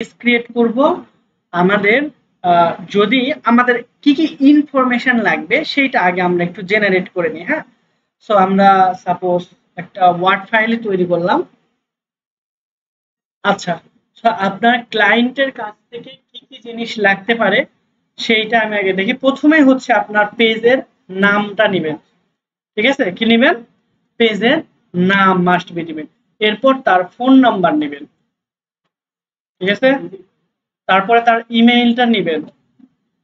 Page create করব আমাদের যদি আমাদের কি কি ইনফরমেশন লাগবে সেটা আগে আমরা একটু জেনারেট করে নিই। হ্যাঁ, সো আমরা সাপোজ একটা ওয়ার্ড ফাইল তৈরি করলাম। আচ্ছা, সো আপনার ক্লায়েন্টের কাছ থেকে কি কি জিনিস লাগতে পারে সেইটা আমি আগে দেখি। প্রথমে হচ্ছে আপনার পেজের নামটা নেবেন। ঠিক আছে, কি নেবেন? পেজের নাম মাস্ট বি নেবেন। এরপর তার ফোন নাম্বার নেবেন। ঠিক আছে, তারপরে তার ইমেইলটা নেবেন।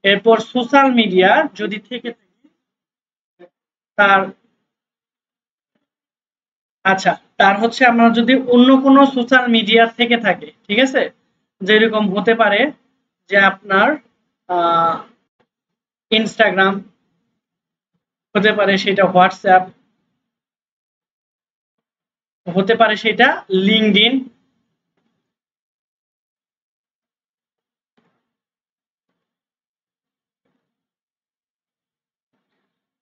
এরপর সোশ্যাল মিডিয়া যদি থেকে থাকে তার, আচ্ছা, তার হচ্ছে আমরা যদি অন্য কোনো সোশ্যাল মিডিয়া থেকে থাকে, ঠিক আছে, যেরকম হতে পারে যে আপনার ইনস্টাগ্রাম হতে পারে, সেটা হোয়াটসঅ্যাপ হতে পারে, সেটা লিঙ্কডইন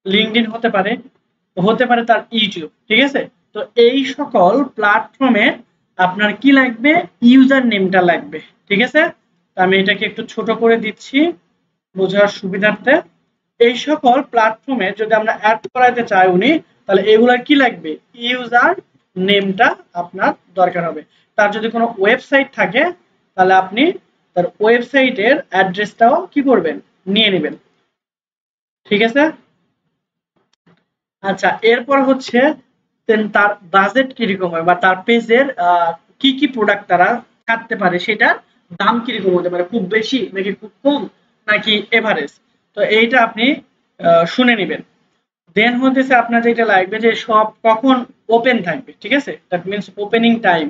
লিঙ্কডইন হতে পারে, হতে পারে তার ইউটিউব। ঠিক আছে, তো এই সকল প্ল্যাটফর্মে আপনার কি লাগবে? ইউজার নেমটা লাগবে। ঠিক আছে, তো আমি এটাকে একটু ছোট করে দিচ্ছি বোঝার সুবিধার্থে। এই সকল প্ল্যাটফর্মে যদি আমরা অ্যাড করাতে চাই উনি, তাহলে এগুলার কি লাগবে? ইউজার নেমটা আপনার দরকার হবে। তার যদি কোনো ওয়েবসাইট থাকে তাহলে আপনি তার ওয়েবসাইটের অ্যাড্রেসটাও কি করবেন? নিয়ে নেবেন। ঠিক আছে, আচ্ছা, এরপর হচ্ছে তার বাজেট কিরকম হয় বা তার পেজের কি কি প্রোডাক্ট তারা ছাড়তে পারে, সেটা দাম কিরকম হতে পারে, খুব বেশি নাকি খুব কম নাকি এভারেজ। তো এইটা আপনি শুনে নেবেন। দেন হতেছে আপনার যেটা লাগবে যে সব কখন ওপেন থাকবে। ঠিক আছে, দ্যাট মিন্স ওপেনিং টাইম,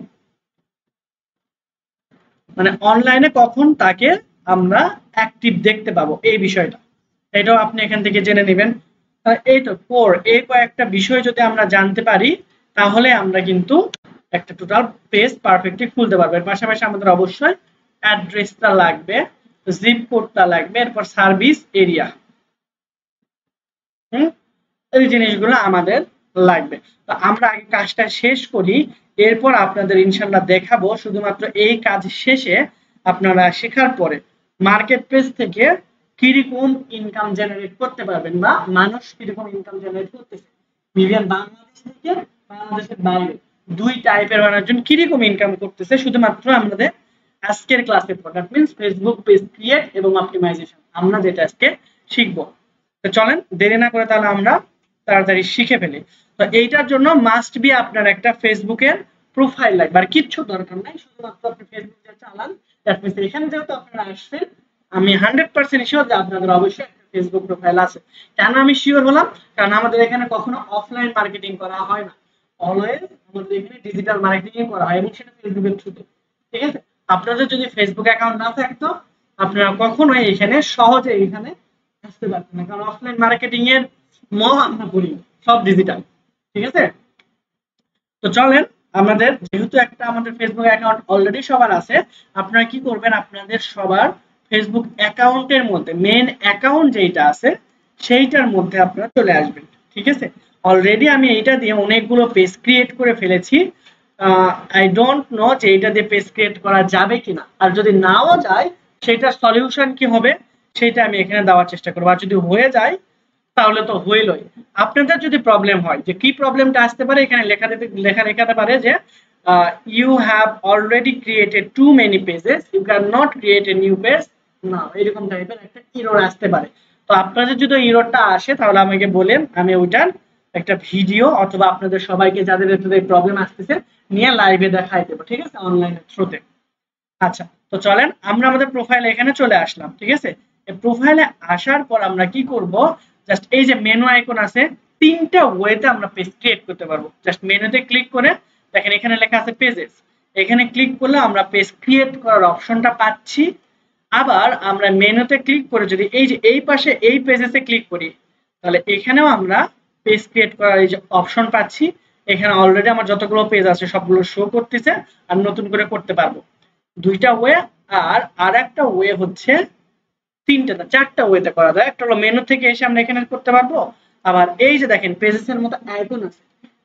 মানে অনলাইনে কখন তাকে আমরা অ্যাক্টিভ দেখতে পাবো এই বিষয়টা, এটাও আপনি এখান থেকে জেনে নেবেন। এই তো কোর, এই কয়েকটা বিষয় যদি আমরা জানতে পারি তাহলে আমরা কিন্তু একটা টোটাল পেজ পারফেক্টলি খুলতে পারবো। এর পাশাপাশি আমাদের অবশ্যই অ্যাড্রেসটা লাগবে, জিপ কোডটা লাগবে, এরপর সার্ভিস এরিয়া, এই জিনিসগুলো আমাদের লাগবে। তো আমরা আগে কাজটা শেষ করি, এরপর আপনাদের ইনশাল্লাহ দেখাবো শুধুমাত্র এই কাজ শেষে আপনারা শেখার পরে মার্কেট প্লেস থেকে কিরকম ইনকাম জেনারেট করতে পারবেন বা মানুষ কিরকম ইনকাম জেনারেট করতেছে ইভেন বাংলাদেশ থেকে বাংলাদেশের বাইরে দুই টাইপের মানুষজন কিরকম ইনকাম করতেছে শুধুমাত্র আমাদের আজকের ক্লাসে পর। That means Facebook page create এবং অপটিমাইজেশন আমরা যেটা আজকে শিখবো। তো চলেন দেরি না করে তাহলে আমরা তাড়াতাড়ি শিখে ফেলি। তো এইটার জন্য মাস্ট বি আপনার একটা ফেসবুকের প্রোফাইল লাগবে, আর কিচ্ছু দরকার নাই, শুধুমাত্র আপনি ফেসবুক যে চালান। দ্যাট মিন্স এখানে যেহেতু আপনারা আসছেন, আমি 100% শিওর যে আপনাদের অবশ্যই একটা ফেসবুক প্রোফাইল আছে। কেন আমি শিওর হলাম? কারণ আমাদের এখানে কখনো অফলাইন মার্কেটিং করা হয় না, অলওয়েজ আমাদের এখানে ডিজিটাল মার্কেটিং করা হয় এবং সেটা ফেসবুকের থ্রুতে। ঠিক আছে, আপনাদের যদি ফেসবুক অ্যাকাউন্ট না থাকতো আপনারা কখনোই এখানে সহজে এখানে আসতে পারতেন না, কারণ অফলাইন মার্কেটিং এর আমরা করি, সব ডিজিটাল। ঠিক আছে, তো চলেন আমাদের যেহেতু একটা আমাদের ফেসবুক অ্যাকাউন্ট অলরেডি সবার আছে, আপনারা কি করবেন? আপনাদের সবার ফেসবুক অ্যাকাউন্টের মধ্যে মেন অ্যাকাউন্ট যেটা আছে সেইটার মধ্যে আপনারা চলে আসবেন। ঠিক আছে, অলরেডি আমি এইটা দিয়ে অনেকগুলো পেজ ক্রিয়েট করে ফেলেছি। আই ডোন্ট নো যে এটা দিয়ে পেজ ক্রিয়েট করা যাবে কিনা, আর যদি নাও যায় সেটার সলিউশন কি হবে সেটা আমি এখানে দেওয়ার চেষ্টা করবো। আর যদি হয়ে যায় তাহলে তো হইলই। আপনাদের যদি প্রবলেম হয় যে কি প্রবলেমটা আসতে পারে, এখানে লেখা রেখাতে পারে যে you have already created too many pages, you can not create a new page now, এরকম টাইপের একটা এরর আসতে পারে। তো আপনাদের যদি এররটা আসে তাহলে আমাকে বলেন, আমি ওইটার একটা ভিডিও অথবা আপনাদের সবাইকে যাদের এই প্রবলেম আসতেছে নিয়ে লাইভে দেখাই দেবো। ঠিক আছে, অনলাইনের থ্রুতে। আচ্ছা, তো চলেন আমরা আমাদের প্রোফাইলে এখানে চলে আসলাম। ঠিক আছে, এই প্রোফাইলে আসার পর আমরা কি করব? জাস্ট এই যে মেনু আইকন আছে, তিনটা ওয়েতে আমরা পেজ ক্রিয়েট করতে পারবো। জাস্ট মেনুতে ক্লিক করে দেখেন এখানে লেখা আছে পেজেস, এখানে ক্লিক করলে আমরা পেজ ক্রিয়েট করার অপশনটা পাচ্ছি। আবার আমরা মেনুতে ক্লিক করে যদি এই যে এই পাশে এই পেজেসে ক্লিক করি তাহলে এখানেও আমরা পেজ ক্রিয়েট করার এই যে অপশন পাচ্ছি। এখানে অলরেডি আমার যতগুলো পেজ আছে সবগুলো শো করতেছে, আর নতুন করে করতে পারবো। দুইটা ওয়ে, আর আরেকটা ওয়ে হচ্ছে তিনটা না চারটা ওয়েতে করা যায়। একটা হলো মেনু থেকে এসে আমরা এখানে করতে পারবো, আবার এই যে দেখেন পেজেস এর মতো আইকন আছে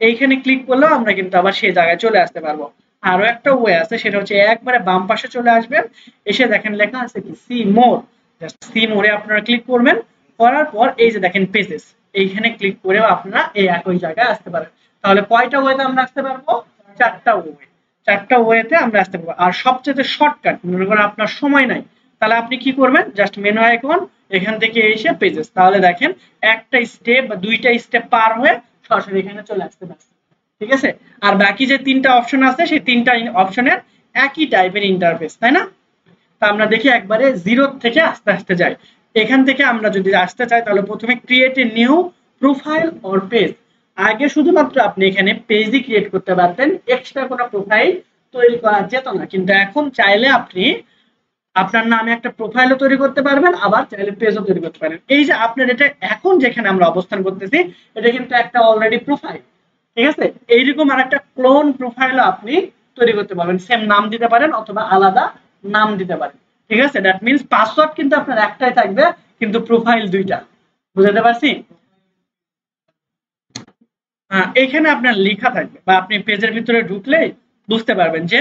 এইখানে ক্লিক করলেও আমরা কিন্তু আবার সেই জায়গায় চলে আসতে পারবো। আরো একটা ওয়ে আছে, সেটা হচ্ছে একবারে বাম পাশে চলে আসবেন, এসে দেখেন লেখা আছে কি সি মোর, জাস্ট সি মোরে আপনারা ক্লিক করবেন, করার পর এই যে দেখেন পেজেস, এইখানে ক্লিক করেও আপনারা এই একই জায়গায় আসতে পারেন। তাহলে কয়টা ওয়েতে আমরা আসতে পারবো? চারটা ওয়ে, চারটা ওয়েতে আমরা আসতে পারবো। আর সবচেয়ে শর্টকাট, মনে করেন আপনার সময় নাই, তাহলে আপনি কি করবেন, জাস্ট মেনু আইকন, এখান থেকে এসে পেজেস, তাহলে দেখেন একটা স্টেপ বা দুইটা স্টেপ পার হয়ে সরাসরি এখানে চলে আসতে পারছেন। ঠিক আছে, আর বাকি যে তিনটা অপশন আছে সেই তিনটা অপশনের একই টাইপের ইন্টারফেস, তাই না? তা আমরা দেখি একবারে জিরো থেকে আস্তে আস্তে যাই। এখান থেকে আমরা যদি আসতে চাই তাহলে প্রথমে create a new profile or page, আগে শুধুমাত্র আপনি এখানে পেজই ক্রিয়েট করতে পারতেন, এক্সট্রা কোনো প্রোফাইল তৈরি করা যেত না, কিন্তু এখন চাইলে আপনি আপনার নামে একটা প্রোফাইলও তৈরি করতে পারবেন, আবার চাইলে পেজও তৈরি করতে পারেন। এই যে আপনার এটা এখন যেখানে আমরা অবস্থান করতেছি, এটা কিন্তু একটা অলরেডি প্রোফাইল, ঠিক আছে? এইরকম আর একটা ক্লোন প্রোফাইলও আপনি তৈরি করতে পারবেন, সেম নাম দিতে পারেন অথবা আলাদা নাম দিতে পারেন। ঠিক আছে, দ্যাট মিন্স পাসওয়ার্ড কিন্তু আপনার একটাই থাকবে, কিন্তু প্রোফাইল দুইটা। বুঝাতে পারছি? এইখানে আপনার লেখা থাকবে, বা আপনি পেজের ভিতরে ঢুকলে বুঝতে পারবেন যে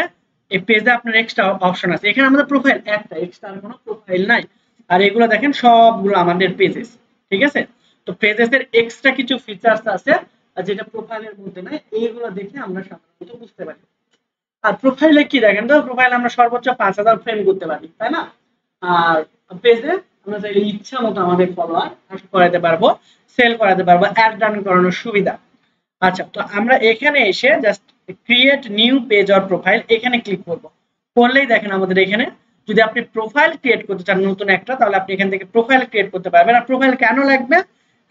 এই পেজে আপনার এক্সট্রা অপশন আছে। এখানে আমাদের প্রোফাইল একটা, এক্সট্রা কোনো প্রোফাইল নাই। আর এগুলো দেখেন সবগুলো আমাদের পেজেস। ঠিক আছে, তো পেজেস এর এক্সট্রা কিছু ফিচার্স আছে যেটা প্রোফাইলের মধ্যে নাই, এইগুলো দেখে আমরা সাধারণত বুঝতে পারি। আর প্রোফাইলে কি দেখেন তো, প্রোফাইলে আমরা সর্বোচ্চ 5000 ফ্রেন্ড করতে পারি, তাই না? আর পেজে আমরা চাইলে ইচ্ছা মতো আমাদের ফলোয়ার করাতে পারবো, সেল করাতে পারবো, অ্যাড রান করানোর সুবিধা। আচ্ছা, তো আমরা এখানে এসে just create new page or profile এখানে ক্লিক করব। করলেই দেখেন আমাদের এখানে যদি আপনি প্রোফাইল ক্রিয়েট করতে চান নতুন একটা, তাহলে আপনি এখান থেকে প্রোফাইল ক্রিয়েট করতে পারবেন। আর প্রোফাইল কেন লাগবে?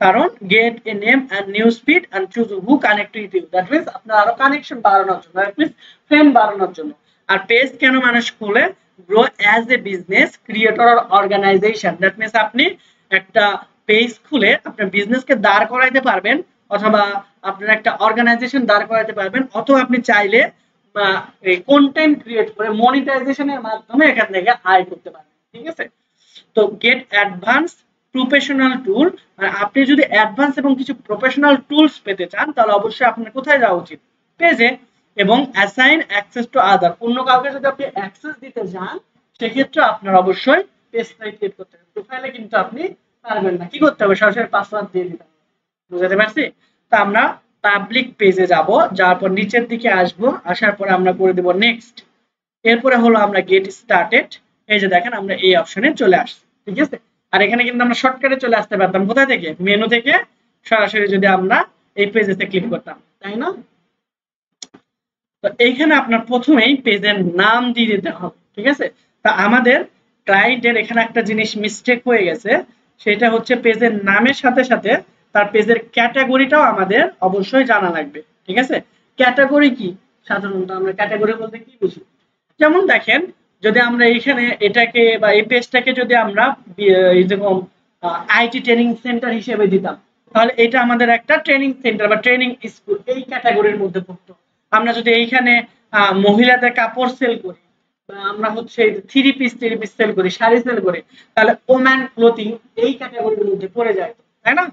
কারণ get a name and news feed and choose who connect with you, that means আপনার আরো কানেকশন বাড়ানোর জন্য, দ্যাট মিন্স ফ্রেন্ড বাড়ানোর জন্য। আর পেজ কেন মানুষ খুলে? Grow as a business creator or organisation, that means আপনি একটা পেজ খুলে আপনার বিজনেসকে দাঁড় করাইতে পারবেন, অথবা আপনার একটা অর্গানাইজেশন দাঁড় করাতে পারবেন, অথবা আপনি চাইলে এই কন্টেন্ট ক্রিয়েট করে মনিটাইজেশনের মাধ্যমে এখান থেকে আয় করতে পারবেন। ঠিক আছে, তো গেট অ্যাডভান্স প্রফেশনাল টুল, আর আপনি যদি অ্যাডভান্স এবং কিছু প্রফেশনাল টুলস পেতে চান তাহলে অবশ্যই আপনার কোথায় যাওয়া উচিত? পেজে। এবং অ্যাসাইন অ্যাক্সেস টু আদার, অন্য কাউকে যদি আপনি অ্যাক্সেস দিতে চান সেক্ষেত্রে আপনার অবশ্যই পেজ ক্রিয়েট করতে হবে। প্রোফাইলে কিন্তু আপনি পারবেন না, কি করতে হবে? সরাসরি পাসওয়ার্ড দিয়ে দিতে হবে। বুঝতে পারছি? তা আমরা পাবলিক পেজে যাব, যাওয়ার পর নিচের দিকে আসব, আসার পরে আমরা করে দেব নেক্সট। এরপরে হলো আমরা গেট স্টার্টেড, এই যে দেখেন আমরা এই অপশনে চলে আসছি। ঠিক আছে, আর এখানে কিন্তু আমরা শর্টকাটে চলে আসতে পারতাম, কোথা থেকে? মেনু থেকে সরাসরি যদি আমরা এই পেজেতে ক্লিক করতাম, তাই না? তো এইখানে আপনার প্রথমেই পেজের নাম দিয়ে দিতে হবে। ঠিক আছে, তা আমাদের ক্লায়েন্টের এখানে একটা জিনিস মিস্টেক হয়ে গেছে, সেটা হচ্ছে পেজের নামের সাথে সাথে তার পেজের ক্যাটাগরিটাও আমাদের অবশ্যই জানা লাগবে। ঠিক আছে, ক্যাটাগরি কি? সাধারণত আমরা ক্যাটাগরি বলতে কি বুঝি? যেমন দেখেন, যদি আমরা এইখানে এটাকে বা এই পেজটাকে যদি আমরা যেরকম আইটি ট্রেনিং সেন্টার হিসেবে দিতাম, তাহলে এটা আমাদের একটা ট্রেনিং সেন্টার বা ট্রেনিং স্কুল এই ক্যাটাগরির মধ্যে পড়তো। আমরা যদি এইখানে মহিলাদের কাপড় সেল করি, বা আমরা হচ্ছে থ্রি পিস সেল করি, শাড়ি সেল করি, তাহলে ওম্যান ক্লোথিং এই ক্যাটাগরির মধ্যে পড়ে যায়, তাই না?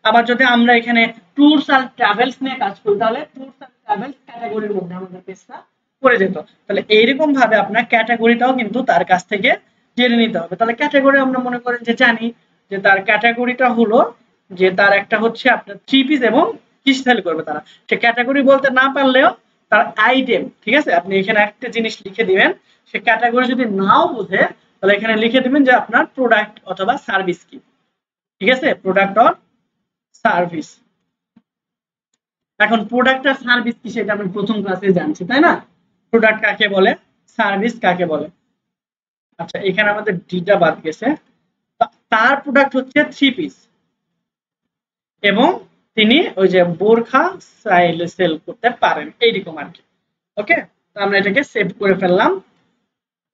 আবার যদি আমরা এখানে ট্যুরস আর ট্রাভেলস নিয়ে কাজ করি, তাহলে ট্যুরস আর ট্রাভেলস ক্যাটাগরির মধ্যে আমাদের পেজটা পড়ে যেত। তাহলে এইরকম ভাবে আপনার ক্যাটাগরিটাও কিন্তু তার কাছ থেকে জেনে নিতে হবে। তাহলে ক্যাটাগরি আমরা মনে করেন যে জানি যে তার ক্যাটাগরিটা হলো যে তার একটা হচ্ছে আপনার থ্রি পিস এবং কি সেল করবে তারা, সে ক্যাটাগরি বলতে না পারলেও তার আইটেম। ঠিক আছে, আপনি এখানে একটা জিনিস লিখে দিবেন, সে ক্যাটাগরি যদি নাও বোঝে তাহলে এখানে লিখে দিবেন যে আপনার প্রোডাক্ট অথবা সার্ভিস কি। ঠিক আছে, প্রোডাক্ট অর সার্ভিস। এখন প্রোডাক্ট আর সার্ভিস কি সেটা আমরা প্রথম ক্লাসে জানছি, তাই না? প্রোডাক্ট কাকে বলে, সার্ভিস কাকে বলে। আচ্ছা, এখানে আমাদের ডিটা বাদ গেছে। তার প্রোডাক্ট হচ্ছে থ্রি পিস, এবং তিনি ওই যে বোরখা চাইলে সেল করতে পারেন, এইরকম আর কি। ওকে, তো আমরা এটাকে সেভ করে ফেললাম।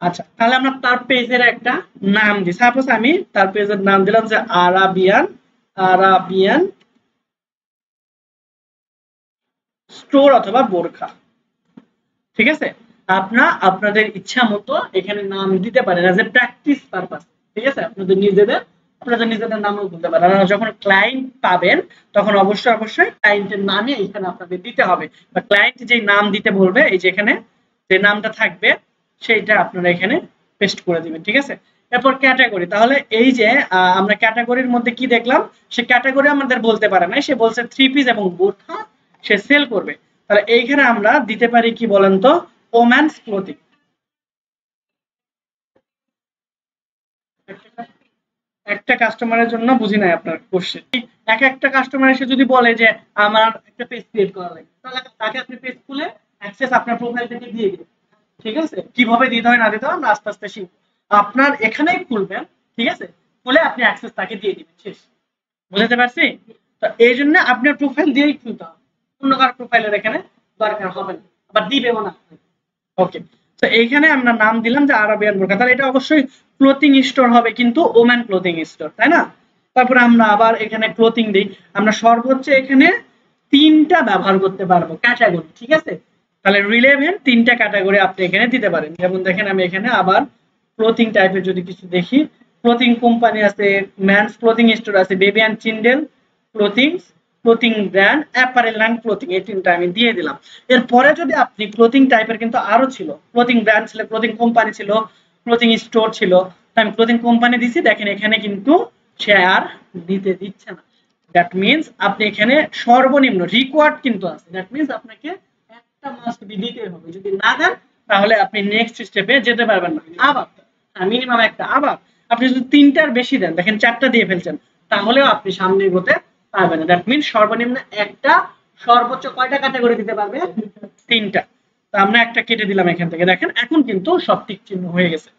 আচ্ছা, তাহলে আমরা তার পেজের একটা নাম দিই। সাপোজ আমি তার পেজের নাম দিলাম যে আরাবিয়ান আরাবিয়ান স্টোর অথবা বোরখা। ঠিক আছে, আপনাদের ইচ্ছা মতো এখানে নাম দিতে পারেন এজ এ প্র্যাকটিস পারপাস। ঠিক আছে, আপনাদের নিজেদের নামও বলতে পারেন। আর যখন ক্লায়েন্ট পাবেন তখন অবশ্যই ক্লায়েন্টের নামে এখানে আপনাদের দিতে হবে, বা ক্লায়েন্ট যেই নাম দিতে বলবে এই যে এখানে যে নামটা থাকবে সেইটা আপনারা এখানে পেস্ট করে দিবেন, ঠিক আছে। এরপর ক্যাটাগরি, তাহলে এই যে আমরা ক্যাটাগরির মধ্যে কি দেখলাম, সে ক্যাটাগরি আমাদের বলতে পারে না, সে বলছে 3 পিস এবং বোরখা সে সেল করবে। তাহলে এইখানে আমরা দিতে পারি কি বলেন তো, ওম্যানস ক্লোথিং। একটা কাস্টমারের জন্য বুঝি নাই আপনার কোশ্চেন। এক একটা কাস্টমার এসে যদি বলে যে আমার একটা পেজ ক্রিয়েট করা লাগে, তাহলে তাকে আপনি পেজ খুলে অ্যাক্সেস আপনার প্রোফাইল থেকে দিয়ে দিবেন, ঠিক আছে। কিভাবে দিতে হয় না দিতে হয় আমরা আস্তে আস্তে শিখব। আপনার এখানেই খুলবেন, ঠিক আছে, খুলে আপনি অ্যাক্সেস তাকে দিয়ে দিবেন, শেষ। বুঝতে পারছি? তো এই জন্য আপনার প্রোফাইল দিয়েই খুলতে হবে, অন্য কারো প্রোফাইলের এখানে দরকার হবে না, আবার দিবেও না। ওকে, তো এইখানে আমরা নাম দিলাম যে আরাবিয়ান বোরকা, তাহলে এটা অবশ্যই ক্লোথিং স্টোর হবে, কিন্তু ওম্যান ক্লোথিং স্টোর, তাই না। তারপরে আমরা আবার এখানে ক্লোথিং দিই, আমরা সর্বোচ্চ এখানে 3টা ব্যবহার করতে পারবো ক্যাটাগরি, ঠিক আছে। তাহলে রিলেভেন্ট 3টা ক্যাটাগরি আপনি এখানে দিতে পারেন। যেমন দেখেন আমি এখানে আবার ক্লোথিং টাইপের যদি কিছু দেখি, ক্লোথিং কোম্পানি আছে, ম্যানস ক্লোথিং স্টোর আছে, baby and children clothing, clothing brand, apparel and clothing, এই 3টা আমি দিয়ে দিলাম। এরপরে যদি আপনি ক্লোথিং টাইপের কিন্তু আরো ছিল, ক্লোথিং ব্র্যান্ড ছিল, ক্লোথিং কোম্পানি ছিল, ক্লোথিং স্টোর ছিল, আমি ক্লোথিং কোম্পানি দিছি, দেখেন এখানে কিন্তু সে আর দিতে দিচ্ছে না। দ্যাট মিন্স আপনি এখানে সর্বনিম্ন রিকোয়ার্ড কিন্তু আছে, দ্যাট মিন্স আপনাকে একটা মাস্ট বি দিতে হবে, যদি না দেন তাহলে আপনি নেক্সট স্টেপে যেতে পারবেন না। আবার মিনিমাম একটা, আবার আপনি যদি 3টার বেশি দেন, দেখেন 4টা দিয়ে ফেলছেন, তাহলেও আপনি সামনে এগোতে পারবেন না। দ্যাট মিন্স সর্বনিম্ন একটা, সর্বোচ্চ কয়টা ক্যাটাগরি দিতে পারবে, 3টা। তো আমরা একটা কেটে দিলাম এখান থেকে, দেখেন এখন কিন্তু সব টিক চিহ্ন হয়ে গেছে।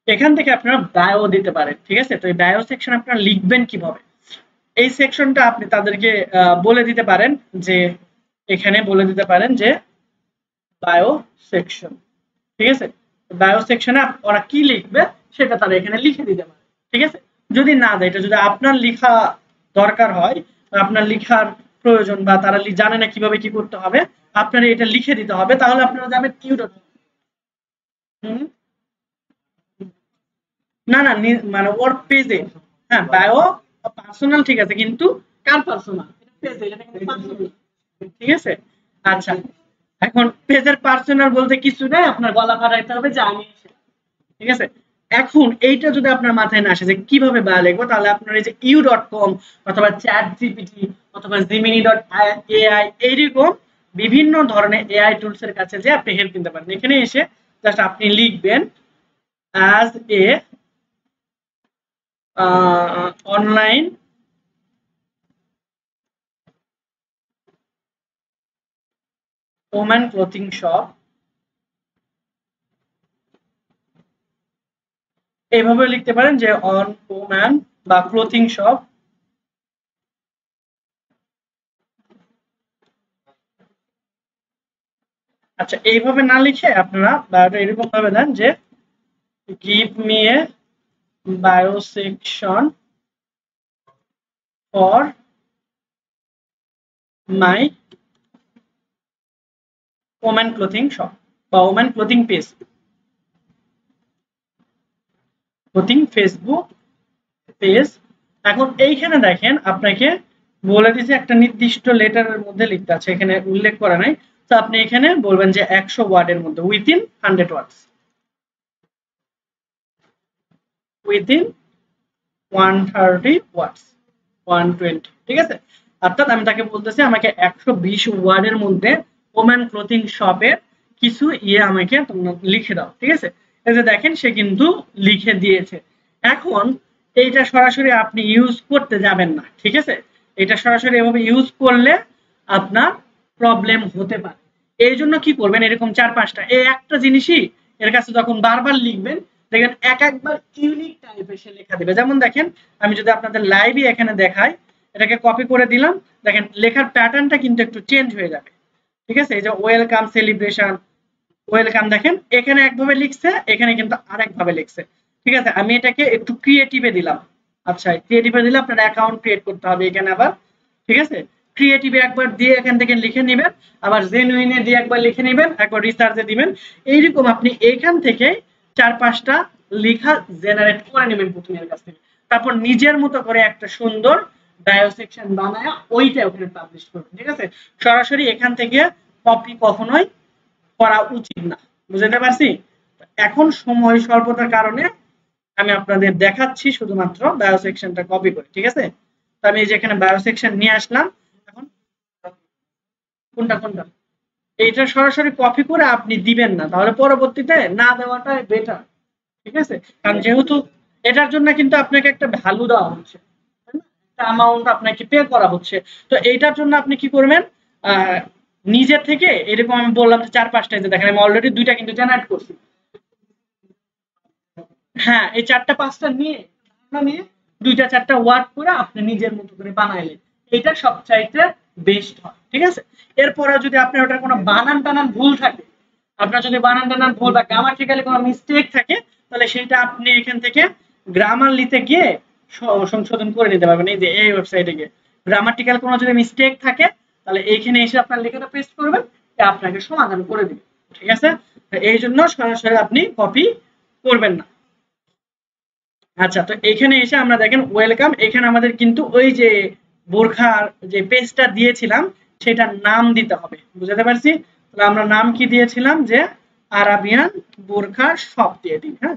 এখান থেকে আপনারা বায়ো দিতে পারেন, ঠিক আছে। তো এই বায়ো সেকশন আপনারা লিখবেন কিভাবে, এই সেকশনটা আপনি তাদেরকে বলে দিতে পারেন যে, এখানে বলে দিতে পারেন যে বায়ো সেকশন, ঠিক আছে। বায়ো সেকশনে ওরা কি লিখবে সেটা তারা এখানে লিখে দিতে পারে, ঠিক আছে। যদি না দেয়, এটা যদি আপনার লেখা দরকার হয়, আপনার লেখার প্রয়োজন, বা তারা জানে না কিভাবে কি করতে হবে, আপনারা এটা লিখে দিতে হবে, তাহলে আপনারা যাবেন না না মানে ওর পেজে, হ্যাঁ বায়ো পার্সোনাল, ঠিক আছে, কিন্তু কার পার্সোনাল, পেজে, এটা কিন্তু পার্সোনাল, ঠিক আছে। আচ্ছা, এখন পেজের পার্সোনাল বলতে কিছু নেই, আপনার গলা ফাটাইতে হবে যে আমি, ঠিক আছে। এখন এইটা যদি আপনার মাথায় না আসে যে কিভাবে বায়ো লিখবো, তাহলে আপনার এই যে u.com অথবা চ্যাট জিপিটি অথবা জিমিনি.ai এইরকম বিভিন্ন ধরনের এআই টুলস এর কাছে যে আপনি হেল্প নিতে পারেন। এখানে এসে জাস্ট আপনি লিখবেন as a online woman clothing shop, এইভাবে লিখতে পারেন যে অন ওম্যান বা ক্লোথিং শপ, আচ্ছা এইভাবে না লিখে আপনারা বায়োটা এরকম ভাবে দেন যে give me a bio section for my woman clothing shop বা woman clothing page, clothing Facebook page. এখন এইখানে দেখেন আপনাকে বলে দিয়েছে একটা নির্দিষ্ট লেটারের মধ্যে লিখতে আছে, এখানে উল্লেখ করা নাই। তো আপনি এখানে বলবেন যে 100 ওয়ার্ডের মধ্যে, উইথিন 100 ওয়ার্ডস, উইথিন 130 ওয়ার্ডস, 120, ঠিক আছে। অর্থাৎ আমি তাকে বলতেছি আমাকে 120 ওয়ার্ডের মধ্যে ওম্যান ক্লোথিং শপের কিছু আমাকে লিখে দাও, ঠিক আছে। এই যে দেখেন সে কিন্তু লিখে দিয়েছে। এখন এইটা সরাসরি আপনি ইউজ করতে যাবেন না, ঠিক আছে। এটা সরাসরি এভাবে ইউজ করলে আপনার প্রবলেম হতে পারে। এই জন্য কি করবেন, এরকম 4-5টা এই একটা জিনিসই এর কাছে যখন বারবার লিখবেন, দেখেন একবার ইউনিক টাইপের সে লেখা দিবে। যেমন দেখেন আমি যদি আপনাদের লাইভই এখানে দেখাই, এটাকে কপি করে দিলাম, দেখেন লেখার প্যাটার্নটা কিন্তু একটু চেঞ্জ হয়ে যাবে, ঠিক আছে। এই যে ওয়েলকাম সেলিব্রেশন, ওয়েলকাম, দেখেন এখানে একভাবে লিখছে, এখানে কিন্তু আরেকভাবে লিখছে, ঠিক আছে। আমি এটাকে একটু ক্রিয়েটিভে দিলাম, আচ্ছা ক্রিয়েটিভে দিলে আপনার অ্যাকাউন্ট ক্রিয়েট করতে হবে এখানে আবার, ঠিক আছে। ক্রিয়েটিভে একবার দিয়ে এখান থেকে লিখে নেবেন, আবার জেনুইনে দিয়ে একবার লিখে নেবেন, একবার রিসার্চে দিবেন। এইরকম আপনি এখান থেকে 4-5টা লেখা জেনারেট করে নেবেন প্রথমের কাছ থেকে, তারপর নিজের মতো করে একটা সুন্দর বায়ো সেকশন বানায় ওইটা ওখানে পাবলিশ করবেন, ঠিক আছে। সরাসরি এখান থেকে কপি কখনোই করা উচিত না, বুঝতে পারছি? এখন সময় স্বল্পতার কারণে আমি আপনাদের দেখাচ্ছি শুধুমাত্র বায়ো সেকশনটা কপি করে, ঠিক আছে? তো আমি এই যে এখানে বায়ো সেকশন নিয়ে আসলাম। এখন কোনটা কোনটা এইটা সরাসরি কপি করে আপনি দিবেন না, তাহলে পরবর্তীতে না দেওয়াটাই বেটার, ঠিক আছে? কারণ যেহেতু এটার জন্য কিন্তু আপনাকে একটা ভ্যালু দেওয়া হচ্ছে, একটা অ্যামাউন্ট আপনাকে পে করা হচ্ছে। তো এইটার জন্য আপনি কি করবেন, নিজে থেকে এরকম আমি বললাম যে 4-5টা, যে দেখেন আমি অলরেডি 2টা কিন্তু জেনারেট করছি। হ্যাঁ, এই 4টা-5টা নিয়ে নিয়ে 2টা-4টা ওয়ার্ড করে আপনি নিজের মতো করে বানাইলেন, এটা সবচাইতে বেস্ট হয়, ঠিক আছে? এরপরে যদি আপনার ওটার কোনো বানান টানান ভুল থাকে, আপনার যদি বানান টানান ভুল বা গ্রামাটিক্যালি কোনো মিস্টেক থাকে, তাহলে সেটা আপনি এখান থেকে গ্রামারলিতে গিয়ে সংশোধন করে নিতে পারবেন। এই যে এই ওয়েবসাইটে গিয়ে গ্রামাটিক্যাল কোনো যদি মিস্টেক থাকে, তাহলে এইখানে এসে আপনার লেখাটা পেস্ট করবেন, আপনাকে সমাধান করে দিবে, ঠিক আছে? এই জন্য সরাসরি আপনি কপি করবেন না। আচ্ছা, তো এখানে এসে আমরা দেখেন ওয়েলকাম, এখানে আমাদের কিন্তু ওই যে বোরখার যে পেজটা দিয়েছিলাম সেটার নাম দিতে হবে, বুঝতে পারছি? তাহলে আমরা নাম কি দিয়েছিলাম, যে আরাবিয়ান বোরখা শপ দিয়ে দিই। হ্যাঁ,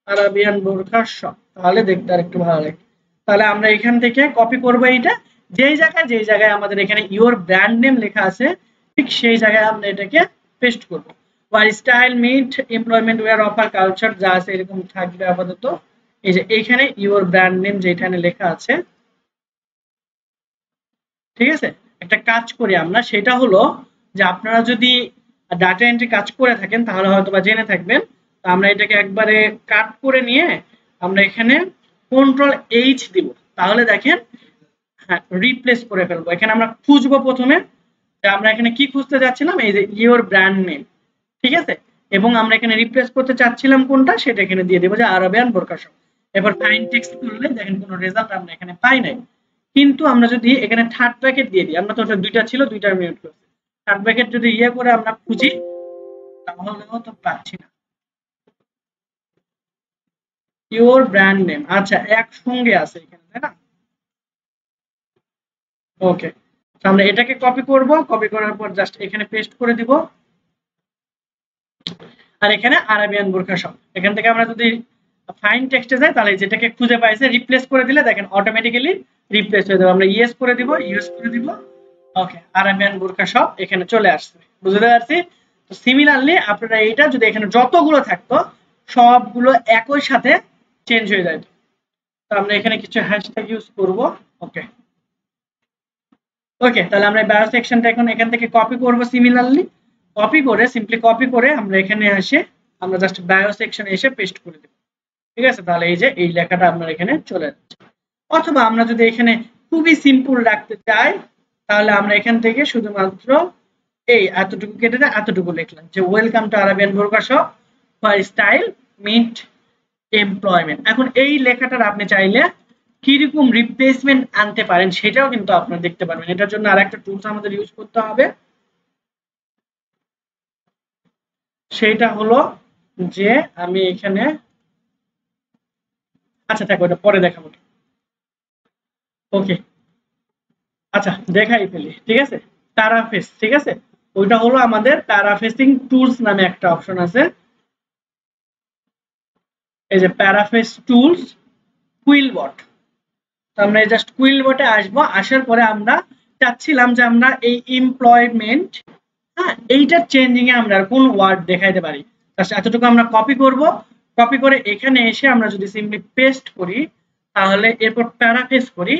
আরাবিয়ান বোরখা শপ, তাহলে দেখতে আর একটু ভালো লাগে। তাহলে আমরা এখান থেকে কপি করব এইটা, যেই জায়গায় আমাদের এখানে ইওর ব্র্যান্ড নেম লেখা আছে ঠিক সেই জায়গায় আমরা এটাকে পেস্ট করব। Where style meet employment where offer culture যা আছে এরকম থাকবে আপাতত। এই যে এইখানে ইওর ব্র্যান্ড নেম যেখানে লেখা আছে, ঠিক আছে? একটা কাজ করি আমরা, সেটা হলো যে আপনারা যদি ডাটা এন্ট্রি কাজ করে থাকেন তাহলে হয়তোবা জেনে থাকবেন। তো আমরা এটাকে একবারে কাট করে নিয়ে আমরা এখানে কন্ট্রোল এইচ দিব, তাহলে দেখেন হ্যাঁ রিপ্লেস করে ফেলবো। এখানে আমরা খুঁজবো প্রথমে, যে আমরা এখানে কি খুঁজতে যাচ্ছিলাম, এই যে ইওর ব্র্যান্ড নেম, ঠিক আছে? এবং আমরা এখানে রিপ্লেস করতে চাচ্ছিলাম কোনটা, সেটা এখানে দিয়ে দেবো যে আরাবিয়ান বোরকা শপ। এবার ফাইন টেক্সট করলে দেখেন কোনো রেজাল্ট আমরা এখানে পাই নাই। কিন্তু আমরা যদি এখানে থার্ড ব্র্যাকেট দিয়ে দিই, আমরা তো ওটা 2টা ছিল, 2টা মিউট করছি, থার্ড ব্র্যাকেট যদি ইয়ে করে আমরা খুঁজি তাহলেও তো পাচ্ছি না ইওর ব্র্যান্ড নেম। আচ্ছা, একসঙ্গে আছে এখানে, তাই না? ওকে, আমরা এটাকে কপি করব, কপি করার পর জাস্ট এখানে পেস্ট করে দিব, আর এখানে আরাবিয়ান বোরখা শপ। এখান থেকে আমরা যদি ফাইন টেক্সটে যাই তাহলে যেটাকে খুঁজে পাইছে রিপ্লেস করে দিলে দেখেন অটোমেটিক্যালি রিপ্লেস হয়ে যাবে। আমরা ইয়েস করে দিব, ইউএস করে দিব, ওকে, আরাবিয়ান বোরখা শপ এখানে চলে আসছে, বুঝতে পারছি? তো সিমিলারলি আপনারা এইটা যদি এখানে যতগুলো থাকতো সবগুলো একই সাথে চেঞ্জ হয়ে যায়। তো আমরা এখানে কিছু হ্যাশট্যাগ ইউজ করব, ওকে ওকে। তাহলে আমরা বায়ো সেকশনটা এখন এখান থেকে কপি করব, সিমিলারলি কপি করে সিম্পলি কপি করে আমরা এখানে এসে আমরা জাস্ট বায়ো সেকশনে এসে পেস্ট করে দেব, ঠিক আছে? তাহলে এই যে এই লেখাটা আপনার এখানে চলে যাচ্ছে। অথবা আমরা যদি এখানে খুবই সিম্পল রাখতে চাই তাহলে আমরা এখান থেকে শুধুমাত্র এই এতটুকু কেটে দেয়, এতটুকু লিখলাম যে welcome to Arabian burqa shop for style meet employment. এখন এই লেখাটার আপনি চাইলে কিরকম রিপ্লেসমেন্ট আনতে পারেন সেটাও কিন্তু আপনারা দেখতে পারবেন। এটার জন্য আরেকটা টুলস আমাদের ইউজ করতে হবে, সেটা হলো যে আমি এখানে, আচ্ছা দেখো এটা পরে দেখাবো, ওকে আচ্ছা দেখাই ফেলি, ঠিক আছে? প্যারাফেস, ঠিক আছে? ওইটা হলো আমাদের প্যারাফেসিং টুলস নামে একটা অপশন আছে, এই যে প্যারাফেস টুলস কুইলবট। তো আমরা জাস্ট কুইলবটে আসবো, আসার পরে আমরা চাচ্ছিলাম যে আমরা এই এমপ্লয়মেন্ট, হ্যাঁ এইটা চেঞ্জিং এ আমরা কোন ওয়ার্ড দেখাইতে পারি, এতটুকু আমরা কপি করব। কপি করে এখানে এসে আমরা যদি সিম্পলি পেস্ট করি তাহলে এরপর প্যারাফেস করি,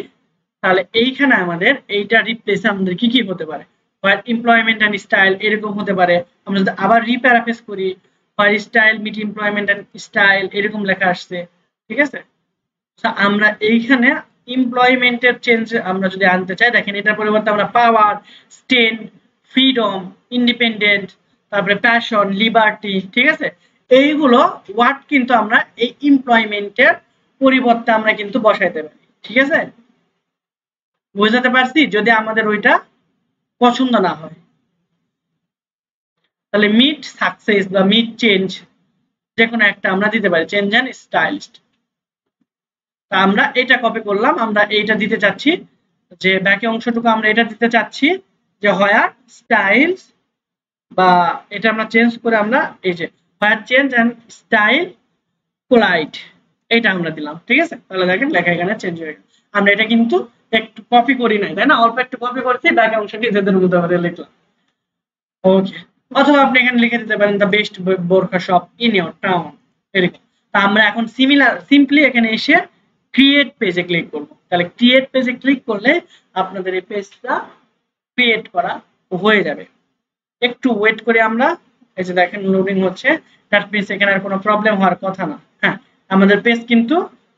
তাহলে এইখানে আমাদের এইটা রিপ্লেস আমাদের কি কি হতে পারে, হয় এমপ্লয়মেন্ট এন্ড স্টাইল এরকম হতে পারে। আমরা যদি আবার রিপ্যারাফেস করি, হয় style meet employment and style এরকম লেখা আসছে, ঠিক আছে? আমরা এইখানে এমপ্লয়মেন্টের চেঞ্জ আমরা যদি আনতে চাই, দেখেন এটার পরিবর্তে আমরা পাওয়ার, স্ট্রেন্থ, ফ্রিডম, ইন্ডিপেন্ডেন্ট, তারপরে প্যাশন, লিবার্টি, ঠিক আছে? এইগুলো ওয়ার্ড কিন্তু আমরা এই এমপ্লয়মেন্টের পরিবর্তে আমরা কিন্তু বসাইতে পারি, ঠিক আছে? বুঝাতে পারছি? যদি আমাদের ওইটা পছন্দ না হয় তাহলে মিট সাকসেস বা মিট চেঞ্জ যে কোনো একটা আমরা দিতে পারি, চেঞ্জ অ্যান্ড স্টাইলিস্ট। আমরা এটা কপি করলাম, আমরা এইটা দিতে চাচ্ছি, যে বাকি অংশটুকু আমরা এটা দিতে চাচ্ছি যে হয় স্টাইলস, বা এটা আমরা চেঞ্জ করে আমরা এই যে হোয়ার চেঞ্জ এন্ড স্টাইল কোলাইড, এটা আমরা দিলাম। ঠিক আছে, তাহলে দেখেন লেখা এখানে চেঞ্জ হয়ে গেল। আমরা এটা কিন্তু একটু কপি করি নাই, তাই না, অল্প একটু কপি করছি, বাকি অংশটি নিজেদের মতো করে লিখলাম। ওকে, অথবা আপনি এখানে লিখে দিতে পারেন দ্য বেস্ট বোরকা শপ ইন ইওর টাউন, এরকম। তা আমরা এখন সিম্পলি এখানে এসে ক্রিয়েট পেজে ক্লিক করব। তাহলে ক্রিয়েট পেজে ক্লিক করলে আপনাদের এই পেজটা ক্রিয়েট করা হয়ে যাবে। একটু ওয়েট করে আমরা, এই যে দেখেন লোডিং হচ্ছে, দ্যাট মিন্স এখানে আর কোনো প্রবলেম হওয়ার কথা না। হ্যাঁ, আমাদের পেজ কিন্তু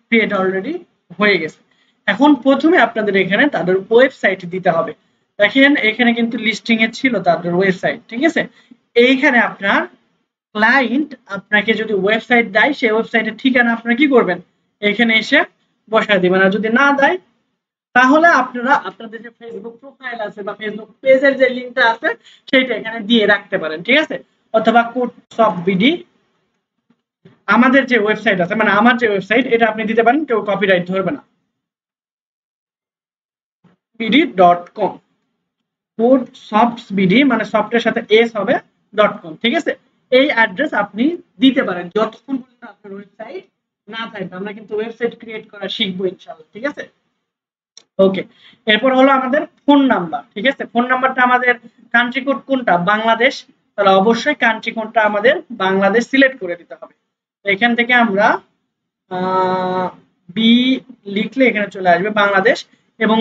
ক্রিয়েট অলরেডি হয়ে গেছে। এখন প্রথমে আপনাদের এখানে তাদের ওয়েবসাইট দিতে হবে। দেখেন এখানে কিন্তু লিস্টিং এ ছিল তাদের ওয়েবসাইট। ঠিক আছে, এইখানে আপনার ক্লায়েন্ট আপনাকে যদি ওয়েবসাইট দেয়, সেই ওয়েবসাইটের ঠিকানা আপনারা কি করবেন, এখানে এসে বসায় দিবেন। আর যদি না দেয়, তাহলে আপনারা আপনাদের যে ফেসবুক প্রোফাইল আছে বা ফেসবুক পেজের যে লিংকটা আছে সেটা এখানে দিয়ে রাখতে পারেন। ঠিক আছে, অথবা কোড সব বিডি, আমাদের যে ওয়েবসাইট আছে, মানে আমার যে ওয়েবসাইট, এটা আপনি দিতে পারেন, কেউ কপিরাইট ধরবে না। bd.com, কোড সফটস বিডি, মানে সফটের সাথে এস হবে .com। ঠিক আছে, এই অ্যাড্রেস আপনি দিতে পারেন যতক্ষণ পর্যন্ত আপনার ওয়েবসাইট না থাকবে। আমরা কিন্তু ওয়েবসাইট ক্রিয়েট করা শিখবো ইনশাআল্লাহ। ঠিক আছে, ওকে। এরপর হলো আমাদের ফোন নাম্বার। ঠিক আছে, ফোন নাম্বারটা আমাদের কান্ট্রি কোড কোনটা, বাংলাদেশ, তাহলে অবশ্যই কান্ট্রি কোডটা আমাদের বাংলাদেশ সিলেক্ট করে দিতে হবে। এখান থেকে আমরা বি লিখলে এখানে চলে আসবে বাংলাদেশ, এবং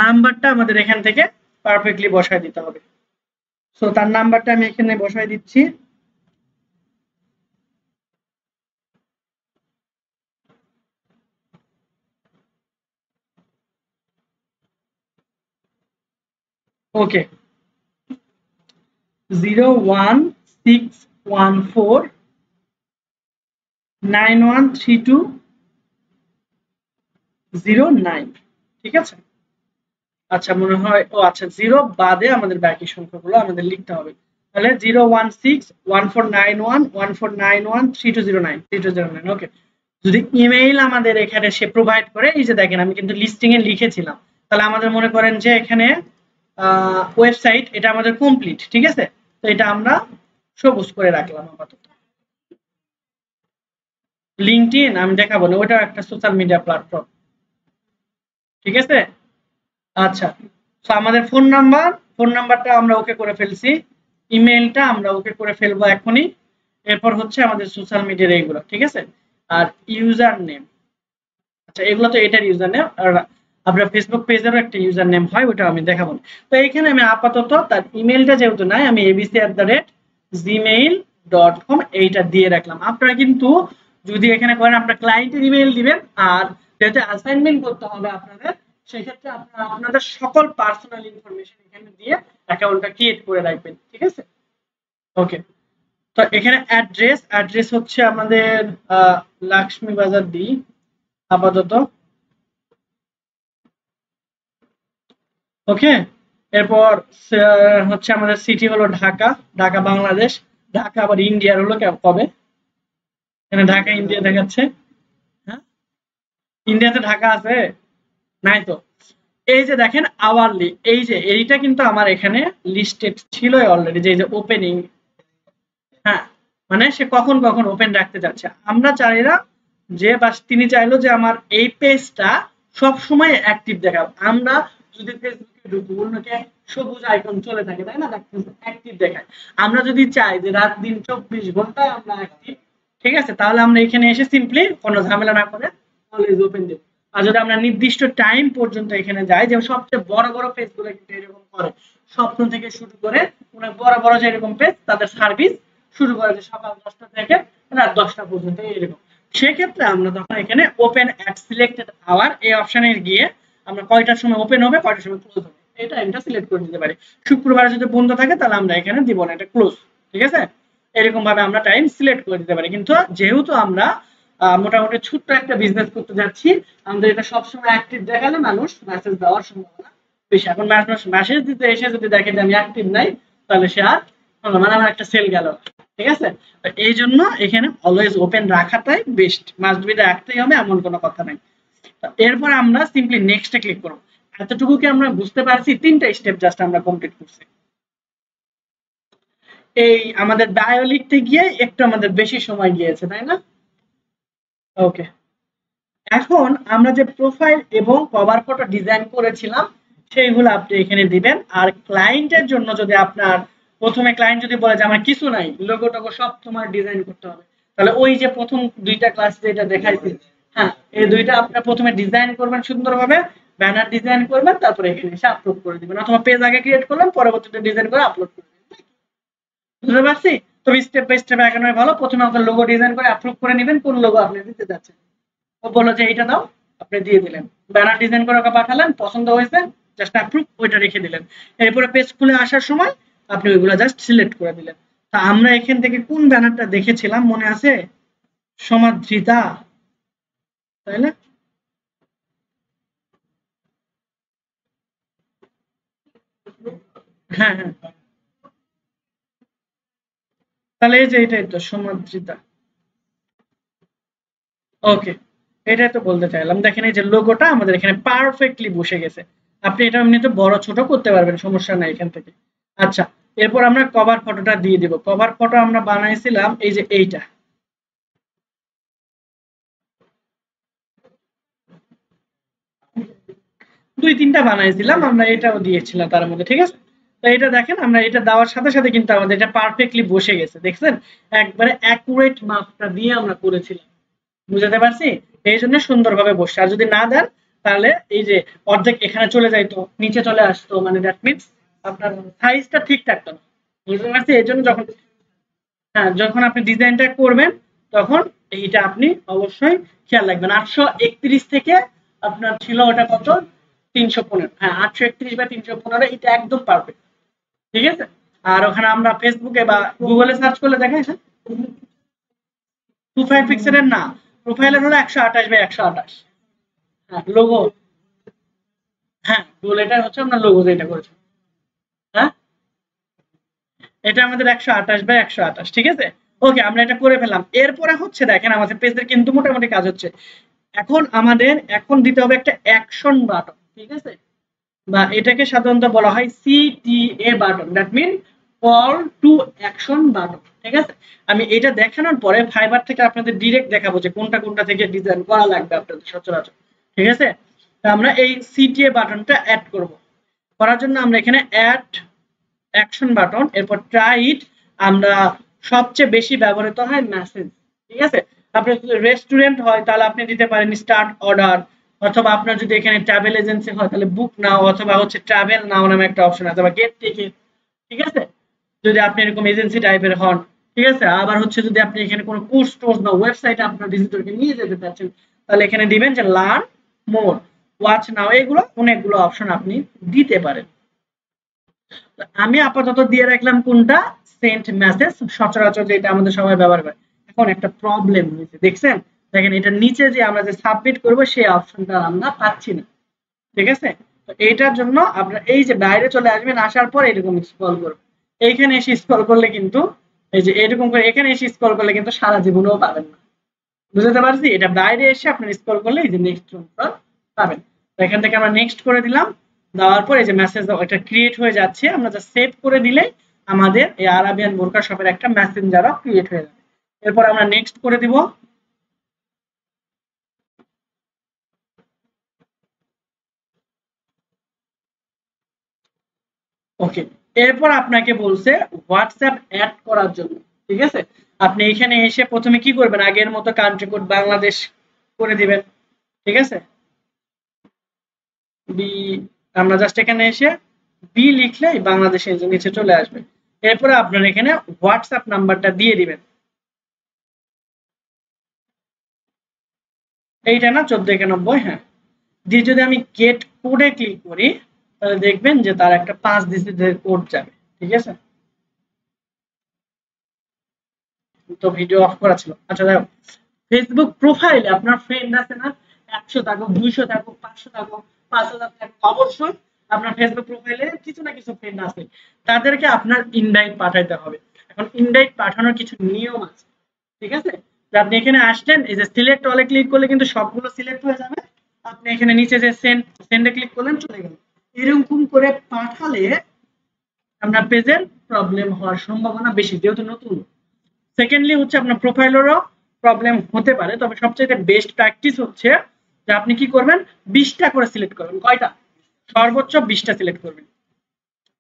নাম্বারটা আমাদের এখান থেকে পারফেক্টলি বসায় দিতে হবে। সো তার নাম্বারটা আমি এখানে বসায় দিচ্ছি। ওকে, 01614913209। ঠিক আছে, আচ্ছা মনে হয়, ও আচ্ছা, জিরো বাদে আমাদের বাকি সংখ্যাগুলো আমাদের লিখতে হবে। তাহলে 016149114913209 ওকে। যদি ইমেইল আমাদের এখানে সে প্রোভাইড করে, এই যে দেখেন আমি কিন্তু লিস্টিং এ লিখেছিলাম, তাহলে আমাদের মনে করেন যে এখানে ওয়েবসাইট এটা আমাদের কমপ্লিট। ঠিক আছে, তো এটা আমরা সবুজ করে রাখলাম আপাতত। লিঙ্কডইন আমি দেখাবো না, ওটা একটা সোশ্যাল মিডিয়া প্ল্যাটফর্ম। ঠিক আছে, আচ্ছা। তো আমাদের ফোন নাম্বারটা আমরা ওকে করে ফেলছি, ইমেইলটা আমরা ওকে করে ফেলবো এখনই। এরপর হচ্ছে আমাদের সোশ্যাল মিডিয়ার এইগুলো। ঠিক আছে, আর ইউজার নেম, আচ্ছা এগুলো তো এটার ইউজার নেম, আর আপনার ফেসবুক পেজেরও একটা ইউজার নেম হয়, ওটা আমি দেখাবো। তো এইখানে আমি আপাতত তার ইমেইলটা যেহেতু নাই, আমি abc@gmail.com এইটা দিয়ে রাখলাম। আপনারা কিন্তু যদি এখানে করেন আপনার ক্লায়েন্টের ইমেইল দিবেন, আর যেহেতু অ্যাসাইনমেন্ট করতে হবে আপনাদের, সেক্ষেত্রে আপনারা আপনাদের সকল পার্সোনাল ইনফরমেশন এখানে দিয়ে অ্যাকাউন্টটা ক্রিয়েট করে রাখবেন। ঠিক আছে, ওকে। তো এখানে অ্যাড্রেস হচ্ছে আমাদের লক্ষ্মী বাজার ডি আপাতত। ওকে, এরপর হচ্ছে আমাদের সিটি হলো ঢাকা, ঢাকা বাংলাদেশ। ঢাকা আবার ইন্ডিয়ার হলো কবে, এখানে ঢাকা ইন্ডিয়া দেখাচ্ছে। হ্যাঁ, ইন্ডিয়াতে ঢাকা আছে নাই তো। এই যে দেখেন আওয়ারলি, এই যে এইটা কিন্তু আমার এখানে লিস্টেড ছিল অলরেডি, যে ওপেনিং। হ্যাঁ, মানে সে কখন কখন ওপেন রাখতে যাচ্ছে। আমরা চাই না যে, বা তিনি চাইলো যে আমার এই পেজটা সব সময় অ্যাক্টিভ দেখাবো। আমরা যদি ফেসবুকে ঢুকি, অন্যকে সবুজ আইকন চলে থাকে, তাই না, অ্যাক্টিভ দেখায়। আমরা যদি চাই যে রাত দিন 24 ঘন্টা আমরা অ্যাক্টিভ, ঠিক আছে, তাহলে আমরা এখানে এসে সিম্পলি কোনো ঝামেলা না করে অলওয়েজ ওপেন দেব। আর যদি আমরা নির্দিষ্ট টাইম পর্যন্ত এখানে যাই, যে সবচেয়ে বড় বড় পেজগুলো কিন্তু এরকম করে, স্বপ্ন থেকে শুরু করে অনেক বড় বড় যে এরকম পেজ, তাদের সার্ভিস শুরু করে যে সকাল 10টা থেকে রাত 10টা পর্যন্ত এরকম। সেক্ষেত্রে আমরা তখন এখানে ওপেন অ্যাট সিলেক্টেড আওয়ার এই অপশনে গিয়ে আমরা কয়টার সময় ওপেন হবে, কয়টার সময় ক্লোজ হবে, এই টাইমটা সিলেক্ট করে দিতে পারি। শুক্রবার যদি বন্ধ থাকে, তাহলে আমরা এখানে দিব না, এটা ক্লোজ। ঠিক আছে, এরকম ভাবে আমরা টাইম সিলেক্ট করে দিতে পারি। কিন্তু যেহেতু আমরা মোটামুটি ছোট্ট একটা বিজনেস করতে যাচ্ছি, আমাদের এটা সবসময় অ্যাক্টিভ দেখালে মানুষ মেসেজ দেওয়ার সম্ভাবনা বেশি। এখন মেসেজ দিতে এসে যদি দেখে যে আমি অ্যাক্টিভ নাই, তাহলে সে আর মানে আমার একটা সেল গেল। ঠিক আছে, এই জন্য এখানে অলওয়েজ ওপেন রাখাটাই বেস্ট, মাস্ট বি রাখতেই হবে, এমন কোনো কথা নাই। এরপর আমরা সিম্পলি নেক্সটে ক্লিক করব। এতটুকু কি আমরা বুঝতে পারছি? তিনটা স্টেপ জাস্ট আমরা কমপ্লিট করছি। এই আমাদের বায়ো লিখতে গিয়ে একটু আমাদের বেশি সময় গিয়েছে, তাই না? ওকে, এখন আমরা যে প্রোফাইল এবং কভার ফটো ডিজাইন করেছিলাম সেইগুলো আপনি এখানে দিবেন। আর ক্লায়েন্টের জন্য যদি আপনার প্রথমে ক্লায়েন্ট যদি বলে যে আমার কিছু নাই, লোগো টোগো সব তোমার ডিজাইন করতে হবে, তাহলে ওই যে প্রথম দুইটা ক্লাস যেটা দেখাইছি, হ্যাঁ, এই দুইটা আপনার প্রথমে ডিজাইন করবেন সুন্দরভাবে, ব্যানার ডিজাইন করবেন, তারপরে এখানে এসে আপলোড করে দিবেন, অথবা পেজ আগে ক্রিয়েট করলেন, পরবর্তীতে ডিজাইন করে আপলোড করে দিবেন। বুঝতে পারছি? তবে স্টেপ বাই স্টেপ এগোনোই ভালো। প্রথমে আপনার লোগো ডিজাইন করে আপলোড করে নেবেন, কোন লোগো আপনি দিতে যাচ্ছেন। ও বললো যে এইটা দাও, আপনি দিয়ে দিলেন। ব্যানার ডিজাইন করে ওকে পাঠালেন, পছন্দ হয়েছে, জাস্ট অ্যাপ্রুভ, ওইটা রেখে দিলেন। এরপরে পেজ খুলে আসার সময় আপনি ওইগুলো জাস্ট সিলেক্ট করে দিলেন। তা আমরা এখান থেকে কোন ব্যানারটা দেখেছিলাম মনে আছে? সমাদৃতা, তাই না? হ্যাঁ হ্যাঁ, তাহলে এই যে এটাই তো সমাদৃতা। ওকে, এটাই তো বলতে চাইলাম। দেখেন এই যে লোগোটা আমাদের এখানে পারফেক্টলি বসে গেছে। আপনি এটা এমনিতে বড় ছোট করতে পারবেন, সমস্যা নাই এখান থেকে। আচ্ছা, এরপর আমরা কভার ফটোটা দিয়ে দিব। কভার ফটো আমরা বানাইছিলাম এই যে এইটা, দুই তিনটা বানাইছিলাম আমরা, এটাও দিয়েছিলাম তার মধ্যে, ঠিক আছে? তো এটা দেখেন আমরা এটা দেওয়ার সাথে সাথে কিন্তু আমাদের এটা পারফেক্টলি বসে গেছে, দেখছেন? একবারে অ্যাকুরেট মাপটা দিয়ে আমরা করেছিলাম, বুঝাতে পারছি? এই জন্য সুন্দরভাবে বসছে। আর যদি না দেন তাহলে এই যে অর্ধেক এখানে চলে যাইতো, নিচে চলে আসতো, মানে দ্যাট মিনস আপনার সাইজটা ঠিক থাকতো না। বুঝতে পারছি? এই জন্য যখন, হ্যাঁ, যখন আপনি ডিজাইনটা করবেন তখন এইটা আপনি অবশ্যই খেয়াল রাখবেন। 831 থেকে আপনার ছিল ওটা কত, 315, হ্যাঁ 831 বা 315, এটা একদম পারফেক্ট, ঠিক আছে? আর ওখানে আমরা ফেসবুকে বা গুগলে সার্চ করলে দেখাই, হ্যাঁ, প্রোফাইল পিকচারের না, প্রোফাইলের হলো 128 বাই 128। হ্যাঁ লোগো, হ্যাঁ গোল, এটা হচ্ছে আমরা লোগো যেটা করেছি। হ্যাঁ, এটা আমাদের 128 বাই 128, ঠিক আছে? ওকে, আমরা এটা করে ফেললাম। এরপরে হচ্ছে দেখেন আমাদের পেজের কিন্তু মোটামুটি কাজ হচ্ছে। এখন আমাদের এখন দিতে হবে একটা অ্যাকশন বাটন, ঠিক আছে? বা এটাকে সাধারণত বলা হয় CTA button, that mean call to action button, ঠিক আছে? আমি এটা দেখানোর পরে ফাইবার থেকে আপনাদের ডিরেক্ট দেখাবো যে কোনটা কোনটা থেকে ডিজাইন করা লাগবে আপনাদের সচরাচর, ঠিক আছে? তো আমরা এই সিটিএ বাটনটা অ্যাড করব। করার জন্য আমরা এখানে অ্যাড অ্যাকশন বাটন, এরপর ট্রাই ইট, আমরা সবচেয়ে বেশি ব্যবহৃত হয় মেসেজ, ঠিক আছে? আপনার যদি রেস্টুরেন্ট হয় তাহলে আপনি দিতে পারেন স্টার্ট অর্ডার, অথবা আপনার যদি এখানে ট্রাভেল এজেন্সি হয় তাহলে বুক নাও, অথবা হচ্ছে ট্রাভেল নাও নামে একটা অপশন আছে, বা গেট টিকেট, ঠিক আছে? যদি আপনি এরকম এজেন্সি টাইপের হন, ঠিক আছে? আবার হচ্ছে যদি আপনি এখানে কোনো কোর্স টোর্স বা ওয়েবসাইটে আপনার ভিজিটরকে নিয়ে যেতে চাচ্ছেন, তাহলে এখানে দিবেন যে লার্ন মোর, ওয়াচ নাও, এগুলো অনেকগুলো অপশন আপনি দিতে পারেন। আমি আপাতত দিয়ে রাখলাম কোনটা, সেন্ট মেসেজ, সচরাচর যেটা আমাদের সবাই ব্যবহার করে। এখন একটা প্রবলেম হয়েছে, দেখছেন? দেখেন এটা নিচে যে আমরা যে সাবমিট করব সেই অপশনটা আমরা পাচ্ছি না, ঠিক আছে? তো এইটার জন্য আপনারা এই যে বাইরে চলে আসবেন, আসার পর এরকম স্ক্রল করবেন। এইখানে এসে স্ক্রল করলে কিন্তু এই যে এরকম করে এখানে এসে স্ক্রল করলে কিন্তু সারা জীবনেও পাবেন না, বুঝতে পারছি? এটা বাইরে এসে আপনার স্ক্রল করলে এই যে নেক্সট পাবেন। তো এখান থেকে আমরা নেক্সট করে দিলাম, দেওয়ার পর এই যে মেসেজ একটা ক্রিয়েট হয়ে যাচ্ছে, আমরা জাস্ট সেভ করে দিলে আমাদের এই আরাবিয়ান বোরকা শপের একটা মেসেঞ্জারও ক্রিয়েট হয়ে যাবে। এরপর আমরা নেক্সট করে দিব। ওকে, এরপর আপনাকে বলছে হোয়াটসঅ্যাপ অ্যাড করার জন্য, ঠিক আছে? আপনি এখানে এসে প্রথমে কি করবেন, আগের মতো কান্ট্রি কোড বাংলাদেশ করে দিবেন, ঠিক আছে? বি, আমরা জাস্ট এখানে এসে বি লিখলেই বাংলাদেশের নিচে চলে আসবে। এরপরে আপনার এখানে হোয়াটসঅ্যাপ নাম্বারটা দিয়ে দিবেন, এইটা না 1491, হ্যাঁ। দিয়ে যদি আমি গেট কোডে ক্লিক করি তাহলে দেখবেন যে তার একটা 5 ডিজিটের কোড যাবে, ঠিক আছে? তো ভিডিও অফ করা ছিল। আচ্ছা দেখো, ফেসবুক প্রোফাইলে আপনার ফ্রেন্ড আছে না, 100 থাকুক, 200 থাকুক, 500 থাকুক, 5000 থাকুক, অবশ্যই আপনার ফেসবুক প্রোফাইলে কিছু না কিছু ফ্রেন্ড আছে, তাদেরকে আপনার ইনভাইট পাঠাইতে হবে। এখন ইনভাইট পাঠানোর কিছু নিয়ম আছে, ঠিক আছে? আপনি এখানে আসলেন, এই যে সিলেক্ট অলে ক্লিক করলে কিন্তু সবগুলো সিলেক্ট হয়ে যাবে। আপনি এখানে নিচে যে সেন্ড, সেন্ডে ক্লিক করলেন, চলে গেল। এরকম করে পাঠালে আপনার পেজের প্রবলেম হওয়ার সম্ভাবনা বেশি যেহেতু নতুন। সেকেন্ডলি হচ্ছে আপনার প্রোফাইলেরও প্রবলেম হতে পারে, তবে সবচেয়ে বেস্ট প্র্যাকটিস হচ্ছে যে আপনি কি করবেন 20টা করে সিলেক্ট করবেন। কয়টা? সর্বোচ্চ 20টা সিলেক্ট করবেন।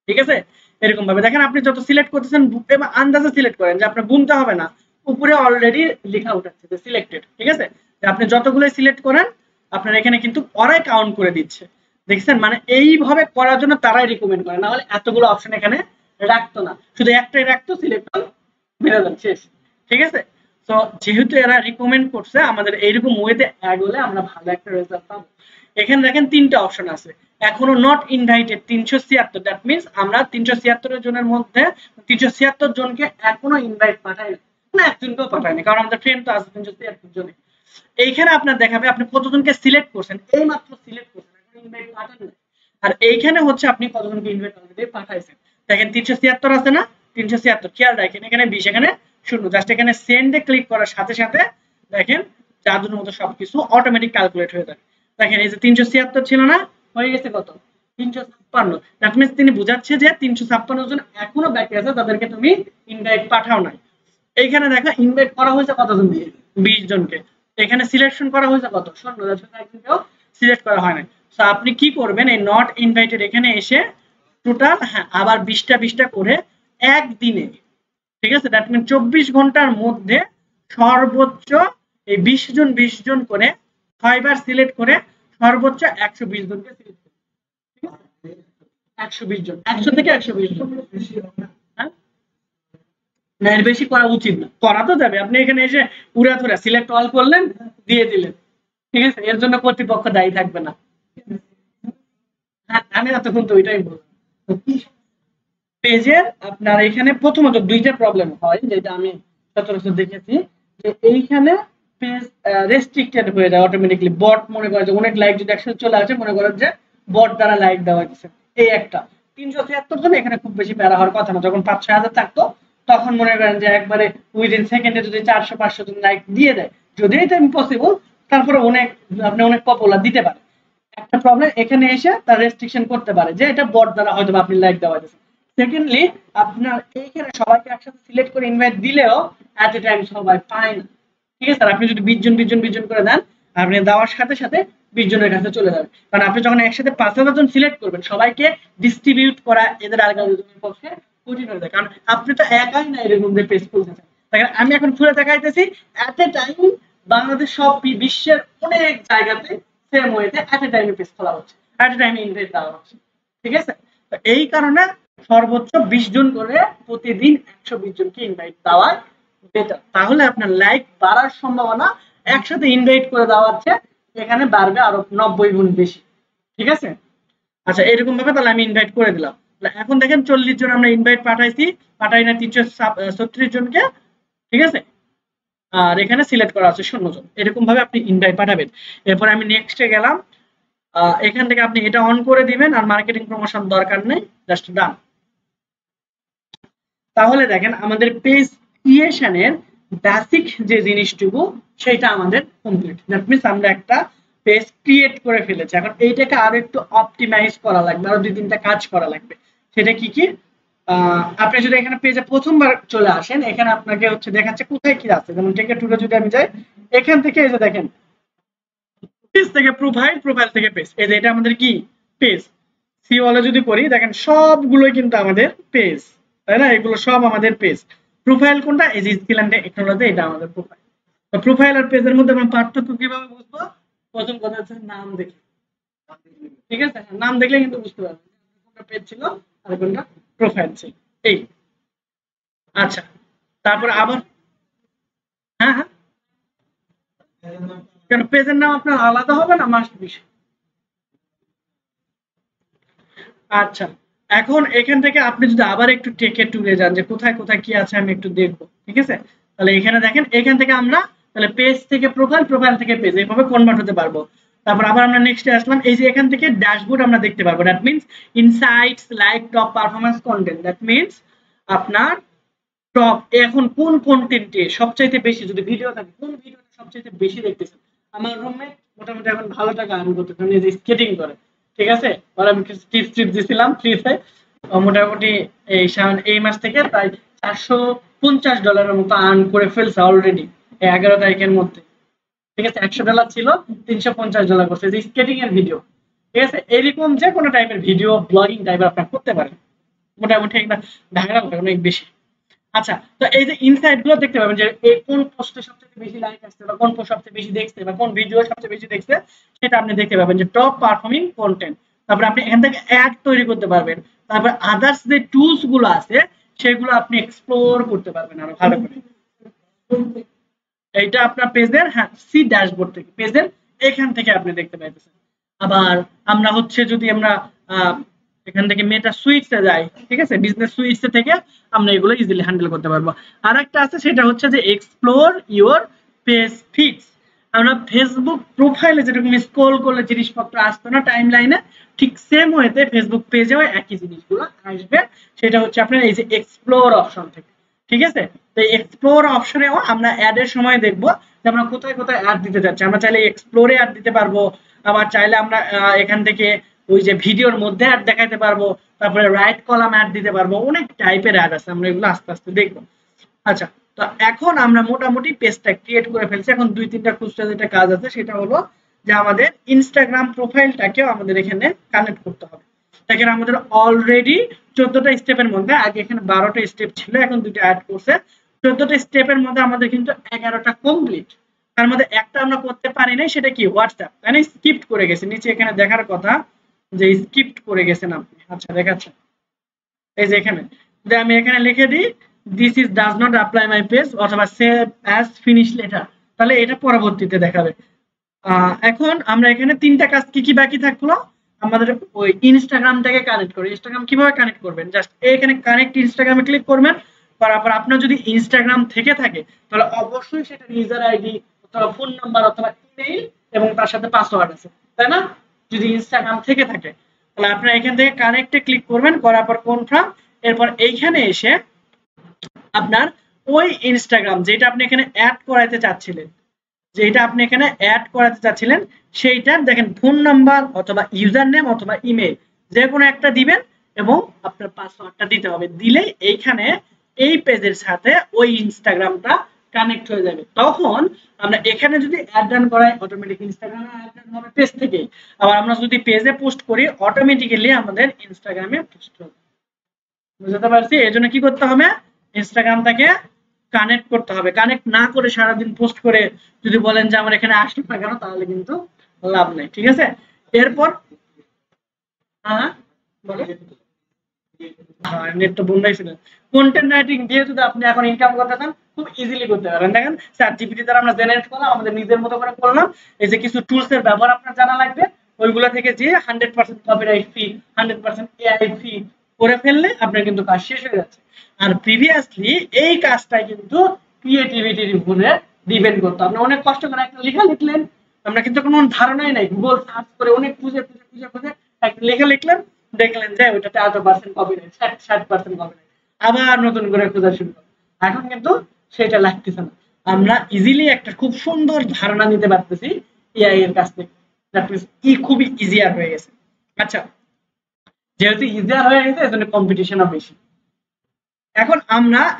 ঠিক আছে, এরকম ভাবে দেখেন আপনি যত সিলেক্ট করতেছেন এবার আন্দাজে সিলেক্ট করেন যে আপনার গুনতে হবে না, উপরে অলরেডি লেখা উঠাচ্ছে যে সিলেক্টেড। ঠিক আছে, আপনি যতগুলো সিলেক্ট করেন আপনার এখানে কিন্তু ওরাই কাউন্ট করে দিচ্ছে। দেখছেন, মানে এইভাবে করার জন্য তারাই রিকমেন্ড করে, না হলে এতগুলো অপশন এখানে রাখতো না, শুধু একটাই রাখতো সিলেক্ট মেরে দেন শেষ। ঠিক আছে, তো যেহেতু এরা রিকমেন্ড করছে আমাদের এইরকম ওয়েতে এগোলে আমরা ভালো একটা রেজাল্ট পাবো। এখানে দেখেন 3টা অপশন আছে, এখনো নট ইনভাইটেড 376, দ্যাট মিন্স আমরা 376 জনের মধ্যে 376 জনকে এখনো ইনভাইট পাঠাইনি, না একজনকেও পাঠাইনি, কারণ আমাদের ফ্রেন্ড তো আছে 376 জনে। এইখানে আপনার দেখাবে আপনি কতজনকে সিলেক্ট করছেন, এই মাত্র সিলেক্ট করছেন, এখন ইনভাইট পাঠান না। আর এইখানে হচ্ছে আপনি কতজনকে ইনভাইট অলরেডি পাঠাইছেন। দেখেন 376 আছে না, 376 খেয়াল রাখেন এখানে 20 এখানে 0, জাস্ট এখানে সেন্ডে ক্লিক করার সাথে সাথে দেখেন জাদুর মতো সবকিছু অটোমেটিক ক্যালকুলেট হয়ে যাবে। দেখেন এই যে 376 ছিল না, হয়ে গেছে কত 356। দ্যাট মিন্স তিনি বুঝাচ্ছে যে 356 জন এখনো বাকি আছে তাদেরকে তুমি ইনভাইট পাঠাও নাই। এইখানে দেখো ইনভাইট করা হয়েছে কতজন দিয়ে 20 জনকে, এখানে সিলেকশন করা হয়েছে কত 0, একজনকেও সিলেক্ট করা হয় না। তো আপনি কি করবেন এই নট ইনভাইটেড এখানে এসে টোটাল হ্যাঁ আবার 20টা করে একদিনে, ঠিক আছে, দ্যাট মিন 24 ঘন্টার মধ্যে সর্বোচ্চ এই 20 জন করে 6বার সিলেক্ট করে সর্বোচ্চ 120 জনকে সিলেক্ট করুন। ঠিক আছে, 120 জন, 100 থেকে 120 জন। হ্যাঁ, না এর বেশি করা উচিত না, করা তো যাবে, আপনি এখানে এসে উড়াধুরা সিলেক্ট অল করলেন দিয়ে দিলেন। ঠিক আছে, এর জন্য কর্তৃপক্ষ দায়ী থাকবে না। হ্যাঁ, আমি এতক্ষণ তো ওইটাই বললাম। পেজের আপনার এখানে প্রথমত 2টা প্রবলেম হয়, যেটা আমি সচরাচর দেখেছি, যে এইখানে পেজ রেস্ট্রিক্টেড হয়ে যায় অটোমেটিক্যালি, বট মনে করে যে অনেক লাইক যদি একসাথে চলে আসে মনে করেন যে বট দ্বারা লাইক দেওয়া হয়েছে। এই একটা 376 জন এখানে খুব বেশি প্যারা হওয়ার কথা না, যখন 5-6 হাজার থাকতো তখন মনে করেন যে একবারে উইদিন সেকেন্ডে যদি 400-500 জন লাইক দিয়ে দেয়, যদি এটা ইম্পসিবল তারপরে অনেক আপনি অনেক পপুলার দিতে পারে। একটা প্রবলেম এখানে এসে তার রেস্ট্রিকশন করতে পারে যে এটা বট দ্বারা হয়তো আপনি লাইক দেওয়া হয়েছে। সেকেন্ডলি আপনার এইখানে সবাইকে একসাথে সিলেক্ট করে ইনভাইট দিলেও এট এ টাইম সবাই পায় না। ঠিক আছে, আপনি যদি 20 জন করে দেন আপনি দেওয়ার সাথে সাথে 20 জনের কাছে চলে যাবে, কারণ আপনি যখন একসাথে 5,000 জন সিলেক্ট করবেন সবাইকে ডিস্ট্রিবিউট করা এদের অ্যালগরিদমের পক্ষে কঠিন হয়ে যায়, কারণ আপনি তো একাই না এরকম যে পেজ খুলতেছেন। দেখেন আমি এখন খুলে দেখাইতেছি এট এ টাইম বাংলাদেশ সব বিশ্বের অনেক জায়গাতে সেম ওয়েতে এট এ টাইমে পেজ খোলা হচ্ছে, এট এ টাইমে ইনভাইট দেওয়া হচ্ছে। ঠিক আছে, তো এই কারণে সর্বোচ্চ 20 জন করে প্রতিদিন 120 জনকে ইনভাইট দেওয়া বেটার, তাহলে আপনার লাইক বাড়ার সম্ভাবনা একসাথে ইনভাইট করে দেওয়ার চেয়ে এখানে বাড়বে আরো 90 গুণ বেশি। ঠিক আছে, আচ্ছা এরকম ভাবে তাহলে আমি ইনভাইট করে দিলাম। এখন দেখেন 40 জন আমরা ইনভাইট পাঠাইছি, পাঠাই না 336 জনকে। ঠিক আছে, আর এখানে সিলেক্ট করা আছে 0 জন, এরকম ভাবে আপনি ইনভাইট পাঠাবেন। এরপর আমি নেক্সটে গেলাম, এখান থেকে আপনি এটা অন করে দিবেন, আর মার্কেটিং প্রমোশন দরকার নেই, জাস্ট ডান। তাহলে দেখেন আমাদের পেজ ক্রিয়েশনের বেসিক যে জিনিসটুকু সেটা আমাদের কমপ্লিট, দ্যাট মিন্স আমরা একটা পেজ ক্রিয়েট করে ফেলেছি। এখন এইটাকে আরো একটু অপটিমাইজ করা লাগবে, আরো 2-3টা কাজ করা লাগবে। সেটা কি কি, আপনি যদি এখানে পেজে প্রথমবার চলে আসেন এখানে আপনাকে হচ্ছে দেখাচ্ছে কোথায় কি আছে, যেমন টেকে টুলে যদি আমি যাই এখান থেকে এই যে দেখেন পেজ থেকে প্রোফাইল, প্রোফাইল থেকে পেজ, এই যে এটা আমাদের কি পেজ। সি ওয়ালে যদি করি দেখেন সবগুলোই কিন্তু আমাদের পেজ, তাই না, এগুলো সব আমাদের পেজ। প্রোফাইল কোনটা, এই যে স্কিল এন্ড টেকনোলজি, এটা আমাদের প্রোফাইল। তো প্রোফাইল আর পেজের মধ্যে আমরা পার্থক্য কিভাবে বুঝবো, প্রথম কথা হচ্ছে নাম দেখে। ঠিক আছে, নাম দেখলে কিন্তু বুঝতে পারবেন কোনটা পেজ ছিল আর কোনটা প্রোফাইল ছিল। এই আচ্ছা, তারপর আবার হ্যাঁ হ্যাঁ, কেন পেজের নাম আপনার আলাদা হবে না মাস্ট বি। আচ্ছা, এখন এখান থেকে আপনি যদি আবার একটু টেকে টুলে যান যে কোথায় কোথায় কি আছে আমি একটু দেখবো। ঠিক আছে, তাহলে এখানে দেখেন এখান থেকে আমরা তাহলে পেজ থেকে প্রোফাইল, প্রোফাইল থেকে পেজ এইভাবে কনভার্ট হতে পারবো। তারপর আবার আমরা নেক্সটে আসলাম, এই যে এখান থেকে ড্যাশবোর্ড আমরা দেখতে পারবো, that means insights like top performance content, that means আপনার টপ এখন কোন কন্টেন্টে সবচাইতে বেশি, যদি ভিডিও থাকে কোন ভিডিওটা সবচাইতে বেশি দেখতেছেন। আমার রুমমেট মোটামুটি এখন ভালো টাকা আর্ন করতেছে, নিজে স্কেটিং করে। ঠিক আছে, আর আমি কিছু টিপস দিছিলাম ফ্রিতে, মোটামুটি এই মাস থেকে প্রায় $450 মতো আর্ন করে ফেলছে অলরেডি 11 তারিখের মধ্যে। ঠিক আছে, $100 ছিল, $350 করছে, যে স্কেটিং এর ভিডিও। ঠিক আছে, এরকম যে কোনো টাইপের ভিডিও ব্লগিং টাইপের আপনারা করতে পারেন, মোটামুটি একটা ভাইরাল হয় অনেক বেশি। আচ্ছা, তো এই যে ইনসাইট গুলো দেখতে পাবেন যে কোন পোস্টে সবচেয়ে বেশি লাইক আসছে বা কোন পোস্ট সবচেয়ে বেশি দেখছে বা কোন ভিডিও সবচেয়ে বেশি দেখছে, সেটা আপনি দেখতে পাবেন যে টপ পারফর্মিং কন্টেন্ট। তারপরে আপনি এখান থেকে অ্যাড তৈরি করতে পারবেন। তারপর আদার্স যে টুলস গুলো আছে সেগুলো আপনি এক্সপ্লোর করতে পারবেন আরো ভালো করে। এইটা আপনার পেজের, হ্যাঁ, সি ড্যাশবোর্ড থেকে, পেজের এখান থেকে আপনি দেখতে পাইতেছেন। আবার আমরা হচ্ছে যদি আমরা এখান থেকে মেটা সুইটসে যাই, ঠিক আছে, বিজনেস সুইটসে থেকে আমরা এগুলো ইজিলি হ্যান্ডেল করতে পারবো। আর একটা আছে, সেটা হচ্ছে যে এক্সপ্লোর ইওর পেজ ফিডস। আমরা ফেসবুক প্রোফাইলে যেরকম স্ক্রল করলে জিনিসপত্র আসতো না টাইম লাইনে, ঠিক সেম ওয়েতে ফেসবুক পেজেও একই জিনিসগুলো আসবে। সেটা হচ্ছে আপনার এই যে এক্সপ্লোর অপশন থেকে। ঠিক আছে, তো এক্সপ্লোর অপশনেও আমরা অ্যাড এর সময় দেখবো যে আমরা কোথায় কোথায় অ্যাড দিতে যাচ্ছি। আমরা চাইলে এক্সপ্লোরে অ্যাড দিতে পারবো, আবার চাইলে আমরা এখান থেকে ওই যে ভিডিওর মধ্যে অ্যাড দেখাতে পারবো, তারপরে রাইট কলাম অ্যাড দিতে পারবো, অনেক টাইপের অ্যাড আছে, আমরা এগুলো আস্তে আস্তে দেখবো। আচ্ছা, তো এখন আমরা মোটামুটি পেজটা ক্রিয়েট করে ফেলছি। এখন 2-3টা খুচরা যেটা কাজ আছে সেটা হলো যে আমাদের ইনস্টাগ্রাম প্রোফাইলটাকেও আমাদের এখানে কানেক্ট করতে হবে। দেখেন আমাদের অলরেডি 14টা স্টেপের মধ্যে, আগে এখানে 12টা স্টেপ ছিল, এখন 2টা অ্যাড করছে। 14টা স্টেপের মধ্যে আমাদের কিন্তু 11টা কমপ্লিট। তার মধ্যে একটা আমরা করতে পারি নাই, সেটা কি হোয়াটসঅ্যাপ, তাই না? স্কিপ্ট করে গেছে, নিচে এখানে দেখার কথা যে স্কিপ্ট করে গেছেন আপনি। আচ্ছা, দেখাচ্ছেন এই যে এখানে, যে আমি এখানে লিখে দিই this is does not apply my page অথবা সেভ অ্যাজ ফিনিশ লেটার, তাহলে এটা পরবর্তীতে দেখাবে। এখন আমরা এখানে 3টা কাজ কি কি বাকি থাকলো আমাদের, ওই ইনস্টাগ্রামটাকে কানেক্ট করে। ইনস্টাগ্রাম কিভাবে কানেক্ট করবেন, জাস্ট এখানে কানেক্ট ইনস্টাগ্রামে ক্লিক করবেন। করার পর আপনার যদি ইনস্টাগ্রাম থেকে থাকে তাহলে অবশ্যই সেটা ইউজার আইডি অথবা ফোন নাম্বার অথবা ইমেইল এবং তার সাথে পাসওয়ার্ড আছে, তাই না? যদি ইনস্টাগ্রাম থেকে থাকে তাহলে আপনারা এখান থেকে কানেক্টে ক্লিক করবেন, করার পর কনফার্ম। এরপর এইখানে এসে আপনার ওই ইনস্টাগ্রাম যেটা আপনি এখানে অ্যাড করাইতে চাচ্ছিলেন, যেটা আপনি এখানে অ্যাড করাতে চাচ্ছিলেন, সেইটার দেখেন ফোন নাম্বার অথবা ইউজার নেম অথবা ইমেল যে কোনো একটা দিবেন এবং আপনার পাসওয়ার্ডটা দিতে হবে। দিলে এইখানে এই পেজের সাথে ওই ইনস্টাগ্রামটা কানেক্ট হয়ে যাবে। তখন আমরা এখানে যদি অ্যাড রান করাই অটোমেটিক ইনস্টাগ্রামে অ্যাড রান হবে পেজ থেকেই। আবার আমরা যদি পেজে পোস্ট করি অটোমেটিক্যালি আমাদের ইনস্টাগ্রামে পোস্ট হবে। বুঝতে পারছি? এর জন্য কি করতে হবে, ইনস্টাগ্রামটাকে কানেক্ট করতে হবে। কানেক্ট না করে সারাদিন পোস্ট করে যদি বলেন যে আমার এখানে আসলো না কেন, তাহলে কিন্তু লাভ নেই। ঠিক আছে, এরপর হ্যাঁ বলো, নেট তো বন্ধই ছিল। কন্টেন্ট রাইটিং দিয়ে যদি আপনি এখন ইনকাম করতে চান খুব ইজিলি করতে পারেন। দেখেন চ্যাট জিপিটি দ্বারা আমরা জেনারেট করলাম, আমাদের নিজের মতো করে করলাম। এই যে কিছু টুলস এর ব্যবহার আপনার জানা লাগবে, ওইগুলো থেকে যে 100% কপিরাইট ফ্রি, 100% এআই ফ্রি করে ফেললে আপনার কিন্তু কাজ শেষ হয়ে যাচ্ছে। আর প্রিভিয়াসলি এই কাজটাই কিন্তু ক্রিয়েটিভিটির উপরে ডিপেন্ড করতো। আপনি অনেক কষ্ট করে একটা লেখা লিখলেন, আমরা কিন্তু কোনো ধারণাই নাই, গুগল সার্চ করে অনেক খুঁজে খুঁজে খুঁজে খুঁজে একটা লেখা লিখলেন, দেখলেন যে ওইটাতে 8% কপিরাইট, 60% কপিরাইট, আবার নতুন করে খোঁজা শুরু করলেন। এখন কিন্তু সেটা লাগতেছে না, আমরা ইজিলি একটা খুব সুন্দর ধারণা নিতে পারতেছি এআই এর কাছ থেকে। দ্যাট মিন্স খুবই ইজিয়ার হয়ে গেছে। আচ্ছা, যেহেতু ইজিয়ার হয়ে গেছে এজন্য কম্পিটিশনও বেশি।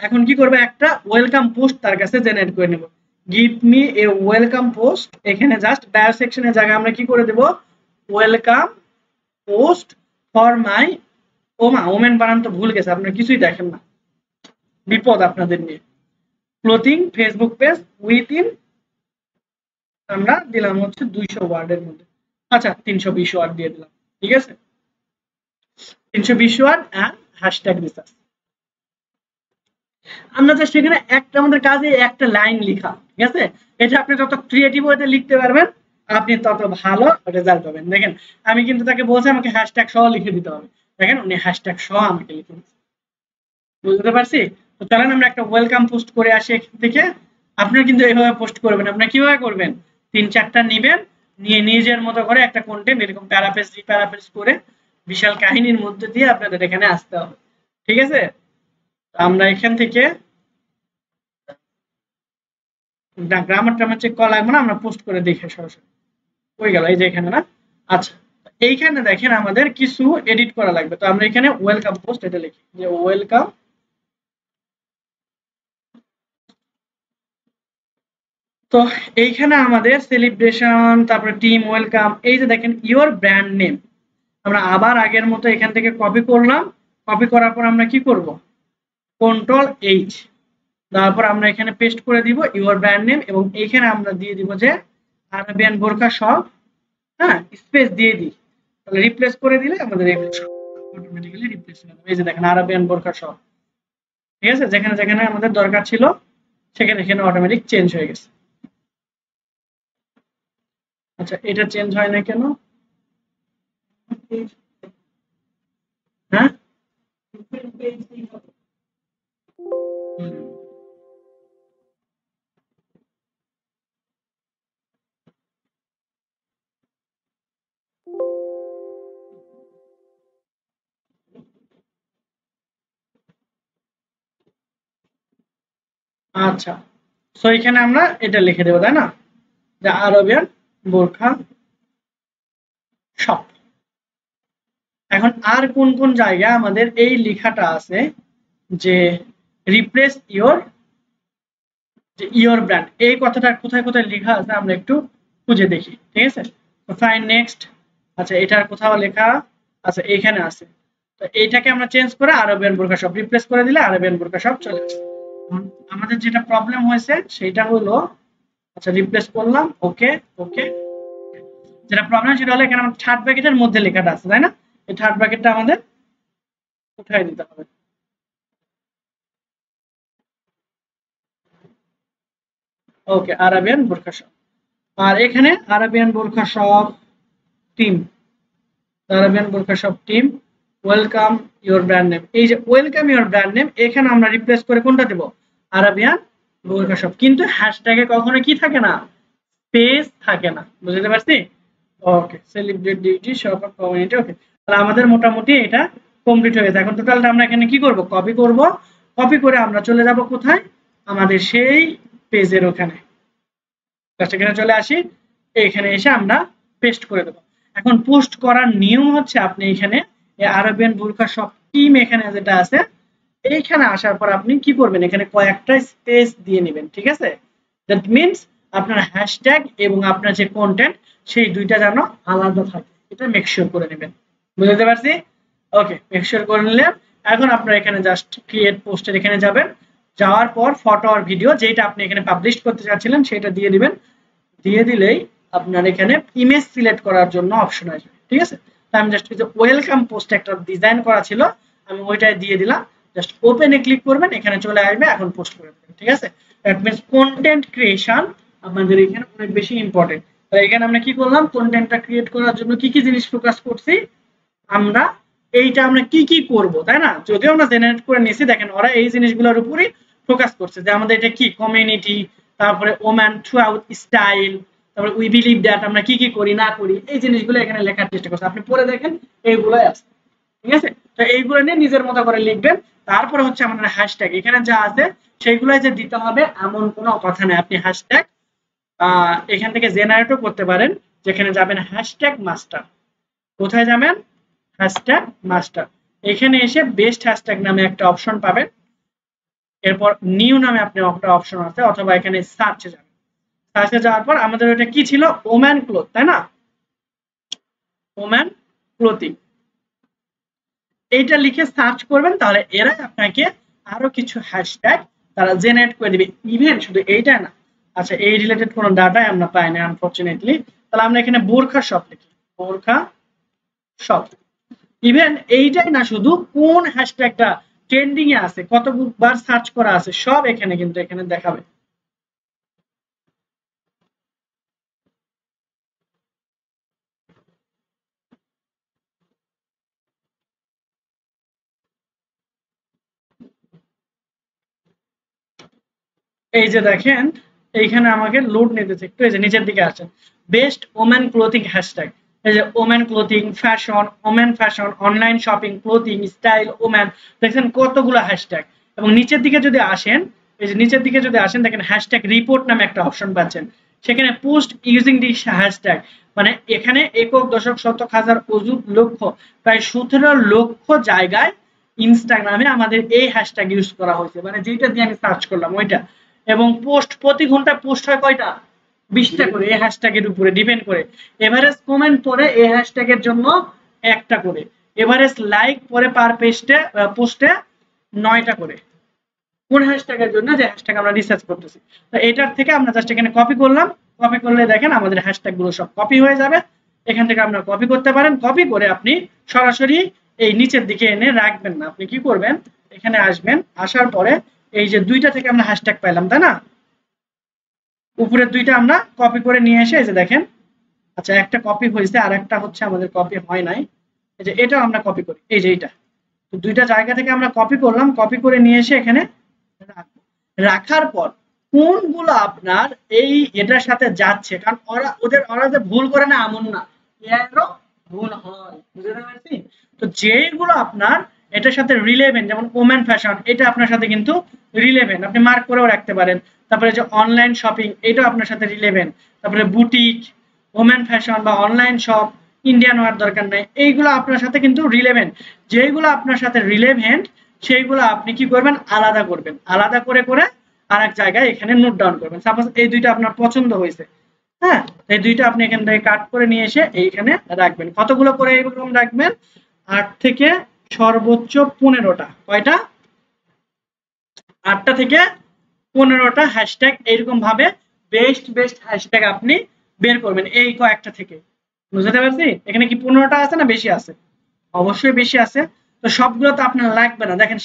এখন কি করব, একটা ওয়েলকাম পোস্ট তার কাছে জেনারেট করে নেব। গিভ মি এ ওয়েলকাম পোস্ট, এখানে জাস্ট বায়ো সেকশনের জায়গায় আমরা কি করে দেব, ওয়েলকাম পোস্ট ফর মাই, ওমা ওমেন বানান তো ভুল গেছে, আপনারা কিছুই দেখেন না, বিপদ আপনাদের নিয়ে। ক্লোথিং ফেসবুক পেজ উইথিন, আমরা দিলাম হচ্ছে 200 ওয়ার্ডের মধ্যে। আচ্ছা, 320 ওয়ার্ড দিয়ে দিলাম। ঠিক আছে, 320 ওয়ার্ড এন্ড হ্যাশট্যাগ রিসার্চ। আমরা জাস্ট এখানে একটা, আমাদের কাজে একটা লাইন লেখা। ঠিক আছে, এটা আপনি যত ক্রিয়েটিভ ওয়েতে লিখতে পারবেন আপনি তত ভালো রেজাল্ট পাবেন। দেখেন আমি কিন্তু তাকে বলছি আমাকে হ্যাশট্যাগ সহ লিখে দিতে হবে, দেখেন উনি হ্যাশট্যাগ সহ আমাকে লিখে দিচ্ছে। বুঝতে পারছি? তো চলেন আমরা একটা ওয়েলকাম পোস্ট করে আসি এখান থেকে। আপনারা কিন্তু এইভাবে পোস্ট করবেন। আপনারা কিভাবে করবেন, 3-4টা নিবেন, নিয়ে নিজের মতো করে একটা কন্টেন্ট এরকম প্যারাফ্রেজ রিপ্যারাফ্রেজ করে বিশাল কাহিনীর মধ্যে দিয়ে আপনাদের এখানে আসতে হবে। ঠিক আছে, আমরা এখান থেকে গ্রামার ট্রামার চেক করা লাগবে না, আমরা পোস্ট করে দেখে সরাসরি হয়ে গেল। এই যে এখানে না, আচ্ছা এইখানে দেখেন আমাদের কিছু এডিট করা লাগবে। তো আমরা এখানে ওয়েলকাম পোস্ট এটা লিখি যে ওয়েলকাম। তো এইখানে আমাদের সেলিব্রেশন, তারপরে টিম ওয়েলকাম, এই যে দেখেন ইওর ব্র্যান্ড নেম, আমরা আবার আগের মতো এখান থেকে কপি করলাম। কপি করার পর আমরা কি করব, কন্ট্রোল এইচ, তারপর আমরা এখানে পেস্ট করে দিব ইওর ব্র্যান্ড নেম, এবং এইখানে আমরা দিয়ে দিব যে আরাবিয়ান বোরকা শপ, হ্যাঁ স্পেস দিয়ে দিই, তাহলে রিপ্লেস করে দিলে আমাদের অটোমেটিক্যালি রিপ্লেস হয়ে যাবে। এই যে দেখেন আরাবিয়ান বোরকা শপ, ঠিক আছে, যেখানে যেখানে আমাদের দরকার ছিল সেখানে এখানে অটোমেটিক চেঞ্জ হয়ে গেছে। আচ্ছা এটা চেঞ্জ হয় না কেন? হ্যাঁ আচ্ছা, সো এখানে আমরা এটা লিখে দেবো তাই না, যে আরবিয়ান বোরখা শপ। এখন আর কোন কোন জায়গায় আমাদের এই লেখাটা আছে যে রিপ্লেস ইওর, যে ইওর ব্র্যান্ড, এই কথাটা কোথায় কোথায় লেখা আছে আমরা একটু খুঁজে দেখি, ঠিক আছে। তো ফাইন নেক্সট, আচ্ছা এটার কোথাও লেখা আছে, এইখানে আছে। তো এইটাকে আমরা চেঞ্জ করে আরবিয়ান বোরখা শপ রিপ্লেস করে দিলে আরবিয়ান বোরখা শপ চলে আসে। আমাদের যেটা প্রবলেম হয়েছে সেটা হলো, আচ্ছা রিপ্লেস করলাম, ওকে ওকে, যেটা প্রবলেম সেটা হলো এখানে আমার থার্ড ব্র্যাকেটের মধ্যে লেখাটা আছে তাই না, এই থার্ড ব্র্যাকেটটা আমাদের উঠাই দিতে হবে। ওকে আরাবিয়ান বোরখা শপ, আর এখানে আরাবিয়ান বোরখা শপ টিম, আরাবিয়ান বোরখা shop team welcome your brand name, এই যে ওয়েলকাম ইওর ব্র্যান্ড নেম এখানে আমরা রিপ্লেস করে কোনটা দেব, আরাবিয়ান বোরখা শপ, কিন্তু হ্যাশট্যাগে কখনো কি থাকে না, স্পেস থাকে না, বুঝতে পারছি। Okay celebrate duty shop of community, okay তাহলে আমাদের মোটামুটি এটা কমপ্লিট হয়ে গেছে। এখন টোটালটা আমরা এখানে কি করব, কপি করব, কপি করে আমরা চলে যাব কোথায়, আমাদের সেই পেজের ওখানে, এখানে চলে আসি, এখানে এসে আমরা পেস্ট করে দেব। এখন পোস্ট করার নিয়ম হচ্ছে আপনি এখানে আরবিয়ান বোরখা শপ টিম এখানে যেটা আছে এইখানে আসার পর আপনি কি করবেন, এখানে কয়েকটা স্পেস দিয়ে নেবেন, ঠিক আছে। দ্যাট মিন্স আপনার হ্যাশট্যাগ এবং আপনার যে কন্টেন্ট সেই দুইটা যেন আলাদা থাকে, এটা মেক শিওর করে নেবেন, বুঝতে পারছি। ওকে মেক শিওর করে নিলেন। এখন আপনারা এখানে জাস্ট ক্রিয়েট পোস্টের এখানে যাবেন, যাওয়ার পর ফটো আর ভিডিও যেটা আপনি এখানে পাবলিশ করতে চাচ্ছিলেন সেটা দিয়ে দিবেন, দিয়ে দিলেই আপনার এখানে ইমেজ সিলেক্ট করার জন্য অপশন আসবে, ঠিক আছে। তাই আমি জাস্ট যে ওয়েলকাম পোস্ট একটা ডিজাইন করা ছিল আমি ওইটাই দিয়ে দিলাম, জাস্ট ওপেনে ক্লিক করবেন, এখানে চলে আসবে, এখন পোস্ট করে দেবেন, ঠিক আছে। দ্যাট মিন্স কন্টেন্ট ক্রিয়েশন আমাদের এখানে অনেক বেশি ইম্পর্টেন্ট। তাই এখানে আমরা কি করলাম, কন্টেন্টটা ক্রিয়েট করার জন্য কি কি জিনিস ফোকাস করছি আমরা, এইটা আমরা কি কি করব তাই না, যদিও আমরা জেনারেট করে নিয়েছি, দেখেন ওরা এই জিনিসগুলোর উপরই ফোকাস করছে যে আমাদের এটা কি কমিউনিটি, তারপরে ওম্যান থ্রু আউট স্টাইল, তারপরে উই বিলিভ দ্যাট আমরা কি কি করি না করি, এই জিনিসগুলো এখানে লেখার চেষ্টা করছে, আপনি পড়ে দেখেন এইগুলাই আছে, ঠিক আছে। তো এইগুলো নিয়ে নিজের মতো করে লিখবেন। তারপরে হচ্ছে আমাদের হ্যাশট্যাগ এখানে যা আছে সেইগুলাই যে দিতে হবে এমন কোনো কথা নেই, আপনি হ্যাশট্যাগ এখান থেকে জেনারেটও করতে পারেন, যেখানে যাবেন হ্যাশট্যাগ মাস্টার, কোথায় যাবেন, হ্যাশট্যাগ মাস্টার, এখানে এসে বেস্ট হ্যাশট্যাগ নামে একটা অপশন পাবেন, এরপর নিউ নামে আপনি একটা অপশন আছে, অথবা এখানে সার্চে যাবেন, সার্চে যাওয়ার পর আমাদের ওটা কি ছিল, ওম্যান ক্লথ তাই না, ওম্যান ক্লোথিং, এইটা লিখে সার্চ করবেন, তাহলে এরা আপনাকে আরো কিছু হ্যাশট্যাগ তারা জেনারেট করে দিবে, ইভেন শুধু এইটা না, আচ্ছা এই রিলেটেড কোনো ডাটাই আমরা পাইনি আনফরচুনেটলি, তাহলে আমরা এখানে বোরখা শপ লিখি, বোরখা শপ, ইভেন এইটাই না শুধু কোন হ্যাশট্যাগটা ট্রেন্ডিং এ আছে, কতবার সার্চ করা আছে সব এখানে কিন্তু এখানে দেখাবে। এই যে দেখেন এইখানে আমাকে লোড নিতেছে একটু, এই যে নিচের দিকে আসেন, বেস্ট ওমেন ক্লোথিং হ্যাশট্যাগ, এই যে women clothing, fashion, women fashion, online shopping, clothing, style, women, দেখেন কতগুলো হ্যাশট্যাগ। এবং নিচের দিকে যদি আসেন, এই যে নিচের দিকে যদি আসেন দেখেন হ্যাশট্যাগ রিপোর্ট নামে একটা অপশন পাচ্ছেন, সেখানে পোস্ট ইউজিং দিস হ্যাশট্যাগ, মানে এখানে একক দশক শতক হাজার অযুত লক্ষ প্রায় 17 লক্ষ জায়গায় ইনস্টাগ্রামে আমাদের এই হ্যাশট্যাগ ইউজ করা হয়েছে, মানে যেটা দিয়ে আমি সার্চ করলাম ওইটা। এবং পোস্ট প্রতি ঘন্টায় পোস্ট হয় কয়টা, 20টা করে এই হ্যাশট্যাগের উপরে ডিপেন্ড করে। এভারেজ কমেন্ট পরে এই হ্যাশট্যাগের জন্য 1টা করে, এভারেজ লাইক পরে পার পোস্টে 9টা করে। কোন হ্যাশট্যাগের জন্য, যে হ্যাশট্যাগ আমরা রিসার্চ করতেছি। তো এটার থেকে আমরা জাস্ট এখানে কপি করলাম, কপি করলে দেখেন আমাদের হ্যাশট্যাগ গুলো সব কপি হয়ে যাবে। এখান থেকে আপনারা কপি করতে পারেন, কপি করে আপনি সরাসরি এই নিচের দিকে এনে রাখবেন না। আপনি কি করবেন, এখানে আসবেন, আসার পরে এই যে 2টা থেকে আমরা হ্যাশট্যাগ পাইলাম তাই না, উপরের 2টা আমরা কপি করে নিয়ে এসে এই যে দেখেন, আচ্ছা একটা কপি হয়েছে আর একটা হচ্ছে আমাদের কপি হয় নাই, এই যে এটা আমরা কপি করি, এই যে এইটা। তো 2টা জায়গা থেকে আমরা কপি করলাম, কপি করে নিয়ে এসে এখানে রাখার পর কোনগুলো আপনার এই এটার সাথে যাচ্ছে, কারণ ওরা যে ভুল করে না এমন না, এরও ভুল হয়, বুঝতে পারছি। তো যেগুলো আপনার এটার সাথে রিলেভেন্ট, যেমন ওমেন ফ্যাশন, এটা আপনার সাথে কিন্তু রিলেভেন্ট, আপনি মার্ক করেও রাখতে পারেন। তারপরে যে অনলাইন শপিং, এটাও আপনার সাথে রিলেভেন্ট। তারপরে বুটিক, ওমেন ফ্যাশন বা অনলাইন শপ, ইন্ডিয়ান হওয়ার দরকার নেই, এইগুলো আপনার সাথে কিন্তু রিলেভেন্ট। যেগুলো আপনার সাথে রিলেভেন্ট সেইগুলো আপনি কি করবেন, আলাদা করবেন, আলাদা করে করে আরেক জায়গায় এখানে নোট ডাউন করবেন। সাপোজ এই 2টা আপনার পছন্দ হয়েছে, হ্যাঁ, এই 2টা আপনি এখান থেকে কাট করে নিয়ে এসে এইখানে রাখবেন। কতগুলো করে এরকম রাখবেন, 8 থেকে সর্বোচ্চ 15টা, কয়টা, 8টা থেকে 15টা হ্যাশট্যাগ এরকম ভাবে বেস্ট হ্যাশট্যাগ আপনি বের করবেন এই কয়েকটা থেকে। বুঝতে পারছি, এখানে কি 15টা আছে না বেশি আছে, অবশ্যই বেশি আছে। তো সবগুলো তো আপনার লাগবে না। দেখেন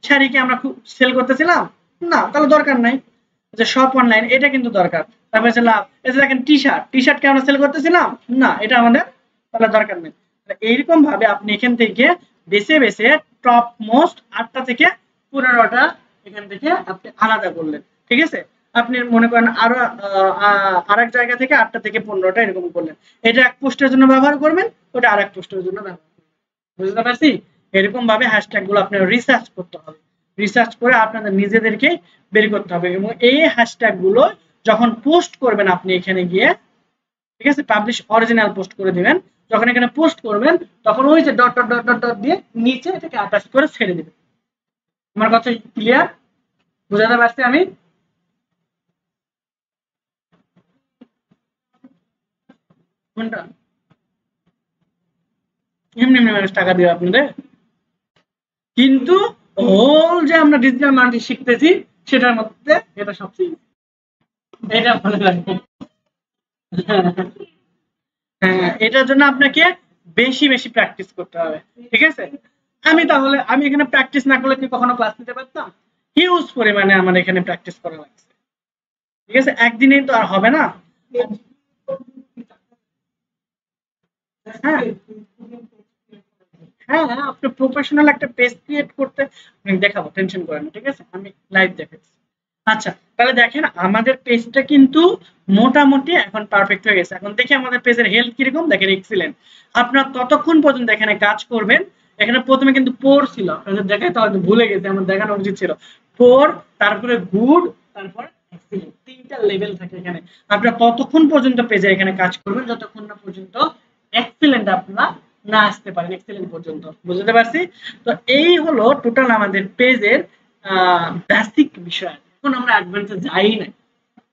শাড়ি কি আমরা খুব সেল করতেছিলাম না, তাহলে দরকার নাই। যে শপ অনলাইন, এটা কিন্তু দরকার। তারপরে যে লাভ, এই যে দেখেন টি-শার্ট কি আমরা সেল করতেছিলাম না, এটা আমাদের তাহলে দরকার নেই। এইরকম ভাবে আপনি এখান থেকে বেছে টপ মোস্ট 8টা থেকে 15টা এখান থেকে আপনি আলাদা করলেন, ঠিক আছে। আপনি মনে করেন আরো আরেক জায়গা থেকে 8টা থেকে 15টা এরকম করলেন, এটা এক পোস্টের জন্য ব্যবহার করবেন, ওটা আরেক পোস্টের জন্য ব্যবহার করবেন। বুঝতে পারছি, এরকম ভাবে হ্যাশট্যাগ গুলো আপনার রিসার্চ করতে হবে, রিসার্চ করে আপনাদের নিজেদেরকে বের করতে হবে। এবং এই হ্যাশট্যাগ গুলো যখন পোস্ট করবেন আপনি এখানে গিয়ে, ঠিক আছে, পাবলিশ অরিজিনাল পোস্ট করে দিবেন। যখন এখানে পোস্ট করবেন তখন ওই যে dot dot dot dot dot দিয়ে নিচে এটাকে অ্যাটাচ করে ছেড়ে দিবেন। আমার কথা ক্লিয়ার, বুঝাতে পারছি আমি? কোনটা এমনি মানুষ টাকা দিবে আপনাদের, কিন্তু হোল যে আমরা ডিজিটাল মার্কেটিং শিখতেছি সেটার মধ্যে এটা সবচেয়ে, এটা মনে রাখবেন। হ্যাঁ, এটার জন্য আপনাকে বেশি প্র্যাকটিস করতে হবে, ঠিক আছে। আমি এখানে প্র্যাকটিস না করলে কি কখনো ক্লাস নিতে পারতাম? হিউজ পরিমাণে আমার এখানে প্র্যাকটিস করা লাগছে, ঠিক আছে, একদিনেই তো আর হবে না। হ্যাঁ হ্যাঁ হ্যাঁ, আপনি প্রফেশনাল একটা পেজ ক্রিয়েট করতে আমি দেখাবো, টেনশন করেন না, ঠিক আছে, আমি লাইভ দেখাচ্ছি। আচ্ছা, তাহলে দেখেন আমাদের পেজটা কিন্তু মোটামুটি এখন পারফেক্ট হয়ে গেছে। এখন দেখি আমাদের পেজের হেলথ কিরকম, দেখেন এক্সিলেন্ট। আপনার ততক্ষণ পর্যন্ত এখানে কাজ করবেন। এখানে প্রথমে কিন্তু পোর ছিল, আপনাদের দেখাইতে হয়তো ভুলে গেছে, আমার দেখানো উচিত ছিল। পোর, তারপরে গুড, তারপর এক্সিলেন্ট, 3টা লেভেল থাকে এখানে। আপনারা ততক্ষণ পর্যন্ত পেজে এখানে কাজ করবেন যতক্ষণ না পর্যন্ত এক্সিলেন্ট আপনারা না আসতে পারেন, এক্সিলেন্ট পর্যন্ত। বুঝতে পারছি। তো এই হলো টোটাল আমাদের পেজের বেসিক বিষয়। এখন আমরা অ্যাডভান্সে যাই না,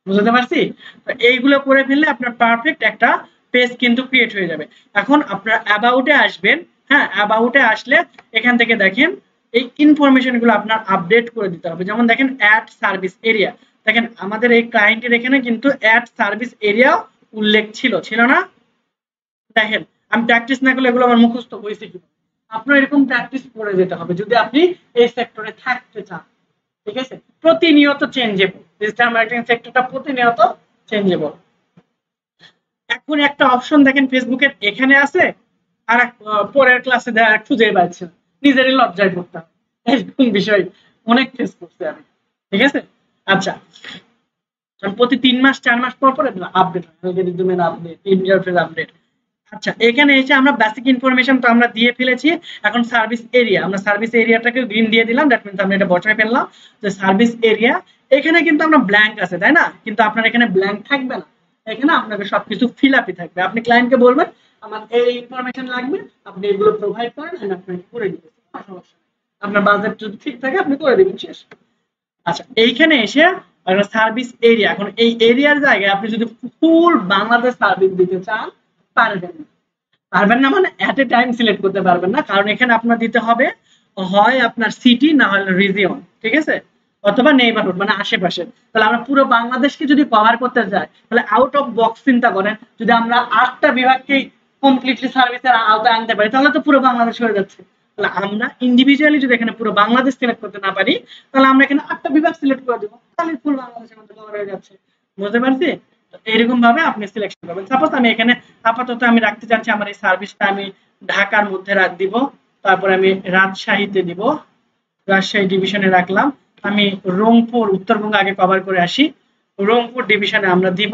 বুঝতে পারছি। তো এইগুলো করে ফেললে আপনার পারফেক্ট একটা পেজ কিন্তু ক্রিয়েট হয়ে যাবে। এখন আপনারা অ্যাবাউটে আসবেন। হ্যাঁ, অ্যাবাউটে আসলে এখান থেকে দেখেন এই ইনফরমেশন গুলো আপনার আপডেট করে দিতে হবে। যেমন দেখেন অ্যাড সার্ভিস এরিয়া, দেখেন আমাদের এই ক্লায়েন্টের এখানে কিন্তু অ্যাড সার্ভিস এরিয়া উল্লেখ ছিল না। দেখেন আমি প্র্যাকটিস না করলে এগুলো আমার মুখস্থ হয়েছে কি, আপনার এরকম প্র্যাকটিস করে যেতে হবে যদি আপনি এই সেক্টরে থাকতে চান, ঠিক আছে। প্রতিনিয়ত চেঞ্জেবল, ডিজিটাল মার্কেটিং সেক্টরটা প্রতিনিয়ত চেঞ্জেবল। এখন একটা অপশন দেখেন ফেসবুকের এখানে আছে, আর পরের ক্লাসে খুঁজে পাচ্ছি না, নিজেরই লজ্জায় পড়তাম, এরকম বিষয় অনেক ফেস করছি আমি, ঠিক আছে। আচ্ছা, প্রতি 3 মাস 4 মাস পর আপডেট হয়, আপডেট, ইন্টারফেস আপডেট। আচ্ছা, এখানে এসে আমরা বেসিক ইনফরমেশন তো আমরা দিয়ে ফেলেছি। এখন সার্ভিস এরিয়া, আমরা সার্ভিস এরিয়াটাকে গ্রিন দিয়ে দিলাম, দ্যাট মিন্স আমরা এটা বসায় ফেললাম যে সার্ভিস এরিয়া। এখানে কিন্তু আমরা ব্ল্যাঙ্ক আছে তাই না, কিন্তু আপনার এখানে ব্ল্যাঙ্ক থাকবে না, এখানে আপনাকে সবকিছু ফিল আপই থাকবে। আপনি ক্লায়েন্টকে বলবেন আমার এই ইনফরমেশন লাগবে, আপনি এগুলো প্রোভাইড করেন, আমি আপনাকে করে দিব, সমস্যা নেই। আপনার বাজেট যদি ঠিক থাকে আপনি করে দিবেন, শেষ। আচ্ছা, এইখানে এসে সার্ভিস এরিয়া, এখন এই এরিয়ার জায়গায় আপনি যদি ফুল বাংলাদেশ সার্ভিস দিতে চান পারবেন না। পারবেন না মানে এট এ টাইম সিলেক্ট করতে পারবেন না, কারণ এখানে আপনার দিতে হবে হয় আপনার সিটি না হলে রিজিয়ন, ঠিক আছে, অথবা নেইবারহুড মানে আশেপাশে। তাহলে আমরা পুরো বাংলাদেশকে যদি কভার করতে চাই তাহলে আউট অফ বক্স চিন্তা করেন, যদি আমরা 8টা বিভাগকেই কমপ্লিটলি সার্ভিসের আওতায় আনতে পারি তাহলে তো পুরো বাংলাদেশ হয়ে যাচ্ছে। তাহলে আমরা ইন্ডিভিজুয়ালি যদি এখানে পুরো বাংলাদেশ সিলেক্ট করতে না পারি তাহলে আমরা এখানে 8টা বিভাগ সিলেক্ট করে দেবো, তাহলে ফুল বাংলাদেশের মধ্যে কভার হয়ে যাচ্ছে। বুঝতে পারছি? এরকম ভাবে আপনি সিলেকশন করবেন। সাপোজ আমি এখানে আপাতত আমি রাখতে চাচ্ছি আমার এই সার্ভিসটা আমি ঢাকার মধ্যে দিব, তারপর আমি রাজশাহীতে দিব, রাজশাহী ডিভিশনে রাখলাম। আমি রংপুর উত্তরবঙ্গ আগে কভার করে আসি, রংপুর ডিভিশনে আমরা দিব।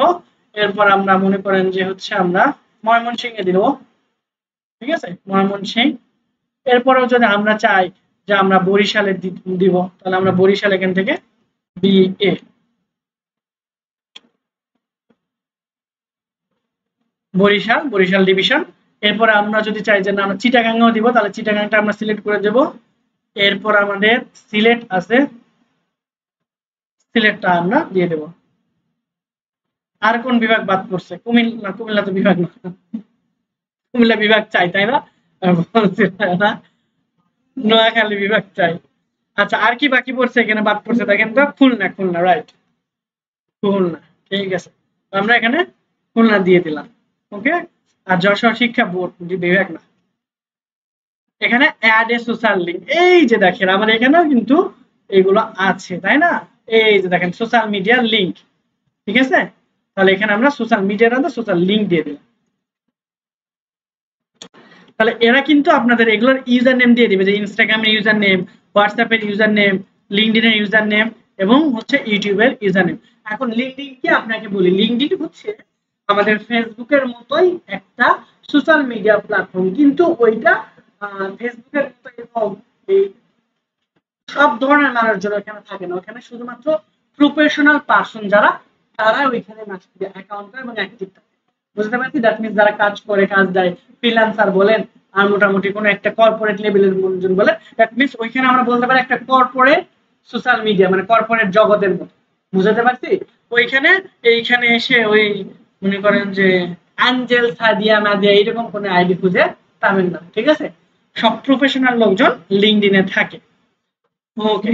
এরপর আমরা মনে করেন যে হচ্ছে আমরা ময়মনসিংহে দিব, ঠিক আছে, ময়মনসিংহ। এরপরেও যদি আমরা চাই যে আমরা বরিশালে দিব তাহলে আমরা বরিশাল এখান থেকে বিএ, বরিশাল, বরিশাল ডিভিশন। এরপর আমরা যদি চাই যে না আমরা চিটাগাংও দিব তাহলে চিটাগাংটা আমরা সিলেক্ট করে দেব। এরপর আমাদের সিলেট আছে, সিলেটটা আমরা দিয়ে দেব। আর কোন বিভাগ বাদ পড়ছে? কুমিল্লা, কুমিল্লা তো বিভাগ না, কুমিল্লা বিভাগ চাই তাই না, নোয়াখালী বিভাগ চাই। আচ্ছা, আর কি বাকি পড়ছে এখানে বাদ পড়ছে? দেখেন তো, খুলনা, খুলনা রাইট, খুলনা, ঠিক আছে, আমরা এখানে খুলনা দিয়ে দিলাম। ওকে, আর যশোর শিক্ষা বোর্ড বিভাগ না, এখানে অ্যাড এ সোশ্যাল লিংক। এই যে দেখেন আমার এখানেও কিন্তু এগুলো আছে তাই না, এই যে দেখেন সোশ্যাল মিডিয়া লিংক, ঠিক আছে। তাহলে এখানে আমরা সোশ্যাল মিডিয়ার মধ্যে সোশ্যাল লিংক দিয়ে দিলাম। তাহলে এরা কিন্তু আপনাদের এগুলোর ইউজার নেম দিয়ে দিবে, যে ইনস্টাগ্রামের ইউজার নেম, হোয়াটসঅ্যাপের ইউজার নেম, লিঙ্কডইনের ইউজার নেম এবং হচ্ছে ইউটিউবের ইউজার নেম। এখন লিঙ্কডইন কি আপনাকে বলি, লিঙ্কডইন হচ্ছে আমাদের ফেসবুকের মতোই একটা সোশ্যাল মিডিয়া প্ল্যাটফর্ম, কিন্তু ওইটা ফেসবুকের মতো এরকম এই সব ধরনের মানুষজন ওখানে থাকে না, ওখানে শুধুমাত্র প্রফেশনাল পারসন যারা, তারা ওইখানে অ্যাকাউন্ট এবং অ্যাক্টিভ থাকে। বুঝতে পারছি? দ্যাট মিন্স যারা কাজ করে, কাজ দেয়, ফ্রিল্যান্সার বলেন আর মোটামুটি কোনো একটা কর্পোরেট লেভেলের মানুষজন বলেন, দ্যাট মিন্স ওইখানে আমরা বলতে পারি একটা কর্পোরেট সোশ্যাল মিডিয়া মানে কর্পোরেট জগতের মতো। বুঝতে পারছি? ওইখানে এইখানে এসে ওই মনে করেন যে অ্যাঞ্জেল, সাদিয়া, মাদিয়া এইরকম কোনো আইডি খুঁজে পাবেন না, ঠিক আছে। সব প্রফেশনাল লোকজন লিঙ্কডইনে থাকে। ওকে,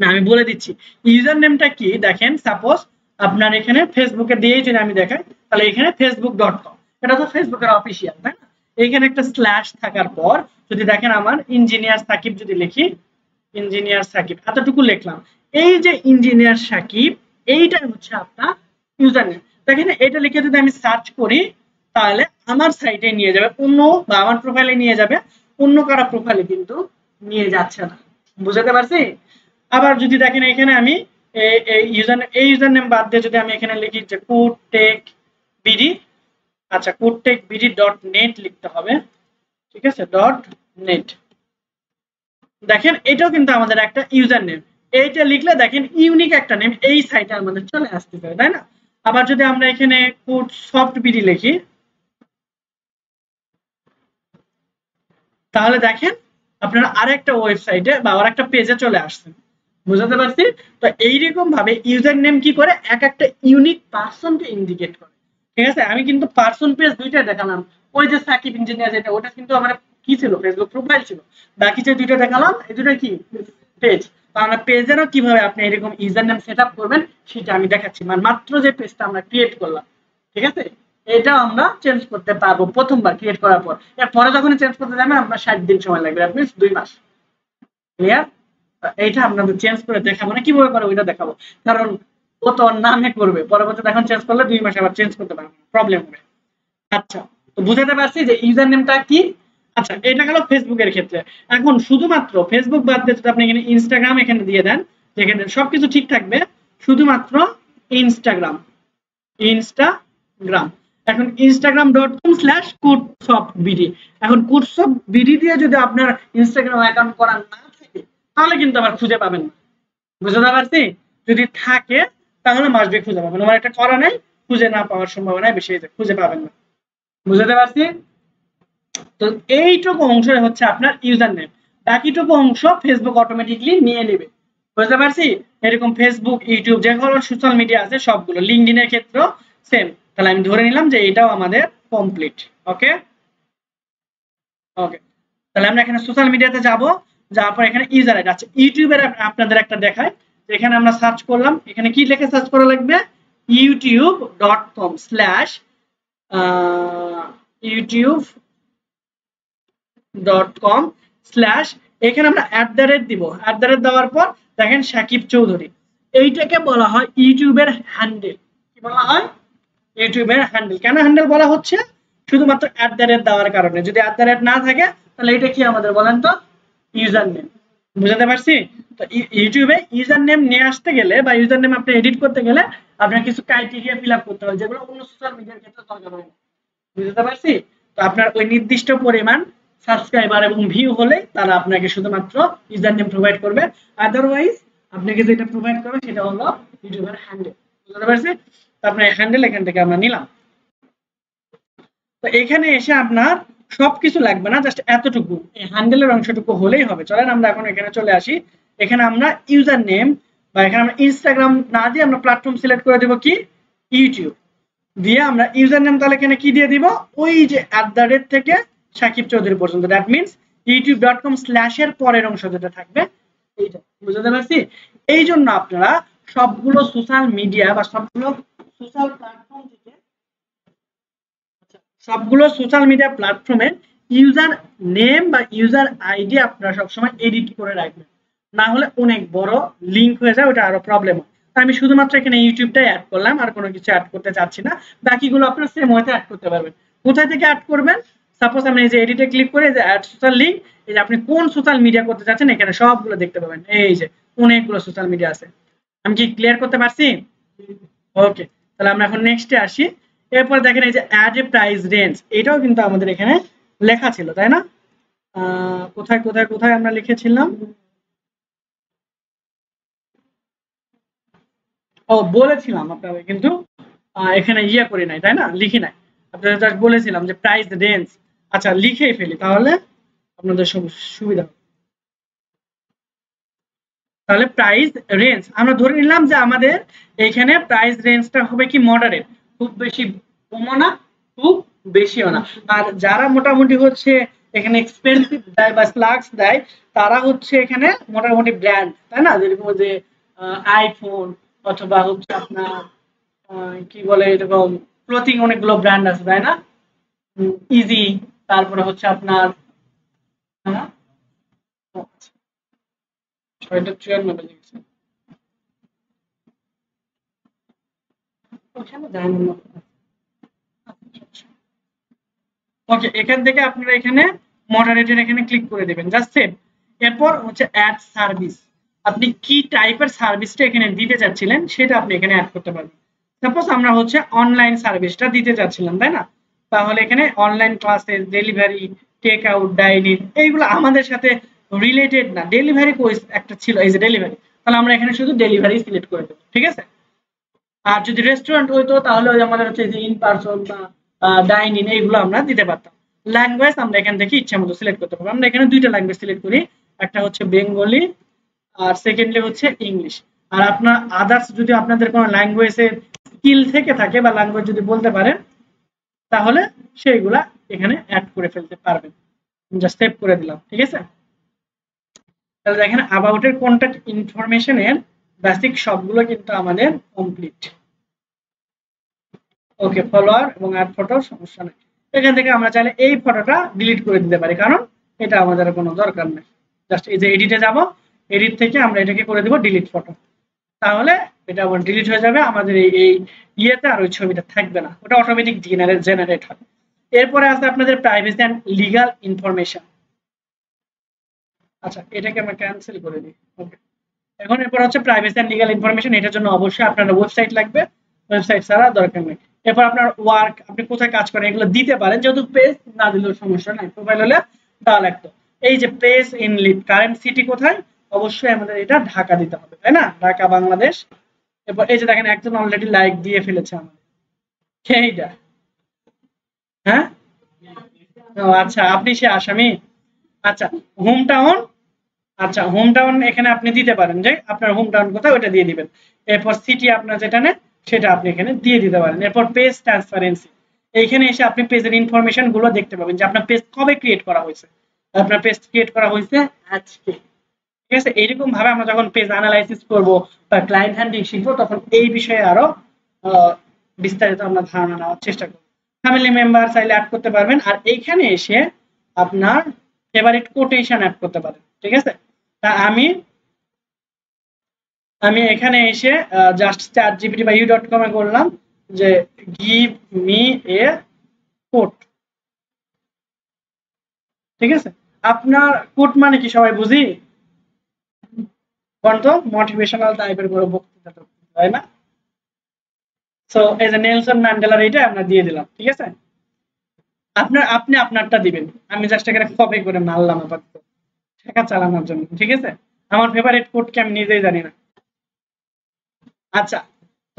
না আমি বলে দিচ্ছি ইউজার নেমটা কি। দেখেন সাপোজ আপনার এখানে ফেসবুকে দিয়েই যদি আমি দেখাই তাহলে এখানে facebook.com, এটা তো ফেসবুকের অফিসিয়াল তাই না। এইখানে একটা স্ল্যাশ থাকার পর যদি দেখেন আমার ইঞ্জিনিয়ার সাকিব যদি লিখি, ইঞ্জিনিয়ার সাকিব এতটুকু লিখলাম, এই যে ইঞ্জিনিয়ার সাকিব এইটাই হচ্ছে আপনার ইউজার নেম। দেখেন এটা লিখে যদি আমি সার্চ করি তাহলে আমার সাইটে নিয়ে যাবে অন্য, বা আমার প্রোফাইলে নিয়ে যাবে, অন্য কারো প্রোফাইলে কিন্তু নিয়ে যাচ্ছে না। বুঝতে পারছি? আবার যদি দেখেন এখানে আমি এই ইউজার নেম বাদ দিয়ে যদি আমি এখানে লিখি যে কুটেক বিডি, আচ্ছা কুটেক বিডি .net লিখতে হবে, ঠিক আছে, .net। দেখেন এটাও কিন্তু আমাদের একটা ইউজার নেম, এইটা লিখলে দেখেন ইউনিক একটা নেম এই সাইটে আমাদের চলে আসতে পারে তাই না। আবার যদি আমরা এখানে কোড সফট বিডি লিখি তাহলে দেখেন আপনারা আরেকটা ওয়েবসাইটে বা আরেকটা পেজে চলে আসছেন। বুঝতে পারছি? তো এইরকম ভাবে ইউজার নেম কি করে এক একটা ইউনিক পারসনকে ইন্ডিকেট করে, ঠিক আছে। আমি কিন্তু পারসন পেজ দুইটা দেখালাম, ওই যে সাকিব ইঞ্জিনিয়ার যেটা ওটা কিন্তু আমার কি ছিল, ফেসবুক প্রোফাইল ছিল। বাকি যে দুইটা দেখালাম এই দুটো কি পেজ। তাহলে পেজেরও কিভাবে আপনি এরকম ইউজার নেম সেটআপ করবেন সেটা আমি দেখাচ্ছি, মানে মাত্র যে পেজটা আমরা ক্রিয়েট করলাম, ঠিক আছে, এটা আমরা চেঞ্জ করতে পারবো প্রথমবার ক্রিয়েট করার পর। এরপরে যখন চেঞ্জ করতে যাবেন আপনার 60 দিন সময় লাগবে, দ্যাট মিন্স 2 মাস। ক্লিয়ার? এইটা আপনাদের চেঞ্জ করে দেখাবো না, কিভাবে করে ওইটা দেখাবো, কারণ ও তো নামে করবে, পরবর্তীতে এখন চেঞ্জ করলে 2 মাসে আবার চেঞ্জ করতে পারবে, প্রবলেম হবে। আচ্ছা, তো বুঝাতে পারছি যে ইউজার নেমটা কি। আচ্ছা, এটা গেল ফেসবুকের ক্ষেত্রে। এখন শুধুমাত্র ফেসবুক বাদ দিয়ে যদি আপনি এখানে ইনস্টাগ্রাম এখানে দিয়ে দেন, যেখানে সবকিছু ঠিক থাকবে, শুধুমাত্র ইনস্টাগ্রাম, ইনস্টাগ্রাম। এখন instagram.com/kudsofbd, এখন kudsofbd দিয়ে যদি আপনার ইনস্টাগ্রাম অ্যাকাউন্ট করা না থাকে তাহলে কিন্তু আবার খুঁজে পাবেন না। বুঝতে পারছি? যদি থাকে তাহলে মাসবে খুঁজে পাবেন, আমার এটা করা নাই, খুঁজে না পাওয়ার সম্ভাবনা বেশি, খুঁজে পাবেন না। বুঝতে পারছি? তো এইটুকু অংশ হচ্ছে আপনার ইউজার নেম, বাকিটুকু অংশ ফেসবুক অটোমেটিকলি নিয়ে নেবে। বুঝতে পারছি? এরকম ফেসবুক, ইউটিউব যে কোনো সোশ্যাল মিডিয়া আছে সবগুলো, লিঙ্কডইন এর ক্ষেত্রেও সেম। তাহলে আমি ধরে নিলাম যে এটাও আমাদের কমপ্লিট। ওকে ওকে, তাহলে আমরা এখানে সোশ্যাল মিডিয়াতে যাব, যাওয়ার পর এখানে ইউজার আইডি। আচ্ছা, ইউটিউবের আপনাদের একটা দেখায়, এখানে আমরা সার্চ করলাম, এখানে কি লিখে সার্চ করা লাগবে? youtube.com/youtube.com/ এখানে আমরা @ দিব, দেওয়ার পর দেখেন সাকিব চৌধুরী, এইটাকে বলা হয় ইউটিউবের হ্যান্ডেল। কি বলা হয়? ইউটিউবের হ্যান্ডেল। কেন হ্যান্ডেল বলা হচ্ছে? শুধুমাত্র দেওয়ার কারণে। যদি না থাকে তাহলে এটা কি আমাদের বলেন তো? User name. বুঝতে পারছি? তো ইউটিউবে ইউজার নেম নিয়ে আসতে গেলে বা ইউজার নেম আপনি এডিট করতে গেলে আপনার কিছু ক্রাইটেরিয়া ফিল আপ করতে হবে, যেগুলো অন্য সোশ্যাল মিডিয়ার ক্ষেত্রে দরকার হয় না। বুঝতে পারছি? তো আপনার ওই নির্দিষ্ট পরিমাণ সাবস্ক্রাইবার এবং ভিউ হলে তারা আপনাকে শুধুমাত্র ইউজার নেম প্রোভাইড করবে, আদারওয়াইজ আপনাকে যেটা প্রোভাইড করবে সেটা হলো ইউটিউবের হ্যান্ডেল। বুঝতে পারছি? তো আপনার হ্যান্ডেল এখান থেকে আমরা নিলাম। তো এখানে এসে আপনার সবকিছু লাগবে না, জাস্ট এতটুকু, এই হ্যান্ডেলের অংশটুকু হলেই হবে। চলেন আমরা এখন এখানে চলে আসি। এখানে আমরা ইউজার নেম বা এখানে আমরা ইনস্টাগ্রাম না দিয়ে আমরা প্ল্যাটফর্ম সিলেক্ট করে দেব কি? ইউটিউব দিয়ে আমরা ইউজার নেম তাহলে এখানে কি দিয়ে দিব? ওই যে @ থেকে সাকিব চৌধুরী পর্যন্ত, দ্যাট মিন্স youtube.com/ এর পরের অংশ যেটা থাকবে এইটা। বুঝতে পারছি? এই জন্য আপনারা সবগুলো সোশ্যাল মিডিয়া বা সবগুলো সোশ্যাল প্ল্যাটফর্ম থেকে সবগুলো সোশ্যাল মিডিয়া প্ল্যাটফর্মে ইউজার নেম বা ইউজার আইডি আপনারা সবসময় এডিট করে রাখবেন, না হলে অনেক বড় লিঙ্ক হয়ে যায়, ওটা আরো প্রবলেম হয়। আমি শুধুমাত্র এখানে ইউটিউবটাই অ্যাড করলাম, আর কোনো কিছু অ্যাড করতে চাচ্ছি না। বাকিগুলো আপনারা সেম ওয়েতে অ্যাড করতে পারবেন। কোথায় থেকে অ্যাড করবেন? সাপোজ আমি এই যে এডিটে ক্লিক করে যে অ্যাড সোশ্যাল লিঙ্ক, এই যে আপনি কোন সোশ্যাল মিডিয়া করতে চাচ্ছেন এখানে সবগুলো দেখতে পাবেন। এই যে অনেকগুলো সোশ্যাল মিডিয়া আছে। আমি কি ক্লিয়ার করতে পারছি? ওকে, তাহলে আমরা এখন নেক্সটে আসি। এরপর দেখেন এই যে অ্যাড এ প্রাইস রেঞ্জ, এটাও কিন্তু আমাদের এখানে লেখা ছিল, তাই না? কোথায় কোথায় কোথায় আমরা লিখেছিলাম? ও, বলেছিলাম আপনাদের, কিন্তু এখানে ইয়ে করি নাই, তাই না? লিখি নাই। আপনাদের জাস্ট বলেছিলাম যে প্রাইস রেঞ্জ। আচ্ছা, লিখেই ফেলি তাহলে আপনাদের সুবিধা হবে। তাহলে প্রাইস রেঞ্জ আমরা ধরে নিলাম যে আমাদের এখানে প্রাইস রেঞ্জটা হবে কি? মডারেট, খুব বেশি কমও না, খুব বেশিও না। আর যারা মোটামুটি হচ্ছে এখানে এক্সপেন্সিভ দেয় বা স্লাক্স দেয়, তারা হচ্ছে এখানে মোটামুটি ব্র্যান্ড, তাই না? যেরকম যে আইফোন অথবা হচ্ছে আপনার কি বলে এরকম ক্লোথিং, অনেকগুলো ব্র্যান্ড আছে, তাই না? ইজি, তারপরে হচ্ছে আপনার 6:53 বেজে গেছে। ওখানে যাই না। ওকে, এখান থেকে আপনারা এখানে মডারেটর এখানে ক্লিক করে দিবেন, জাস্ট সেভ। এরপর হচ্ছে অ্যাড সার্ভিস, আপনি কি টাইপের সার্ভিসটা এখানে দিতে চাচ্ছিলেন সেটা আপনি এখানে অ্যাড করতে পারবেন। সাপোজ আমরা হচ্ছে অনলাইন সার্ভিসটা দিতে চাচ্ছিলাম, তাই না? তাহলে এখানে online classes, delivery, take out, dining, এইগুলো আমাদের সাথে রিলেটেড না। ডেলিভারি কোর্স একটা ছিল, এই যে ডেলিভারি, তাহলে আমরা এখানে শুধু ডেলিভারি সিলেক্ট করে দেবো, ঠিক আছে? আর যদি রেস্টুরেন্ট হইতো তাহলে আমাদের হচ্ছে যে ইন পারসন বা ডাইন ইন, এইগুলো আমরা দিতে পারতাম। ল্যাঙ্গুয়েজ আমরা এখান থেকে ইচ্ছা মতো সিলেক্ট করতে পারবো। আমরা এখানে দুইটা ল্যাঙ্গুয়েজ সিলেক্ট করি, একটা হচ্ছে বেঙ্গলি আর সেকেন্ডলি হচ্ছে ইংলিশ। আর আপনার আদার্স যদি আপনাদের কোনো ল্যাঙ্গুয়েজের স্কিল থেকে থাকে বা ল্যাঙ্গুয়েজ যদি বলতে পারেন, তাহলে সেইগুলা এখানে অ্যাড করে ফেলতে পারবেন। জাস্ট সেভ করে দিলাম, ঠিক আছে? তাহলে দেখেন অ্যাবাউট এর কন্টাক্ট ইনফরমেশনের বেসিক সবগুলো কিন্তু আমাদের কমপ্লিট। ওকে, ফলোয়ার এবং অ্যাড ফটো সমস্যা নেই। এখান থেকে আমরা চাইলে এই ফটোটা ডিলিট করে দিতে পারি, কারণ এটা আমাদের কোনো দরকার নেই। জাস্ট এই যে এডিটে যাব, এডিট থেকে আমরা এটাকে করে দেব ডিলিট ফটো, তাহলে এটা আবার ডিলিট হয়ে যাবে আমাদের এই ইয়েতে, আর ওই ছবিটা থাকবে না, ওটা অটোমেটিক জেনারেট হয়। এরপরে আছে আপনাদের প্রাইভেসি এন্ড লিগ্যাল ইনফরমেশন। আচ্ছা, এটাকে আমরা ক্যান্সেল করে দিই। ওকে, এখন এরপর হচ্ছে প্রাইভেসি এন্ড লিগ্যাল ইনফরমেশন। এটার জন্য অবশ্যই আপনার ওয়েবসাইট লাগবে, ওয়েবসাইট ছাড়া দরকার নেই। এরপর আপনার ওয়ার্ক, আপনি কোথায় কাজ করেন এগুলো দিতে পারেন, যেহেতু পেজ না দিলেও সমস্যা নাই, প্রোফাইল হলে দেওয়া লাগতো। এই যে page in lead, current city কোথায়, অবশ্যই আমাদের এটা ঢাকা দিতে হবে, তাই না? ঢাকা বাংলাদেশ। এরপর এই যে দেখেন একজন অলরেডি লাইক দিয়ে ফেলেছে আমাদের, এইটা। হ্যাঁ, ও আচ্ছা, আপনি সে আসামি। আচ্ছা, হোম টাউন। আচ্ছা, হোম টাউন এখানে আপনি দিতে পারেন যে আপনার হোম টাউন কোথায়, ওটা দিয়ে দিবেন। এরপর সিটি আপনার যেটা নেন সেটা আপনি এখানে দিয়ে দিতে পারেন। এরপর পেজ ট্রান্সপারেন্সি, এইখানে এসে আপনি পেজের ইনফরমেশন গুলো দেখতে পাবেন যে আপনার পেজ কবে ক্রিয়েট করা হয়েছে। আপনার পেজ ক্রিয়েট করা হয়েছে আজকে, ঠিক আছে? এইরকম ভাবে আমরা যখন পেজ অ্যানালাইসিস করব বা ক্লায়েন্ট হ্যান্ডলিং শিখবো, তখন এই বিষয়ে আরো বিস্তারিত আমরা ধারণা নেওয়ার চেষ্টা করব। ফ্যামিলি মেম্বার চাইলে অ্যাড করতে পারবেন, আর এইখানে এসে আপনার ফেভারিট কোটেশন অ্যাড করতে পারেন, ঠিক আছে? তা আমি এখানে এসে জাস্ট ChatGPT বা u.com এ করলাম যে গিভ মি এ কোট, ঠিক আছে? আপনার কোট মানে কি সবাই বুঝি? কোন তো মোটিভেশনাল টাইপের কোনো বক্তৃতা, তাই না? সো এই যে নেলসন ম্যান্ডেলার এটা আমরা দিয়ে দিলাম, ঠিক আছে? আপনি আপনারটা দিবেন, আমি জাস্ট এখানে কপি করে মারলাম আপাতত টাকা চালানোর জন্য, ঠিক আছে? আমার ফেভারিট কোড কি আমি নিজেই জানি না। আচ্ছা,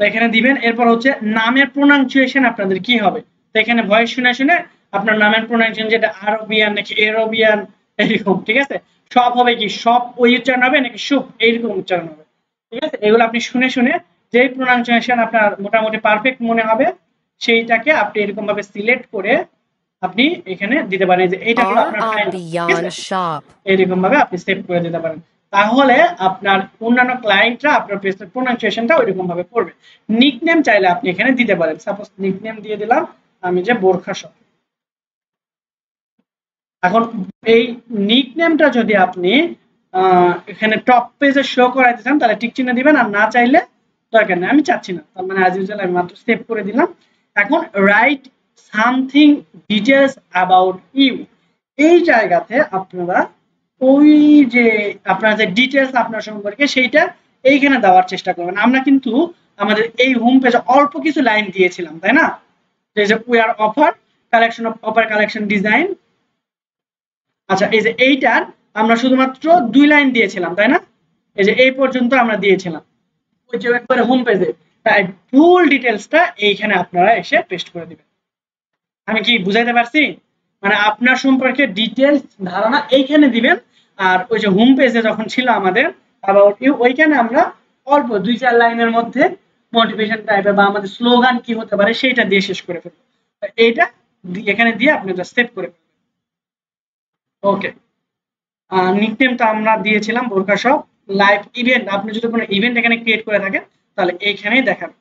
তো এখানে দিবেন। এরপর হচ্ছে নামের প্রোনাউন্সিয়েশন আপনাদের কি হবে, তো এখানে ভয়েস শুনে শুনে আপনার নামের প্রোনাউন্সিয়েশন যেটা আরবিয়ান নাকি এরোবিয়ান এরকম, ঠিক আছে? সব হবে কি, সব ওই উচ্চারণ হবে নাকি সুপ এইরকম উচ্চারণ হবে, ঠিক আছে? এগুলো আপনি শুনে শুনে যেই প্রোনাউন্সিয়েশন আপনার মোটামুটি পারফেক্ট মনে হবে সেইটাকে আপনি এরকম ভাবে সিলেক্ট করে আপনি এখানে দিতে পারেন যে এইটা হলো আপনার ফাইনাল, ঠিক আছে? এরকম ভাবে আপনি সেভ করে দিতে পারেন। তাহলে আপনার অন্যান্য ক্লায়েন্টরা আপনার পেজের প্রোনাউন্সিয়েশনটা ওইরকম ভাবে করবে। নিকনেম চাইলে আপনি এখানে দিতে পারেন, সাপোজ নিকনেম দিয়ে দিলাম আমি যে বোরখা শপ। এখন এই নিকনেমটা যদি আপনি এখানে টপ পেজে শো করাইতে চান তাহলে টিক চিহ্ন দিবেন, আর না চাইলে দরকার নেই, আমি চাচ্ছি না, তার মানে অ্যাজ ইউজুয়াল আমি মাত্র সেভ করে দিলাম। এখন write something details about you, এই জায়গাতে আপনারা ওই যে আপনার যে ডিটেইলস আপনার সম্পর্কে সেইটা এইখানে দেওয়ার চেষ্টা করবেন। আমরা কিন্তু আমাদের এই হোম পেজে অল্প কিছু লাইন দিয়েছিলাম, তাই না? যে we are offer collection of offer collection design. আচ্ছা, এই যে এইটার আমরা শুধুমাত্র 2 লাইন দিয়েছিলাম, তাই না? এই যে এই পর্যন্ত আমরা দিয়েছিলাম ওই যে একবারে হোম পেজে, তাই ফুল ডিটেইলসটা এইখানে আপনারা এসে পেস্ট করে দিবেন। আমি কি বুঝাইতে পারছি? মানে আপনার সম্পর্কে ডিটেইলস ধারণা এইখানে দিবেন, আর ওই যে হোম পেজে যখন ছিল আমাদের অ্যাবাউট ইউ, ওইখানে আমরা অল্প 2-4 লাইনের মধ্যে মোটিভেশন টাইপের বা আমাদের স্লোগান কি হতে পারে সেইটা দিয়ে শেষ করে ফেলবো। এইটা এখানে দিয়ে আপনি জাস্ট সেভ করে ফেলবেন। ওকে, নিকনেমটা আমরা দিয়েছিলাম বোরখা শপ। লাইভ ইভেন্ট, আপনি যদি কোনো ইভেন্ট এখানে ক্রিয়েট করে থাকেন তাহলে এইখানেই দেখাবে।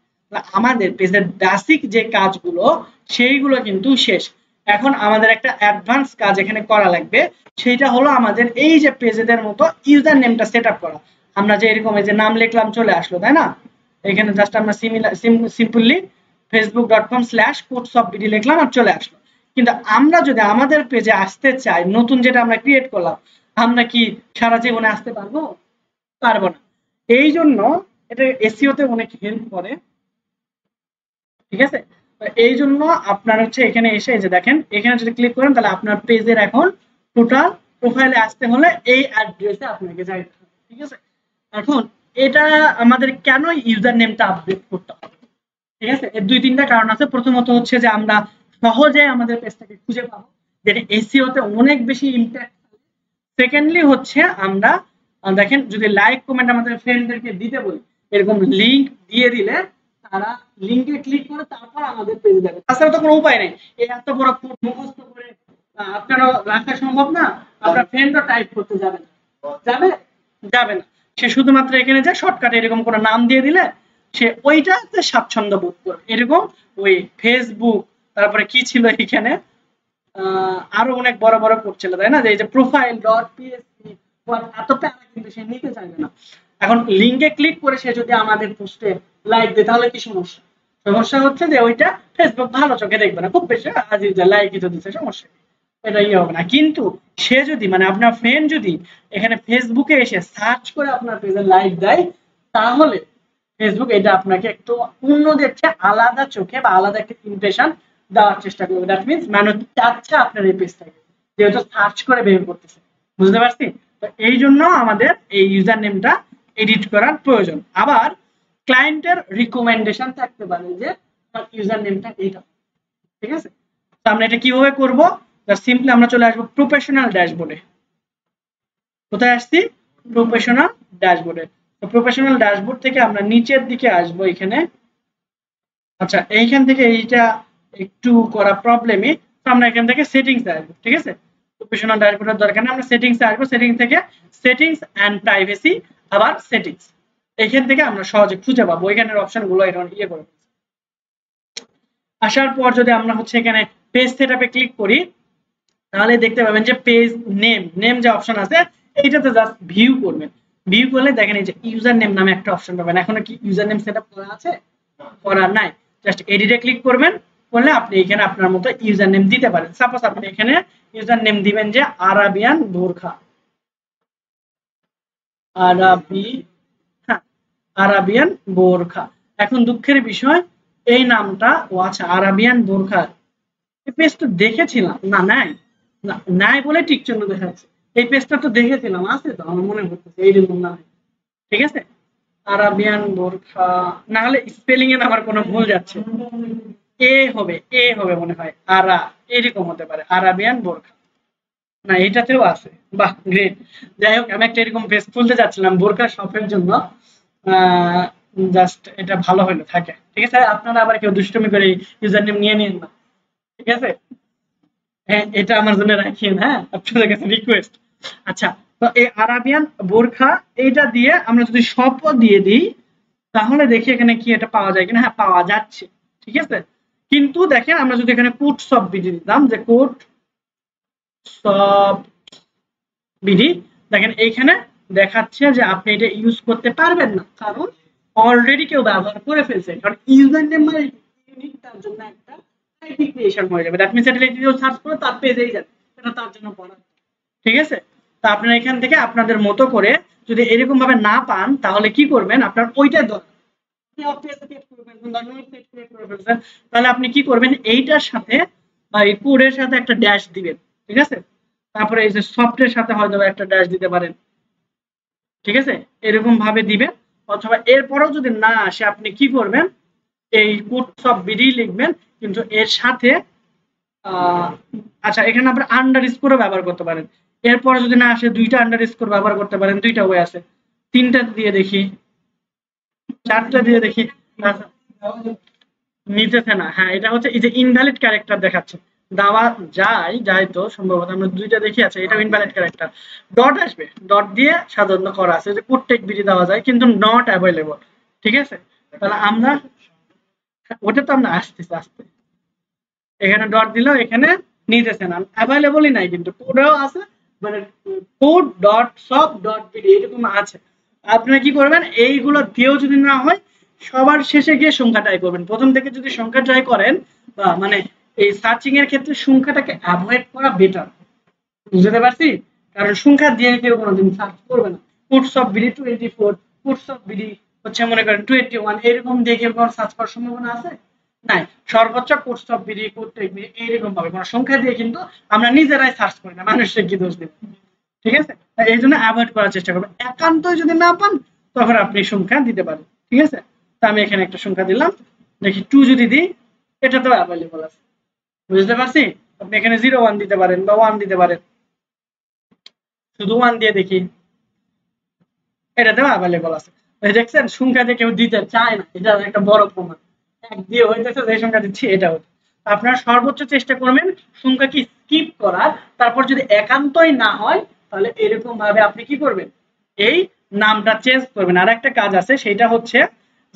আমাদের পেজের বেসিক যে কাজগুলো সেইগুলো কিন্তু শেষ। এখন আমাদের একটা অ্যাডভান্স কাজ এখানে করা লাগবে, সেইটা হলো আমাদের এই যে পেজেদের মতো ইউজার নেমটা সেট আপ করা। আমরা যে এরকম এই যে নাম লিখলাম চলে আসলো, তাই না? এখানে জাস্ট আমরা সিম্পলি facebook.com/quotesofbd লিখলাম আর চলে আসলো। কিন্তু আমরা যদি আমাদের পেজে আসতে চাই, নতুন যেটা আমরা ক্রিয়েট করলাম, আমরা কি সারা জীবনে আসতে পারবো? পারবো না। এই জন্য এটা এসইওতে অনেক হেল্প করে, ঠিক আছে? এই জন্য আপনার হচ্ছে এখানে এসে এই যে দেখেন এখানে যদি ক্লিক করেন তাহলে আপনার পেজের এখন টোটাল প্রোফাইলে আসতে হলে এই অ্যাড্রেসে আপনাকে যাইতে হবে, ঠিক আছে? এখন এটা আমাদের কেন ইউজার নেমটা আপডেট করতে হবে, ঠিক আছে? এর 2-3টা কারণ আছে। প্রথমত হচ্ছে যে আমরা সহজে আমাদের পেজটাকে খুঁজে পাবো, যেটা এসইওতে অনেক বেশি ইমপ্যাক্ট। সেকেন্ডলি হচ্ছে আমরা দেখেন যদি লাইক কমেন্ট আমাদের ফ্রেন্ডদেরকে দিতে বলি, এরকম লিংক দিয়ে দিলে তারা লিংকে ক্লিক করে তারপর আমাদের পেজে যাবে। তাছাড়া তো কোনো উপায় নেই, এই এত বড় কোড মুখস্থ করে আপনারও রাখা সম্ভব না, আপনার ফ্রেন্ডও টাইপ করতে যাবে না, যাবে যাবে না। সে শুধুমাত্র এখানে যে শর্টকাটে এরকম কোনো নাম দিয়ে দিলে সে ওইটাতে স্বাচ্ছন্দ্য বোধ করবে। এরকম ওই ফেসবুক, তারপরে কি ছিল এখানে আরো অনেক বড় বড় করছিল, তাই না? যে এই যে প্রোফাইল ডট পিএসপি এত প্যারা কিন্তু সে নিতে চাইবে না। এখন লিংকে ক্লিক করে সে যদি আমাদের পোস্টে লাইক দেয় তাহলে কি সমস্যা? সমস্যা হচ্ছে যে ওইটা ফেসবুক ভালো চোখে দেখবে না, খুব বেশি আজিজ লাইকই তো দিচ্ছে, সমস্যা এটা ইয়ে হবে না। কিন্তু সে যদি মানে আপনার ফ্রেন্ড যদি এখানে ফেসবুকে এসে সার্চ করে আপনার পেজে লাইক দেয়, তাহলে ফেসবুক এটা আপনাকে একটু অন্য দেখছে, আলাদা চোখে বা আলাদা একটা ইমপ্রেশন দেওয়ার চেষ্টা করবে। দ্যাট মিন্স মানুষ চাচ্ছে আপনার এই পেজটাকে, যেহেতু সার্চ করে বের করতেছে। বুঝতে পারছি? তো এই জন্য আমাদের এই ইউজার নেমটা এডিট করার প্রয়োজন। আবার ক্লায়েন্টের রিকমেন্ডেশন থাকতে পারে যে ইউজার নেমটা এইটা, ঠিক আছে। তো আমরা এটা কিভাবে করব, সিম্পলি আমরা চলে আসবো প্রফেশনাল ড্যাশবোর্ডে। কোথায় আসছি? প্রফেশনাল ড্যাশবোর্ডে। তো প্রফেশনাল ড্যাশবোর্ড থেকে আমরা নিচের দিকে আসবো এখানে। আচ্ছা, এইখান থেকে এইটা একটু করা প্রবলেমই, তো আমরা এখান থেকে সেটিংসে আসবো, ঠিক আছে। প্রফেশনাল ড্যাশবোর্ডের দরকার নেই, আমরা সেটিংসে আসবো। সেটিংস থেকে সেটিংস এন্ড প্রাইভেসি, আবার সেটিংস, এখান থেকে আমরা সহজে খুঁজে পাবো এখানের অপশনগুলো এরকম ইয়ে করে। আসার পর যদি আমরা হচ্ছে এখানে পেজ সেটআপে ক্লিক করি, তাহলে দেখতে পাবেন যে পেজ নেম যে অপশন আছে এইটাতে জাস্ট ভিউ করবেন। ভিউ করলে দেখেন এই যে ইউজার নেম নামে একটা অপশন পাবেন। এখনো কি ইউজার নেম সেটআপ করা আছে? করা নাই। জাস্ট এডিটে ক্লিক করবেন, করলে আপনি এখানে আপনার মতো ইউজার নেম দিতে পারেন। সাপোজ আপনি এখানে ইউজার নেম দিবেন যে আরাবিয়ান বোরখা, আরাবিয়ান বোরখা। এখন দুঃখের বিষয় এই নামটা, ও আচ্ছা আরাবিয়ান বোরখা, এই পেজটা দেখেছিলাম না, নাই বলে টিক চিহ্ন দেখা যাচ্ছে। এই পেজটা তো দেখেছিলাম, আছে তো আমার মনে হচ্ছে এইরকম না, ঠিক আছে। আরাবিয়ান বোরখা, না হলে স্পেলিং এ আমার কোনো ভুল যাচ্ছে, এ হবে মনে হয়, আরা এরকম হতে পারে, আরাবিয়ান বোরখা। না, এটাতেও আছে, বাহ গ্রেট। যাই হোক, আমি একটা এরকম পেজ খুলতে যাচ্ছিলাম বোরখা শপের জন্য, জাস্ট এটা ভালো হলো থাকে, ঠিক আছে। আপনারা আবার কেউ দুষ্টুমি করে ইউজার নেম নিয়ে নিন না, ঠিক আছে। হ্যাঁ, এটা আমার জন্য রাখিয়েন, হ্যাঁ, আপনাদের কাছে রিকোয়েস্ট। আচ্ছা, তো এই আরাবিয়ান বোরখা এইটা দিয়ে আমরা যদি শপও দিয়ে দিই, তাহলে দেখি এখানে কি এটা পাওয়া যায় কিনা। হ্যাঁ, পাওয়া যাচ্ছে, ঠিক আছে। কিন্তু দেখেন আমরা যদি এখানে কোট সব বিডি দিতাম, যে কোট সব বিডি, দেখেন এইখানে দেখাচ্ছে যে আপনি এটা ইউজ করতে পারবেন না, কারণ অলরেডি কেউ ব্যবহার করে ফেলছে। কারণ ইউজার নেম মানে ইউনিক, তার জন্য একটা আইডি ক্রিয়েশন হয়ে যাবে। দ্যাট মিন্স এটা যদি সার্চ করে তার পেজেই যাবে, এটা তার জন্য পড়া, ঠিক আছে। তো আপনারা এখান থেকে আপনাদের মতো করে যদি এরকম ভাবে না পান, তাহলে কি করবেন, আপনার ওইটার দরকার, তাহলে আপনি কি করবেন, এইটার সাথে বা এই কোডের সাথে একটা ড্যাশ দিবেন, ঠিক আছে। তারপরে এই যে সফটওয়্যার সাথে হয়তো একটা ড্যাশ দিতে পারেন, ঠিক আছে, এরকম ভাবে দিবেন। অথবা এরপরেও যদি না আসে, আপনি কি করবেন, এই কোড সব বিডি লিখবেন, কিন্তু এর সাথে আচ্ছা এখানে আপনি আন্ডারস্কোরও ব্যবহার করতে পারেন। এরপরে যদি না আসে, দুইটা আন্ডারস্কোর ব্যবহার করতে পারেন, দুইটা ওয়ে আছে। তিনটা দিয়ে দেখি, চারটা দিয়ে দেখি, নিতেছে না। হ্যাঁ, এটা হচ্ছে এই যে ইনভ্যালিড ক্যারেক্টার দেখাচ্ছে, দেওয়া যায় তো সম্ভবত, আমরা দুইটা দেখি। আছে, এটা ইনভ্যালিড ক্যারেক্টার, ডট আসবে, ডট দিয়ে সাধারণত করা আছে যে প্রত্যেক বিডি দেওয়া যায়, কিন্তু নট অ্যাভেলেবল, ঠিক আছে। তাহলে আমরা ওটা তো আমরা আসতে এখানে ডট দিলেও এখানে নিতেছে না, অ্যাভেলেবলই নাই, কিন্তু কোডেও আছে, মানে কোড ডট সব ডট বিডি এরকম আছে। আপনারা কি করবেন, এইগুলো দিয়েও যদি না হয়, সবার শেষে গিয়ে সংখ্যা ট্রাই করবেন। প্রথম থেকে যদি সংখ্যা ট্রাই করেন, বা মানে এই সার্চিং এর ক্ষেত্রে সংখ্যাটাকে অ্যাভয়েড করা বেটার, বুঝতে পারছি। কারণ সংখ্যা দিয়ে কেউ কোনোদিন সার্চ করবে না। Codes of BD 24, codes of BD হচ্ছে মনে করেন 21, এরকম দিয়ে কেউ কোনো সার্চ করার সম্ভাবনা আছে? নাই। সর্বোচ্চ codes of BD, code tech BD এইরকম ভাবে কোনো সংখ্যা দিয়ে কিন্তু আমরা নিজেরাই সার্চ করি না, মানুষের কি দোষ দিব, ঠিক আছে। এই জন্য অ্যাভয়েড করার চেষ্টা করবেন। একান্তই যদি না পান, তখন আপনি সংখ্যা দিতে পারেন, ঠিক আছে। তো আমি এখানে একটা সংখ্যা দিলাম, দেখি 2 যদি দিই, এটা তো অ্যাভেলেবল আছে, বুঝতে পারছি। আপনি এখানে 01 দিতে পারেন বা 1 দিতে পারেন, শুধু 1 দিয়ে দেখি, এটাতেও অ্যাভেলেবল আছে। দেখছেন, সংখ্যা দিয়ে কেউ দিতে চায় না, এটা একটা বড় প্রমাণ। এক দিয়ে হইতেছে, যে সংখ্যা দিচ্ছি এটা হচ্ছে। আপনারা সর্বোচ্চ চেষ্টা করবেন সংখ্যা কি স্কিপ করার। তারপর যদি একান্তই না হয়, তাহলে এরকম ভাবে আপনি কি করবেন, এই নামটা চেঞ্জ করবেন। আর একটা কাজ আছে, সেটা হচ্ছে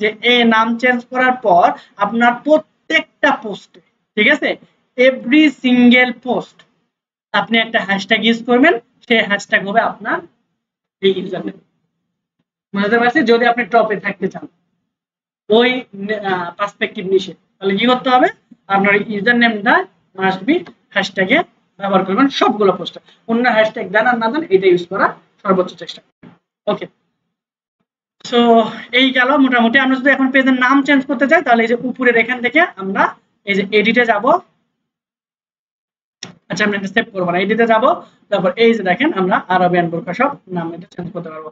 যে এই নাম চেঞ্জ করার পর আপনার প্রত্যেকটা পোস্টে, ঠিক আছে, এভরি সিঙ্গেল পোস্ট আপনি একটা হ্যাশট্যাগ ইউজ করবেন। সেই হ্যাশট্যাগ হবে আপনার এই ইউজার নেম, বুঝতে পারছি। যদি আপনি টপে থাকতে চান ওই পার্সপেক্টিভ নিশে, তাহলে কি করতে হবে, আপনার ইউজার নেমটা মাস্ট বি হ্যাশট্যাগে ব্যবহার করবেন সবগুলো পোস্টে। অন্য হ্যাশট্যাগ দেন আর না দেন, এটা ইউজ করা সর্বোচ্চ চেষ্টা। ওকে, সো এই গেল মোটামুটি। আমরা যদি এখন পেজের নাম চেঞ্জ করতে চাই, তাহলে এই যে উপরের এখান থেকে আমরা এই যে এডিটে যাব, আচ্ছা আমরা এটা সেভ করব না, এডিটে যাব, তারপর এই যে দেখেন আমরা আরবিয়ান বোরকা শপ নাম এটা চেঞ্জ করতে পারবো।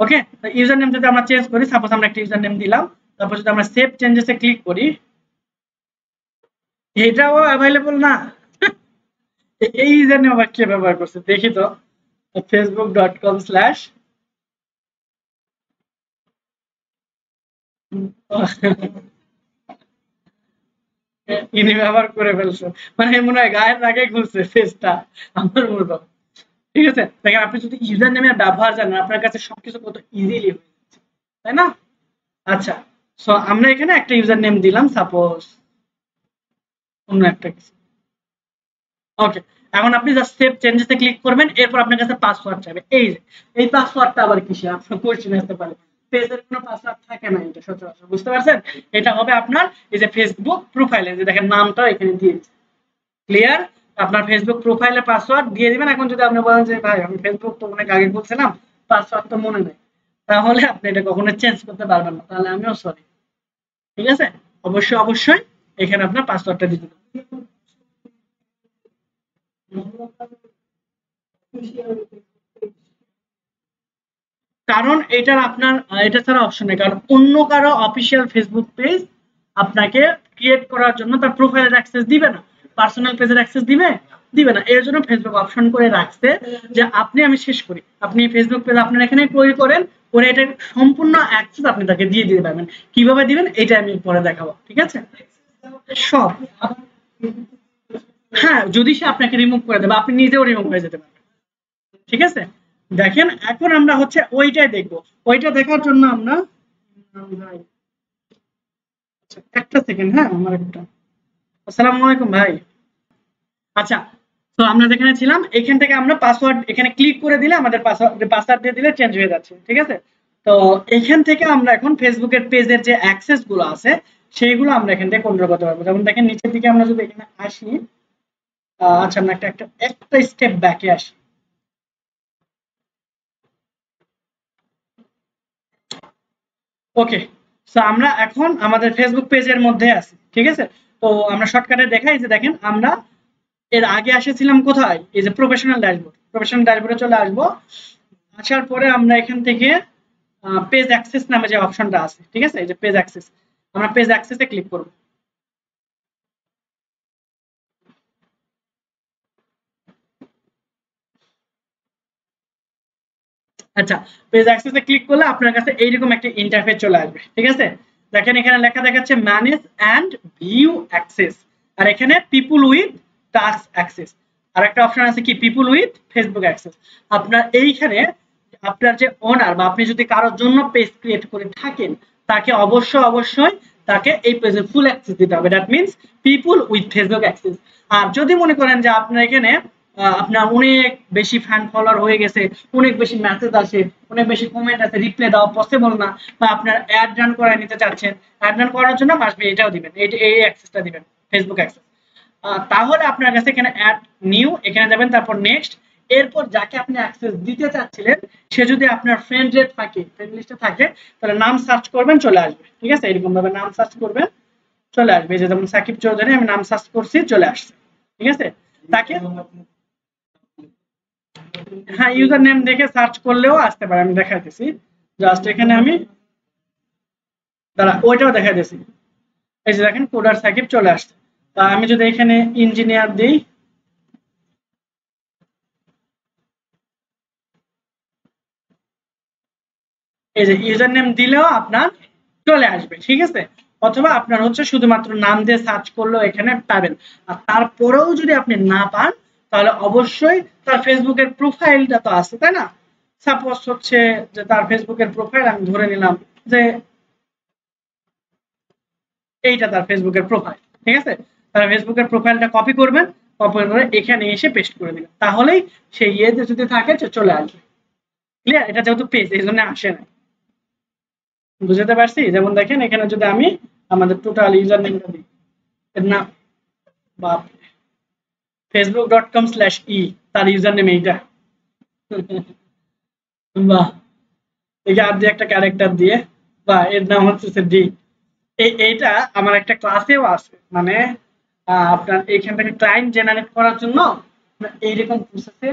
ওকে, তো ইউজার নেম যদি আমরা চেঞ্জ করি, সাপোজ আমরা একটা ইউজার নেম দিলাম, তারপর যদি আমরা সেভ চেঞ্জেসে ক্লিক করি, এটাও अवेलेबल না। এই ইউজার নেম আবার কে ব্যবহার করছে দেখি তো, facebook.com/ ইনি ব্যবহার করে ফেলছে, মানে মনে হয় গায়ের আগে খুলছে ফেসটা আমার মতো। ঠিক আছে, দেখেন আপনি যদি ইউজার নেমের ব্যবহার জানেন আপনার কাছে সবকিছু কত ইজিলি হয়ে যাচ্ছে, তাই না? আচ্ছা, সো আমরা এখানে একটা ইউজার নেম দিলাম, সাপোজ অন্য একটা কিছু। ওকে, এখন আপনি জাস্ট সেভ চেঞ্জেসে ক্লিক করবেন, এরপর আপনার কাছে পাসওয়ার্ড চাইবে। এই যে এই পাসওয়ার্ডটা আবার কিসে, আপনার কোশ্চেন আসতে পারে, পেজের কোনো পাসওয়ার্ড থাকে না এটা সচরাচর, বুঝতে পারছেন? এটা হবে আপনার এই যে ফেসবুক প্রোফাইলে, যে দেখেন নামটা এখানে দিয়েছে, ক্লিয়ার? আপনার ফেসবুক প্রোফাইলে পাসওয়ার্ড দিয়ে দিবেন। এখন যদি আপনি বলেন যে ভাই আমি ফেসবুক তো অনেক আগে খুলছিলাম, পাসওয়ার্ড তো মনে নেই, তাহলে আপনি এটা কখনো চেঞ্জ করতে পারবেন না, তাহলে আমিও সরি। ঠিক আছে, অবশ্যই অবশ্যই এখানে আপনার পাসওয়ার্ডটা দিতে হবে। কারণ এটার আপনার এটা ছাড়া অপশন নেই, কারণ অন্য কারো অফিসিয়াল ফেসবুক পেজ আপনাকে ক্রিয়েট করার জন্য তার প্রোফাইলের অ্যাক্সেস দিবে না, পার্সোনাল পেজের অ্যাক্সেস দিবে দিবে না। এর জন্য ফেসবুক অপশন করে রাখছে যে আপনি, আমি শেষ করি, আপনি ফেসবুক পেজ আপনার এখানে তৈরি করেন, করে এটার সম্পূর্ণ অ্যাক্সেস আপনি তাকে দিয়ে দিতে পারবেন। কিভাবে দিবেন এটা আমি পরে দেখাবো, ঠিক আছে? সব, হ্যাঁ, যদি সে আপনাকে রিমুভ করে দেবে, আপনি নিজেও রিমুভ হয়ে যেতে পারবেন। ঠিক আছে, দেখেন এখন আমরা হচ্ছে ওইটাই দেখবো। ওইটা দেখার জন্য আমরা একটা সেকেন্ড, হ্যাঁ আমার একটা, আসসালামু আলাইকুম ভাই। আচ্ছা, তো আমরা যেখানে ছিলাম এখান থেকে আমরা পাসওয়ার্ড এখানে ক্লিক করে দিলে আমাদের পাসওয়ার্ড দিয়ে দিলে চেঞ্জ হয়ে যাচ্ছে, ঠিক আছে? তো এখান থেকে আমরা এখন ফেসবুকের পেজের যে অ্যাক্সেস গুলো আছে সেইগুলো আমরা এখান থেকে কন্ট্রোল করতে পারবো। যেমন দেখেন নিচের দিকে আমরা যদি এখানে আসি, আচ্ছা আমরা একটা একটা একটা স্টেপ ব্যাকে আসি। ওকে, সো আমরা এখন আমাদের ফেসবুক পেজের মধ্যে আছি, ঠিক আছে? তো আমরা শর্টকাটে দেখাই যে দেখেন আমরা এর আগে এসেছিলাম কোথায়, এই যে প্রফেশনাল ড্যাশবোর্ড, প্রফেশনাল ড্যাশবোর্ডে চলে আসবো। আসার পরে আমরা এখান থেকে পেজ অ্যাক্সেস নামে যে অপশনটা আছে, ঠিক আছে, এই যে পেজ অ্যাক্সেস, আমরা পেজ অ্যাক্সেসে ক্লিক করব। আচ্ছা, পেজ অ্যাক্সেসে ক্লিক করলে আপনার কাছে এইরকম একটা ইন্টারফেস চলে আসবে, ঠিক আছে? দেখেন এখানে লেখা দেখাচ্ছে ম্যানেজ এন্ড ভিউ অ্যাক্সেস, আর এখানে পিপল উইথ টাস্ক অ্যাক্সেস, আর একটা অপশন আছে কি পিপল উইথ ফেসবুক অ্যাক্সেস। আপনার এইখানে আপনার যে ওনার বা আপনি যদি কারোর জন্য পেজ ক্রিয়েট করে থাকেন, তাকে অবশ্যই অবশ্যই তাকে এই পেজের ফুল অ্যাক্সেস দিতে হবে, that means people with Facebook access. আর যদি মনে করেন যে আপনার এখানে আপনার অনেক বেশি ফ্যান ফলোয়ার হয়ে গেছে, অনেক বেশি মেসেজ আসে, অনেক বেশি কমেন্ট আছে, রিপ্লাই দেওয়া পসিবল না, বা আপনার অ্যাড রান করায় নিতে চাচ্ছেন, অ্যাড রান করার জন্য মাসবে এটাও দিবেন, এই অ্যাক্সেসটা দিবেন, ফেসবুক অ্যাক্সেস। তাহলে আপনার কাছে এখানে অ্যাড নিউ এখানে যাবেন, তারপর নেক্সট, এরপর যাকে আপনি অ্যাক্সেস দিতে চাচ্ছিলেন সে যদি আপনার ফ্রেন্ডে থাকে, ফ্রেন্ড লিস্টে থাকে, তাহলে নাম সার্চ করবেন চলে আসবে, ঠিক আছে? এরকম ভাবে নাম সার্চ করবেন চলে আসবে, যে যেমন সাকিব চৌধুরী আমি নাম সার্চ করছি চলে আসছে, ঠিক আছে? তাকে, হ্যাঁ ইউজার নেম দেখে সার্চ করলেও আসতে পারে, আমি দেখাইতেছি, জাস্ট এখানে আমি দাঁড়া ওইটাও দেখাইতেছি, এই যে দেখেন কোডার সাকিব চলে আসছে। তা আমি যদি এখানে ইঞ্জিনিয়ার দিই, এই যে ইউজার নেম দিলেও আপনার চলে আসবে, ঠিক আছে? অথবা আপনার হচ্ছে শুধুমাত্র নাম দিয়ে সার্চ করলেও এখানে পাবেন। আর তারপরেও যদি আপনি না পান, তাহলে অবশ্যই তার ফেসবুকের প্রোফাইলটা তো আছে, তাই না? সাপোজ হচ্ছে যে তার ফেসবুকের প্রোফাইল আমি ধরে নিলাম যে এইটা তার ফেসবুকের প্রোফাইল, ঠিক আছে? তার ফেসবুকের প্রোফাইলটা কপি করবেন, কপি করে এখানে এসে পেস্ট করে দিবেন, তাহলেই সেই ইয়েতে যদি থাকে চলে আসবে। ক্লিয়ার? এটা যেহেতু পেজ এই জন্য আসে না, বুঝতে পারছি? যেমন দেখেন এখানে যদি আমি আমাদের টোটাল ইউজার নেমটা দিই, এর নাম বাপ facebook.com/e, তার ইউজার নেম এইটা। বাহ, এই আর দিয়ে একটা ক্যারেক্টার দিয়ে, বা এর নাম হচ্ছে ডি। এইটা আমার একটা ক্লাসেও আছে, মানে আপনার এইখান থেকে ক্লায়েন্ট জেনারেট করার জন্য এইরকম প্রসেসে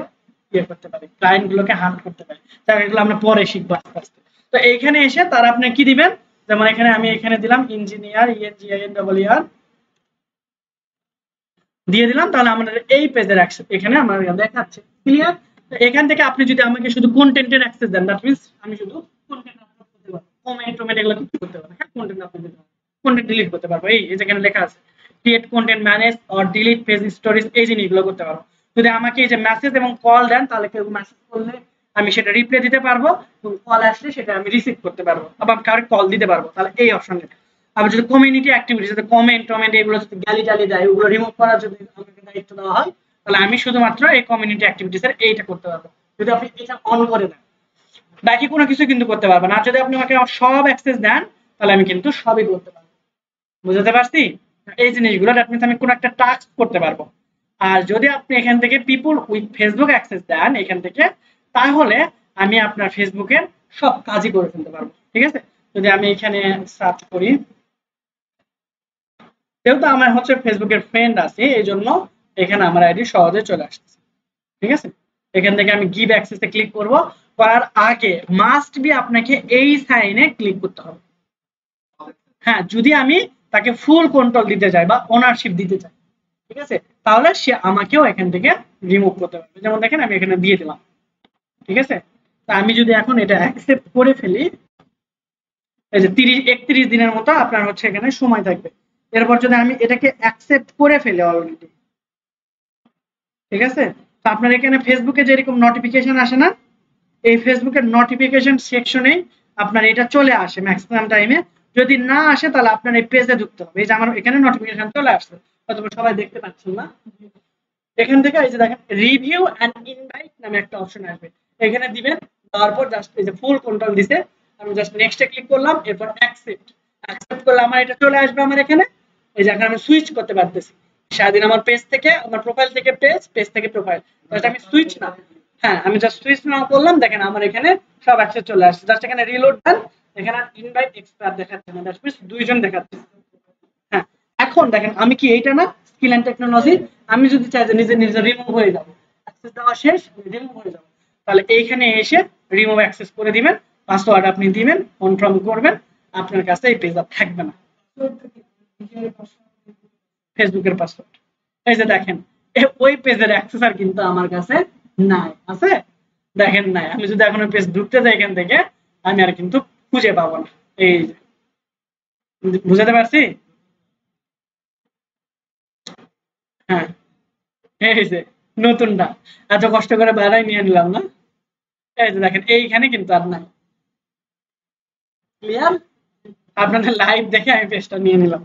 ইয়ে করতে পারি, ক্লায়েন্ট গুলোকে হান্ট করতে পারি। তার এগুলো আমরা পরে শিখবো আস্তে আস্তে। তো এইখানে এসে তারা আপনি কি দিবেন, যেমন এখানে আমি এখানে দিলাম ইঞ্জিনিয়ার ENGINER দিয়ে দিলাম, তাহলে আমাদের এই পেজের অ্যাক্সেস এখানে আমার দেখাচ্ছে। ক্লিয়ার? এখান থেকে আপনি যদি আমাকে শুধু কন্টেন্টের অ্যাক্সেস দেন, দ্যাট মিন্স আমি শুধু কন্টেন্ট আপলোড করতে পারবো, কমেন্ট টমেন্ট এগুলো কিছু করতে পারবো, হ্যাঁ কন্টেন্ট আপলোড করতে পারবো, কন্টেন্ট ডিলিট করতে পারবো, এই যেখানে লেখা আছে create content manage or delete page stories, এই জিনিসগুলো করতে পারবো। যদি আমাকে এই যে মেসেজ এবং কল দেন, তাহলে কেউ মেসেজ করলে আমি সেটা রিপ্লাই দিতে পারবো, এবং কল আসলে সেটা আমি রিসিভ করতে পারবো, আবার কাউকে কল দিতে পারবো, তাহলে এই অপশনটা। আবার যদি কমিউনিটি অ্যাক্টিভিটি, যদি কমেন্ট টমেন্ট এগুলো যদি গালি টালি দেয়, ওগুলো রিমুভ করার যদি আমাকে দায়িত্ব দেওয়া হয়, তাহলে আমি শুধুমাত্র এই কমিউনিটি অ্যাক্টিভিটিস এর এইটা করতে পারবো, যদি আপনি এটা অন করে দেন। বাকি কোনো কিছু কিন্তু করতে পারবেন না। আর যদি আপনি আমাকে সব অ্যাক্সেস দেন, তাহলে আমি কিন্তু সবই করতে পারবো। বুঝতে পারছি? এই জিনিসগুলো দ্যাট মিন্স আমি কোনো একটা টাস্ক করতে পারবো। আর যদি আপনি এখান থেকে পিপল উইথ ফেসবুক অ্যাক্সেস দেন এখান থেকে, তাহলে আমি আপনার ফেসবুকের সব কাজই করে ফেলতে পারবো। ঠিক আছে? যদি আমি এখানে সার্চ করি, যেহেতু আমার হচ্ছে ফেসবুকের ফ্রেন্ড আছে, এই জন্য এখানে আমার আইডি সহজে চলে আসছে। ঠিক আছে? এখান থেকে আমি গিভ অ্যাক্সেসে ক্লিক করব। করার আগে মাস্ট বি আপনাকে এই সাইনে ক্লিক করতে হবে। হ্যাঁ, যদি আমি তাকে ফুল কন্ট্রোল দিতে চাই বা ওনারশিপ দিতে চাই, ঠিক আছে, তাহলে সে আমাকেও এখান থেকে রিমুভ করতে পারবে। যেমন দেখেন আমি এখানে দিয়ে দিলাম। ঠিক আছে? তা আমি যদি এখন এটা অ্যাকসেপ্ট করে ফেলি, এই যে 31 দিনের মতো আপনার হচ্ছে এখানে সময় থাকবে। এরপর যদি আমি এটাকে অ্যাকসেপ্ট করে ফেলি অলরেডি, ঠিক আছে, তো আপনার এখানে ফেসবুকে যেরকম নোটিফিকেশন আসে না, এই ফেসবুকের নোটিফিকেশন সেকশনে আপনার এটা চলে আসে ম্যাক্সিমাম টাইমে। যদি না আসে তাহলে আপনার এই পেজে ঢুকতে হবে। এই যে আমার এখানে নোটিফিকেশন চলে আসছে, হয়তো সবাই দেখতে পাচ্ছেন না। এখান থেকে এই যে দেখেন রিভিউ এন্ড ইনভাইট নামে একটা অপশন আসবে, এখানে দিবেন। তারপর জাস্ট এই যে ফুল কন্ট্রোল দিছে, আমি জাস্ট নেক্সটে ক্লিক করলাম, এরপর অ্যাকসেপ্ট করলে আমার এটা চলে আসবে আমার এখানে। এই যে এখানে আমি সুইচ করতে পারতেছি, সারাদিন আমার পেজ থেকে, আমার প্রোফাইল থেকে পেজ, পেজ থেকে প্রোফাইল, জাস্ট আমি সুইচ না, হ্যাঁ আমি জাস্ট সুইচ না করলাম, দেখেন আমার এখানে সব অ্যাক্সেস চলে আসছে। জাস্ট এখানে রিলোড দেন, এখানে ইনভাইট এক্সপায়ার দেখাচ্ছে না, দ্যাট মিন্স দুইজন দেখাচ্ছে। হ্যাঁ, এখন দেখেন আমি কি এইটা না স্কিল এন্ড টেকনোলজি, আমি যদি চাই যে নিজে নিজে রিমুভ হয়ে যাব, অ্যাক্সেস দেওয়া শেষ, রিমুভ হয়ে যাব, তাহলে এইখানে এসে রিমুভ অ্যাক্সেস করে দিবেন, পাসওয়ার্ড আপনি দিবেন, কনফার্ম করবেন, আপনার কাছে এই পেজ আর থাকবে না। ফেসবুকের পাসওয়ার্ড এই যে দেখেন, ওই পেজের অ্যাক্সেস আর কিন্তু আমার কাছে নাই, আছে দেখেন নাই। আমি যদি এখন ওই পেজ ঢুকতে যাই এখান থেকে, আমি আর কিন্তু খুঁজে পাবো না। এই যে বুঝাতে পারছি? হ্যাঁ, এই যে নতুনটা এত কষ্ট করে বাড়াই নিয়ে নিলাম না, এই যে দেখেন এইখানে কিন্তু আর নাই। ক্লিয়ার? আপনাদের লাইভ দেখে আমি পেজটা নিয়ে নিলাম।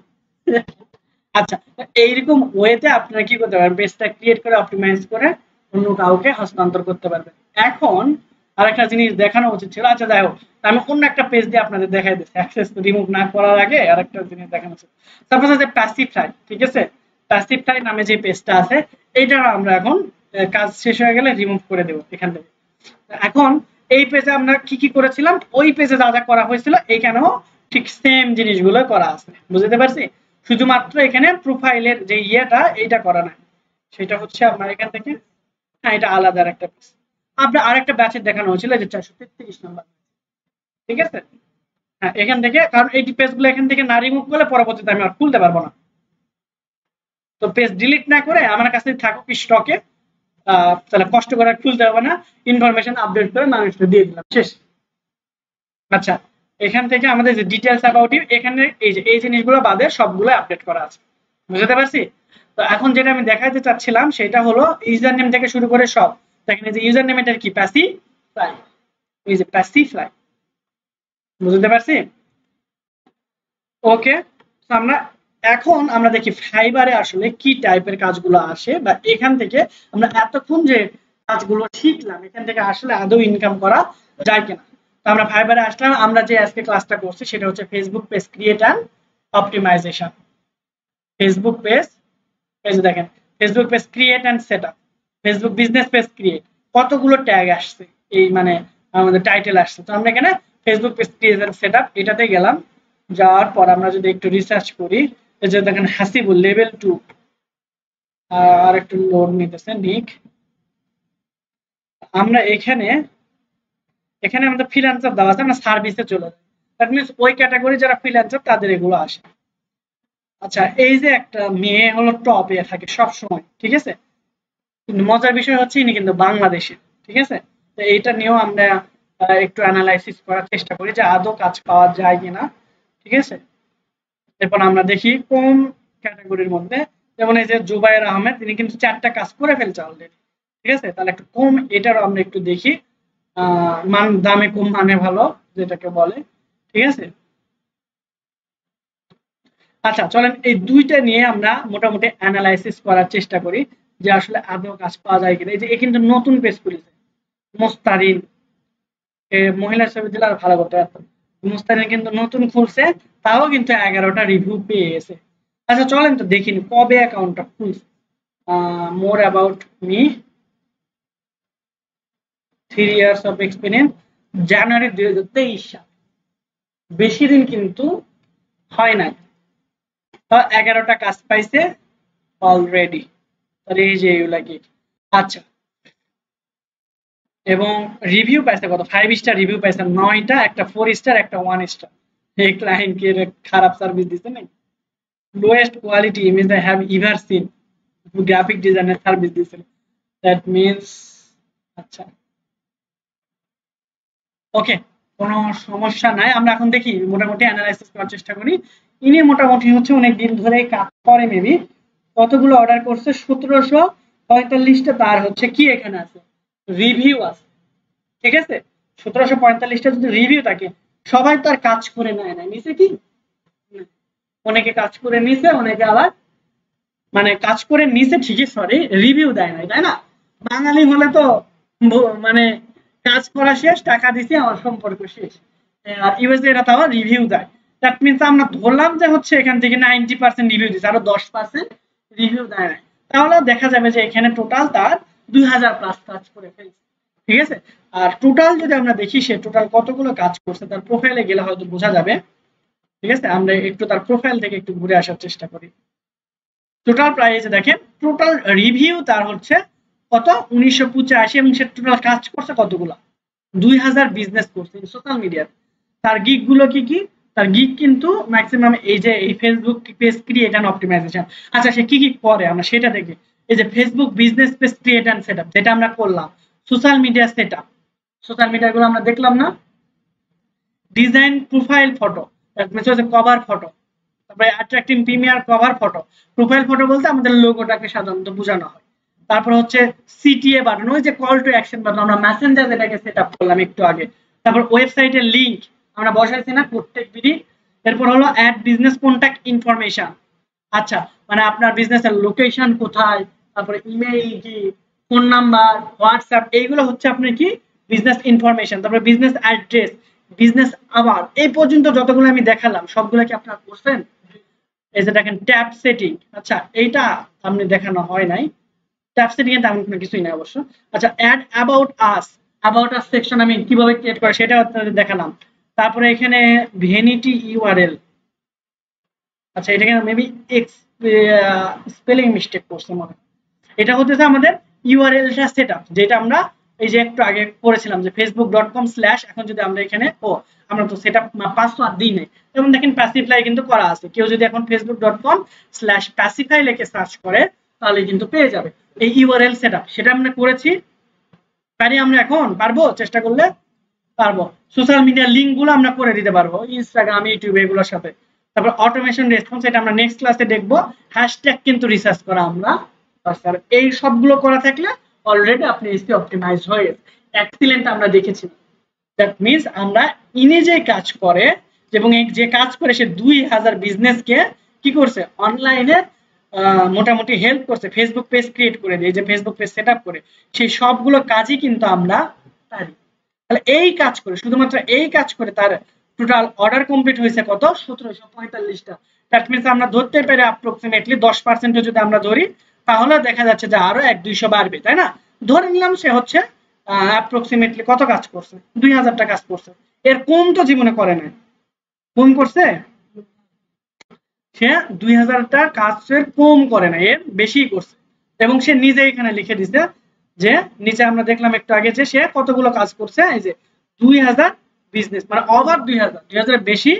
আচ্ছা, এইরকম ওয়েতে আপনারা কি করতে পারবেন, পেজটা ক্রিয়েট করে অপটিমাইজ করে অন্য কাউকে হস্তান্তর করতে পারবেন। এখন আরেকটা জিনিস দেখানো উচিত ছিল, আচ্ছা যাই হোক, আমি অন্য একটা পেজ দিয়ে আপনাদের দেখাই দিচ্ছি অ্যাক্সেস রিমুভ না করার আগে। আরেকটা জিনিস দেখানো উচিত, সাপোজ আছে প্যাসিফাই, ঠিক আছে, প্যাসিফাই নামে যে পেজটা আছে, এইটা আমরা এখন কাজ শেষ হয়ে গেলে রিমুভ করে দেব এখান থেকে। এখন এই পেজে আমরা কি কি করেছিলাম, ওই পেজে যা যা করা হয়েছিল এইখানেও ঠিক সেম জিনিসগুলো করা আছে। বুঝতে পারছি? শুধুমাত্র এখানে প্রোফাইলের যে ইয়েটা এইটা করা নাই, সেটা হচ্ছে আপনার এখান থেকে, হ্যাঁ এটা আলাদা একটা পেজ। আপনার আরেকটা ব্যাচের দেখানো হয়েছিল যে 433 নাম্বার, ঠিক আছে। হ্যাঁ, এখান থেকে, কারণ এই পেজগুলো এখান থেকে না রিমুভ করলে পরবর্তীতে আমি আর খুলতে পারবো না। তো পেজ ডিলিট না করে আমার কাছে থাকুক স্টকে, তাহলে কষ্ট করে খুলতে হবে না, ইনফরমেশন আপডেট করে মানুষকে দিয়ে দিলাম, শেষ। আচ্ছা, এখান থেকে আমাদের যে ডিটেইলস অ্যাবাউট ইউ, এখানে এই জিনিসগুলো বাদে সবগুলো আপডেট করা আছে। বুঝতে পারছি? তো এখন যেটা আমি দেখাতে চাচ্ছিলাম সেটা হলো ইউজার নেম থেকে শুরু করে সব। দেখেন এই যে ইউজার নেম, এটার কি প্যাসিফাই, এই যে প্যাসিফাই। বুঝতে পারছি? ওকে, তো আমরা দেখি ফাইবারে আসলে কি টাইপের কাজগুলো আসে, বা এখান থেকে আমরা এতক্ষণ যে কাজগুলো শিখলাম এখান থেকে আসলে আদৌ ইনকাম করা যায় কিনা। তো আমরা ফাইবারে আসলাম, আমরা যে আজকে ক্লাসটা করছি সেটা হচ্ছে Facebook page create and optimisation. Facebook page, এই যে দেখেন Facebook page create and setup, Facebook business page create, কতগুলো ট্যাগ আসছে, এই মানে আমাদের টাইটেল আসছে। তো আমরা এখানে Facebook page create and setup এটাতে গেলাম, যাওয়ার পর আমরা যদি একটু রিসার্চ করি, এই যে দেখেন হাসিবুল লেভেল 2, আর একটু লোড নিতেছে নিক। আমরা এখানে আমাদের ফ্রিল্যান্সার দেওয়া আছে, আমরা সার্ভিসে চলে যাই। দ্যাট মিন্স ওই ক্যাটাগরি যারা ফ্রিল্যান্সার তাদের এগুলো আসে। আচ্ছা, এই যে একটা মেয়ে হলো টপে থাকে সব সময়, ঠিক আছে, কিন্তু মজার বিষয় হচ্ছে ইনি কিন্তু বাংলাদেশে, ঠিক আছে। তো এইটা নিয়েও আমরা একটু অ্যানালাইসিস করার চেষ্টা করি যে আদৌ কাজ পাওয়া যায় কিনা, ঠিক আছে। এরপর আমরা দেখি কোন ক্যাটাগরির মধ্যে, যেমন এই যে জুবায়ের আহমেদ, তিনি কিন্তু 4টা কাজ করে ফেলছে অলরেডি, ঠিক আছে। তাহলে একটু কম, এটারও আমরা একটু দেখি মান দামে কম মানে ভালো যেটাকে বলে, ঠিক আছে। আচ্ছা চলেন এই দুইটা নিয়ে আমরা মোটামুটি অ্যানালাইসিস করার চেষ্টা করি যে আসলে আদৌ কাজ পাওয়া যায় কিনা। এই যে এ কিন্তু নতুন পেজ খুলেছে মোস্তারিন, মহিলা ছবি দিলে আর ভালো করতে পারতাম। মুস্তারিন কিন্তু নতুন খুলছে, তাও কিন্তু 11টা রিভিউ পেয়েছে। আচ্ছা চলেন তো দেখিনি কবে অ্যাকাউন্টটা খুলছে। More about me, 3 years of experience, January 2023 সাল, বেশি দিন কিন্তু হয় নাই, তাও 11টা কাজ পাইছে অলরেডি। তাহলে এই যে এগুলা কি। আচ্ছা, এবং রিভিউ পাইছে কত, 5 স্টার রিভিউ পাইছে 9টা, একটা 4 স্টার, একটা 1 স্টার। এই ক্লায়েন্ট কে খারাপ সার্ভিস দিছে নাকি? Lowest quality image I have ever seen, graphic ডিজাইনের সার্ভিস দিছে, দ্যাট মিন্স। আচ্ছা ওকে, কোনো সমস্যা নাই। আমরা এখন দেখি মোটামুটি অ্যানালাইসিস করার চেষ্টা করি। ইনি মোটামুটি হচ্ছে অনেক দিন ধরে কাজ করে, মেবি কতগুলো অর্ডার করছে, 1745টা তার হচ্ছে কি এখানে আছে, রিভিউ আছে, ঠিক আছে। 1745টা যদি রিভিউ থাকে, সবাই তো আর কাজ করে নেয় না, নিচে কি অনেকে কাজ করে নিছে, অনেকে আবার মানে কাজ করে নিছে ঠিকই, সরি রিভিউ দেয় নাই, তাই না? বাঙালি হলে তো মানে কাজ করা শেষ, টাকা দিছি, আমার সম্পর্ক শেষ। আর ইউএসএ এরা তাও রিভিউ দেয়। দ্যাট মিন্স আমরা ধরলাম যে হচ্ছে এখান থেকে 90% রিভিউ দিচ্ছে, আরো 10% রিভিউ দেয় নাই। তাহলে দেখা যাবে যে এখানে টোটাল তার 2000 প্লাস কাজ করে ফেলছে, ঠিক আছে। আর টোটাল যদি আমরা দেখি সে টোটাল কতগুলো কাজ করছে, তার প্রোফাইলে গেলে হয়তো বোঝা যাবে, ঠিক আছে। আমরা একটু তার প্রোফাইল থেকে একটু ঘুরে আসার চেষ্টা করি। টোটাল প্রাইস দেখেন, টোটাল রিভিউ তার হচ্ছে কত 1985, এবং সে টোটাল কাজ করছে কতগুলো, 2000 বিজনেস করছে সোশ্যাল মিডিয়ার। তার গিগ গুলো কি কি, তার গিগ কিন্তু ম্যাক্সিমাম এই যে এই Facebook page create and optimisation. আচ্ছা সে কি কি করে আমরা সেটা দেখি। এই যে Facebook business page create and setup যেটা আমরা করলাম, social media setup, social media গুলো আমরা দেখলাম না, ডিজাইন প্রোফাইল ফটো, হচ্ছে কভার ফটো, তারপরে attracting premier cover photo. Profile photo বলতে আমাদের লোগোটাকে সাধারণত বোঝানো হয়। তারপর হচ্ছে সিটিএ বাটন, ওই যে কল টু অ্যাকশন বাটন, আমরা মেসেঞ্জার যেটাকে সেট আপ করলাম একটু আগে। তারপর ওয়েবসাইটের লিংক আমরা বসাইছি না প্রত্যেক দিনই। এরপর হলো অ্যাড বিজনেস কন্ট্যাক্ট ইনফরমেশন, আচ্ছা মানে আপনার বিজনেসের লোকেশন কোথায়, তারপরে ইমেইল কি, ফোন নাম্বার, হোয়াটসঅ্যাপ, এইগুলো হচ্ছে আপনার কি বিজনেস ইনফরমেশন। তারপরে বিজনেস অ্যাড্রেস, বিজনেস আওয়ার, এই পর্যন্ত যতগুলো আমি দেখালাম সবগুলো কি আপনারা করছেন? এই যে দেখেন ট্যাব সেটিং, আচ্ছা এইটা সামনে দেখানো হয় নাই, ট্যাব সেটিং এ তেমন কোনো কিছুই নাই অবশ্য। আচ্ছা অ্যাড অ্যাবাউট আস সেকশন আমি কিভাবে ক্রিয়েট করি সেটা আপনাদের দেখালাম। তারপরে এখানে ভ্যানিটি ইউআরএল, আচ্ছা এটা কেন মেবি এক্স স্পেলিং মিস্টেক করছে মনে হয়। এটা হতেছে আমাদের ইউআরএলটা সেটআপ, যেটা আমরা এই যে একটু আগে করেছিলাম যে facebook.com/ এখন যদি আমরা এখানে আমরা তো সেটআপ পাসওয়ার্ড দিই নাই, যেমন দেখেন প্যাসিফাই কিন্তু করা আছে। কেউ যদি এখন facebook.com/pacify লিখে সার্চ করে তাহলে কিন্তু পেয়ে যাবে এই ইউআরএল সেটআপ, সেটা আমরা করেছি। পারি আমরা এখন, পারবো চেষ্টা করলে পারবো। সোশ্যাল মিডিয়া লিংক গুলো আমরা করে দিতে পারবো, ইনস্টাগ্রাম, ইউটিউব এগুলোর সাথে। তারপর অটোমেশন রেসপন্স, এটা আমরা নেক্সট ক্লাসে দেখবো। হ্যাশট্যাগ কিন্তু রিসার্চ করা আমরা, স্যার এই সবগুলো করা থাকলে অলরেডি আপনি এসি অপটিমাইজ হয়ে গেছে, এক্সিলেন্ট আমরা দেখেছি। দ্যাট মিন্স আমরা ইনি যে কাজ করে এবং যে কাজ করে সে 2000 বিজনেসকে কি করছে অনলাইনে মোটামুটি হেল্প করছে, ফেসবুক পেজ ক্রিয়েট করে দিয়ে, যে ফেসবুক পেজ সেট আপ করে, সেই সবগুলো কাজই কিন্তু আমরা পারি। তাহলে এই কাজ করে, শুধুমাত্র এই কাজ করে তার টোটাল অর্ডার কমপ্লিট হয়েছে কত, 1745টা। দ্যাট মিন্স আমরা ধরতে পারি অ্যাপ্রক্সিমেটলি 10% যদি আমরা ধরি, তাহলে দেখা যাচ্ছে যে আরো 1-200 বাড়বে, তাই না? ধরে নিলাম সে হচ্ছে অ্যাপ্রক্সিমেটলি কত কাজ করছে, 2000টা কাজ করছে। এর কম তো জীবনে করে নাই, কম করছে? সে 2000টা কাজের কম করে না, এর বেশি করছে। এবং সে নিজে এখানে লিখে দিছে যে নিচে আমরা দেখলাম একটু আগে যে সে কতগুলো কাজ করছে, এই যে 2000 বিজনেস, মানে ওভার 2000 এর বেশি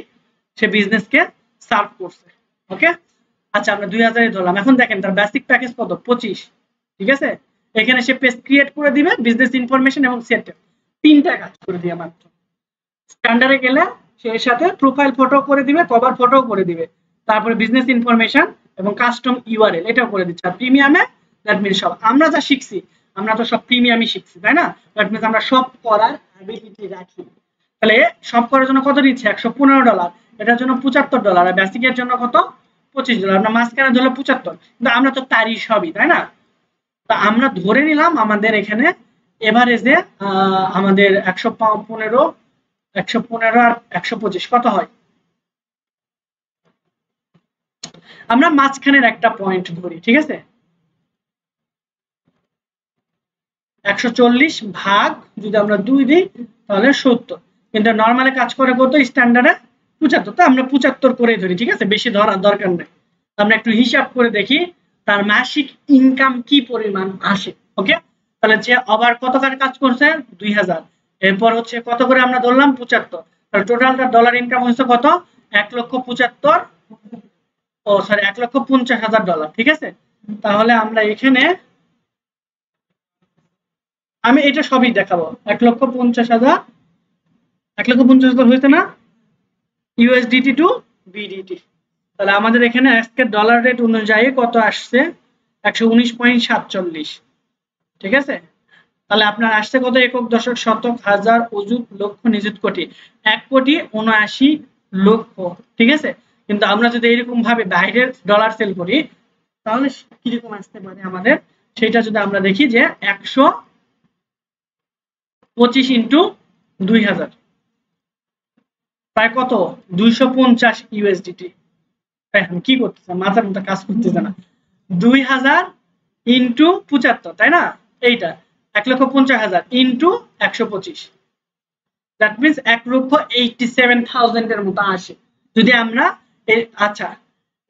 সে বিজনেসকে সার্ভ করছে। ওকে, আচ্ছা আমরা 2000 এ ধরলাম। এখন দেখেন তার বেসিক প্যাকেজ কত, 25। ঠিক আছে, এখানে সে পেজ ক্রিয়েট করে দিবে, বিজনেস ইনফরমেশন এবং সেটআপ, তিনটা কাজ করে দিয়ে মাত্র। স্ট্যান্ডার্ডে গেলে সেই সাথে প্রোফাইল ফটো করে দিবে, কভার ফটো করে দিবে, তারপরে বিজনেস ইনফরমেশন এবং কাস্টম ইউআরএল এটাও করে দিচ্ছে। আর প্রিমিয়ামে দ্যাট মিন্স সব আমরা যা শিখছি, আমরা তো সব প্রিমিয়ামই শিখছি, তাই না? দ্যাট মিন্স আমরা সব করার অ্যাবিলিটি রাখি। তাহলে সব করার জন্য কত দিচ্ছে, $115, এটার জন্য $75, আর বেসিকের জন্য কত, $25। আমরা মাঝখানে ধরলে 75, কিন্তু আমরা তো তারই সবই, তাই না? তা আমরা ধরে নিলাম আমাদের এখানে এভারেজে আমাদের 115 আর 125 কত হয়, আমরা মাঝখানের একটা পয়েন্ট ধরি। ঠিক আছে, 140 ভাগ যদি আমরা 2 দিই তাহলে 70, কিন্তু নরমালে কাজ করে কত, স্ট্যান্ডার্ডে 75, তো আমরা 75 করে ধরি। ঠিক আছে, বেশি ধরার দরকার নেই। আমরা একটু হিসাব করে দেখি তার মাসিক ইনকাম কি পরিমাণ আসে। ওকে, তাহলে যে ওভার কত করে কাজ করছে, 2000, এরপর হচ্ছে কত করে আমরা ধরলাম 75, তাহলে টোটালটা ডলার ইনকাম হচ্ছে কত, 1,75,000, ও সরি $1,50,000। ঠিক আছে, তাহলে আমরা এখানে আমি এটা সবই দেখাবো। 1,50,000, 1,50,000 হয়েছে না ইউএসডিটি টু বিডিটি। তাহলে আমাদের এখানে আজকের ডলার রেট অনুযায়ী কত আসছে, 119.47। ঠিক আছে, তাহলে আপনার আসছে কত, একক, দশক, শতক, হাজার, অযুত, লক্ষ, নিযুত, কোটি, 1,79,00,000। ঠিক আছে, কিন্তু আমরা যদি এরকম ভাবে বাইরের ডলার সেল করি তাহলে কিরকম আসতে পারে আমাদের, সেটা যদি আমরা দেখি যে 125 ইন্টু 2000 প্রায় কত, 250 ইউএসডিটি। আমি কি করতেছে, মাথার মতো কাজ করতেছে না। 2000 ইন্টু 75, তাই না, এইটা 1,50,000 ইন্টু 125, দ্যাট মিন্স 1,87,000 এর মতো আসে যদি আমরা। আচ্ছা,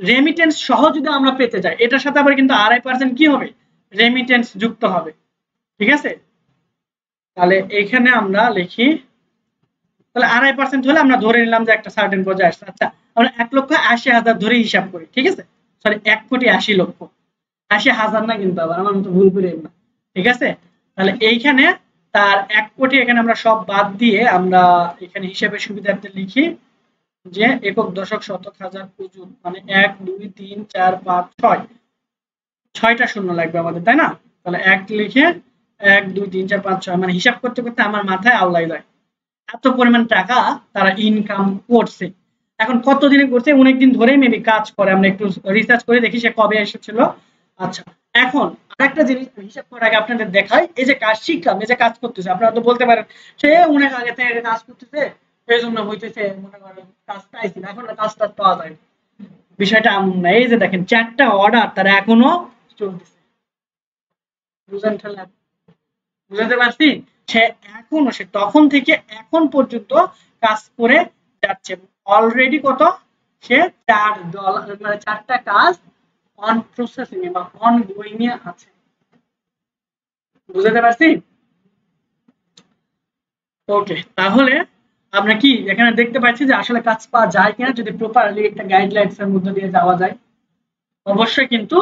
রেমিটেন্স সহ যদি আমরা পেতে যাই, এটার সাথে আবার কিন্তু 2.5% কি হবে, রেমিটেন্স যুক্ত হবে। ঠিক আছে, তাহলে এখানে আমরা লিখি, তাহলে 2.5% হলে আমরা ধরে নিলাম যে একটা সার্টেন পর্যায়ে আসছে। আচ্ছা, আমরা 1,80,000 ধরে হিসাব করি। ঠিক আছে, সরি 1,80,00,000, 80,000 না কিন্তু, আবার আমার মতো ভুল করেন না। ঠিক আছে, তাহলে এইখানে তার 1 কোটি এখানে আমরা সব বাদ দিয়ে আমরা এখানে হিসাবের সুবিধার্থে লিখি যে একক, দশক, শতক, হাজার, অযুত, মানে 1 2 3 4 5 6, 6টা শূন্য লাগবে আমাদের, তাই না? তাহলে 1 লিখে 1 2 3 4 5 6, মানে হিসাব করতে করতে আমার মাথায় আওলাই যায়, এত পরিমাণ টাকা তারা ইনকাম করছে। এখন কত দিনে করছে, অনেকদিন ধরেই মেবি কাজ করে, আমরা একটু রিসার্চ করে দেখি সে কবে এসেছিল। আচ্ছা, এখন আরেকটা জিনিস হিসাব করার আগে আপনাদের দেখাই, এই যে কাজ শিখলাম, এই যে কাজ করতেছে, আপনারা তো বলতে পারেন সে অনেক আগে থেকে কাজ করতেছে এই জন্য হইতেছে, মনে করেন কাজ পাইছি না, এখন কাজ টাজ পাওয়া যায়। বিষয়টা এমন না, এই যে দেখেন 4টা অর্ডার তারা এখনো চলতেছে, বুঝেন, বুঝাতে পারছি? সে এখনো, সে তখন থেকে এখন পর্যন্ত কাজ করে যাচ্ছে। অলরেডি কত, সে $4, মানে 4টা কাজ অন প্রসেসিং বা অন গোয়িং এ আছে। বুঝাতে পারছি? ওকে, তাহলে আমরা কি এখানে দেখতে পাচ্ছি যে আসলে কাজ পাওয়া যায় কিনা, যদি প্রপারলি একটা গাইডলাইনস এর মধ্যে দিয়ে যাওয়া যায় অবশ্যই কিন্তু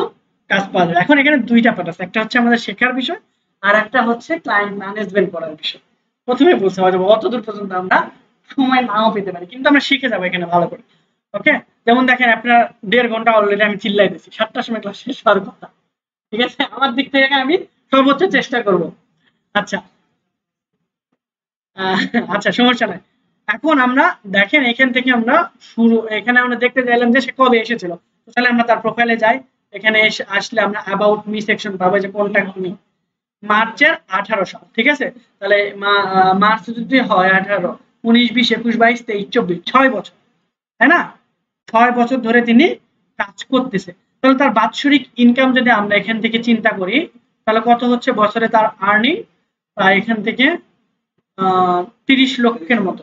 কাজ পাওয়া যাবে। এখন এখানে দুইটা পার্ট আছে, একটা হচ্ছে আমাদের শেখার বিষয়, আর একটা হচ্ছে ক্লায়েন্ট ম্যানেজমেন্ট করার বিষয়। প্রথমে বলতে হয়তো অতদূর পর্যন্ত আমরা সময় নাও পেতে পারি, কিন্তু আমরা শিখে যাবো এখানে ভালো করে। ওকে, যেমন দেখেন আপনার 1.5 ঘন্টা অলরেডি আমি চিল্লাই দিচ্ছি, 7টার সময় ক্লাস শেষ হওয়ার কথা। ঠিক আছে, আমার দিক থেকে আমি সর্বোচ্চ চেষ্টা করব। আচ্ছা, আচ্ছা সমস্যা নাই। এখন আমরা দেখেন এখান থেকে আমরা শুরু, এখানে আমরা দেখতে চাইলাম যে সে কবে এসেছিল, তাহলে আমরা তার প্রোফাইলে যাই। এখানে আসলে আমরা অ্যাবাউট মি সেকশন পাবো, যে কন্টাক্ট মি, মার্চের 18 সাল। ঠিক আছে, তাহলে মার্চ যদি হয় 18, 19 20 21 22 23 24, 6 বছর, তাই না? 6 বছর ধরে তিনি কাজ করতেছে। তাহলে তার বাৎসরিক ইনকাম যদি আমরা এখান থেকে চিন্তা করি তাহলে কত হচ্ছে বছরে তার আর্নিং, প্রায় এখান থেকে 30 লক্ষের মতো,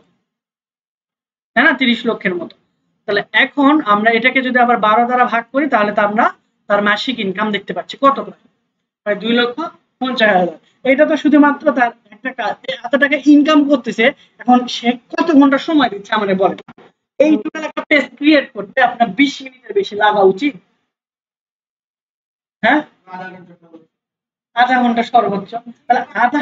তাই না? 30 লক্ষের মতো। তাহলে এখন আমরা এটাকে যদি আবার 12 দ্বারা ভাগ করি তাহলে আমরা তার মাসিক ইনকাম দেখতে পাচ্ছি কত করে। প্রায় 2,50,000। এটা তো শুধুমাত্র তার একটা কাজ, এত টাকা ইনকাম করতেছে, এখন সে কত ঘন্টা সময় দিচ্ছে আমাদের বলে। এই টোটাল একটা পেজ ক্রিয়েট করতে আপনার 20 মিনিটের বেশি লাগা উচিত? হ্যাঁ, আধা ঘন্টা সর্বোচ্চ। তাহলে আপনি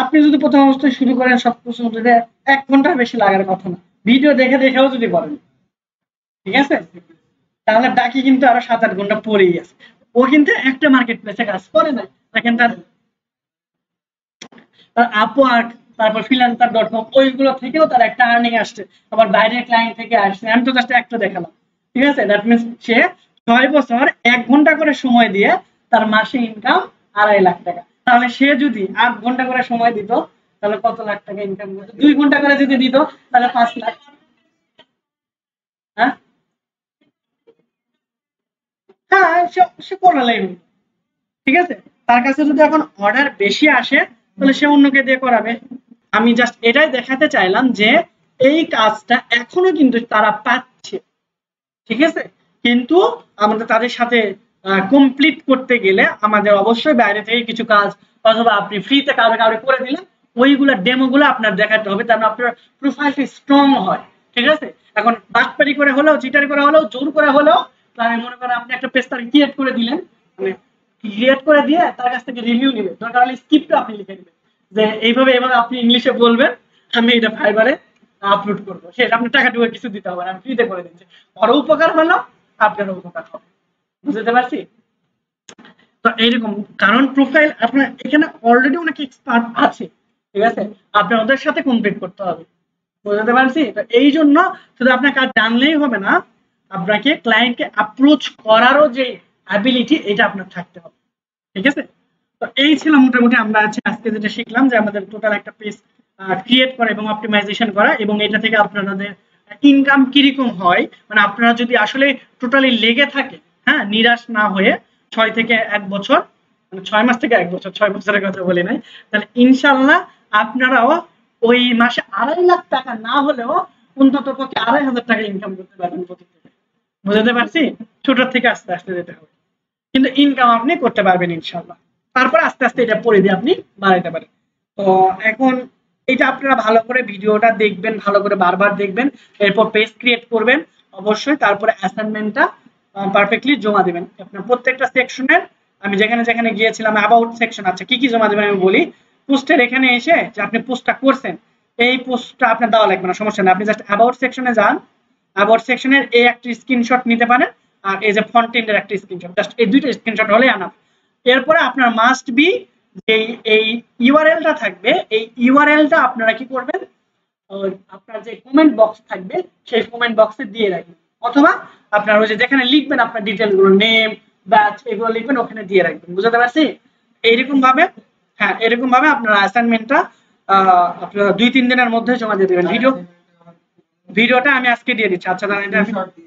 আপনি যদি প্রথম অবস্থায় শুরু করেন সবকিছু যদি 1 ঘন্টার বেশি লাগার কথা না, ভিডিও দেখে দেখেও যদি করেন, ঠিক আছে, তাহলে বাকি কিন্তু আরো 7-8 ঘন্টা পরেই আছে। ও কিন্তু একটা মার্কেট প্লেসে কাজ করে না, দেখেন তার আপওয়ার্ক, তারপর freelancer.com, ওইগুলো থেকেও তার একটা আর্নিং আসছে, আবার বাইরের ক্লায়েন্ট থেকে আসছে। আমি তো জাস্ট একটা দেখালাম, ঠিক আছে। দ্যাট মিনস সে 6 বছর 1 ঘন্টা করে সময় দিয়ে তার মাসে ইনকাম 2.5 লাখ টাকা। তাহলে সে যদি 8 ঘন্টা করে সময় দিত, তাহলে কত লাখ টাকা ইনকাম করতো? 2 ঘন্টা করে যদি দিত, তাহলে 5 লাখ। হ্যাঁ, হ্যাঁ, সে করালেই হলো, ঠিক আছে। তার কাছে যদি এখন অর্ডার বেশি আসে, তাহলে সে অন্যকে দিয়ে করাবে। আমি জাস্ট এটাই দেখাতে চাইলাম যে এই কাজটা এখনো কিন্তু তারা পাচ্ছে, ঠিক আছে। কিন্তু আমাদের তাদের সাথে কমপ্লিট করতে গেলে আমাদের অবশ্যই বাইরে থেকে কিছু কাজ, অথবা আপনি ফ্রিতে কারো কারো করে দিলেন, ওইগুলা ডেমোগুলো আপনার দেখাতে হবে, তার আপনার প্রোফাইলটা স্ট্রং হয়, ঠিক আছে। এখন বাটপারি করে হলেও, চিটারি করে হলেও, জোর করে হলেও, আমি মনে করেন আপনি একটা পেজ ক্রিয়েট করে দিলেন, মানে ক্রিয়েট করে দিয়ে তার কাছ থেকে রিভিউ নিবে, দরকার হলে স্ক্রিপ্টও আপনি লিখে দিবেন যে এইভাবে এইভাবে আপনি ইংলিশে বলবেন, আমি এটা ফাইবারে আপলোড করবো। সে আপনি টাকা টুকু কিছু দিতে হবে, আমি ফ্রিতে করে দিচ্ছি। ওরও উপকার হলো, আপনারও উপকার হবে। বুঝতে পারছি? তো এইরকম, কারণ প্রোফাইল আপনার এখানে অলরেডি অনেক এক্সপার্ট আছে, ঠিক আছে, আপনার ওদের সাথে কমপ্লিট করতে হবে। বুঝতে পারছি? তো এই জন্য শুধু আপনার কাজ জানলেই হবে না, আপনাকে ক্লায়েন্টকে অ্যাপ্রোচ করারও যে অ্যাবিলিটি, এটা আপনার থাকতে হবে, ঠিক আছে। তো এই ছিল মোটামুটি আমরা আজকে যেটা শিখলাম, যে আমাদের টোটাল একটা পেজ ক্রিয়েট করা এবং অপটিমাইজেশন করা, এবং এটা থেকে আপনাদের ইনকাম কিরকম হয়, মানে আপনারা যদি আসলে টোটালি লেগে থাকে, হ্যাঁ, নিরাশ না হয়ে 6 থেকে 1 বছর, মানে 6 মাস থেকে 1 বছর, 6 বছরের কথা বলি নাই, তাহলে ইনশাল্লাহ আপনারাও ওই মাসে 2.5 লাখ টাকা না হলেও অন্তত পক্ষে 2,500 টাকা ইনকাম করতে পারবেন প্রতি থেকে। বুঝতে পারছি? ছোট থেকে আস্তে আস্তে যেতে হবে, কিন্তু ইনকাম আপনি করতে পারবেন ইনশাল্লাহ। তারপর আস্তে আস্তে এটা পরিধি আপনি বাড়াইতে পারেন। তো এখন এটা আপনারা ভালো করে ভিডিওটা দেখবেন, ভালো করে বারবার দেখবেন, এরপর পেজ ক্রিয়েট করবেন অবশ্যই, তারপরে অ্যাসাইনমেন্টটা পারফেক্টলি জমা দিবেন। আপনার প্রত্যেকটা সেকশনের, আমি যেখানে যেখানে গিয়েছিলাম অ্যাবাউট সেকশন, আচ্ছা কি কি জমা দিবেন আমি বলি। পোস্টের এখানে এসে যে আপনি পোস্টটা করছেন, এই পোস্টটা আপনার দেওয়া লাগবে না, সমস্যা নেই, আপনি জাস্ট অ্যাবাউট সেকশনে যান, অ্যাবাউট সেকশনের এই একটা স্ক্রিনশট নিতে পারেন, আর এই যে ফন্ট এন্ডের একটা স্ক্রিনশট, জাস্ট এই দুইটা স্ক্রিনশট হলেই আনাফ। এরপরে আপনার মাস্ট বি যে এই ইউআরএলটা থাকবে, এই ইউআরএলটা আপনারা কি করবেন, আপনার যে কমেন্ট বক্স থাকবে সেই কমেন্ট বক্সে দিয়ে রাখবেন, অথবা আপনার ওই যে যেখানে লিখবেন আপনার ডিটেইল গুলো, নেম, ব্যাচ, এগুলো লিখবেন, ওখানে দিয়ে রাখবেন। বুঝতে পারছি? এইরকম ভাবে, হ্যাঁ, এরকম ভাবে আপনার অ্যাসাইনমেন্টটা আপনারা 2-3 দিনের মধ্যে জমা দিয়ে দেবেন। ভিডিওটা আমি আজকে দিয়ে দিচ্ছি। আচ্ছা, এটা আমি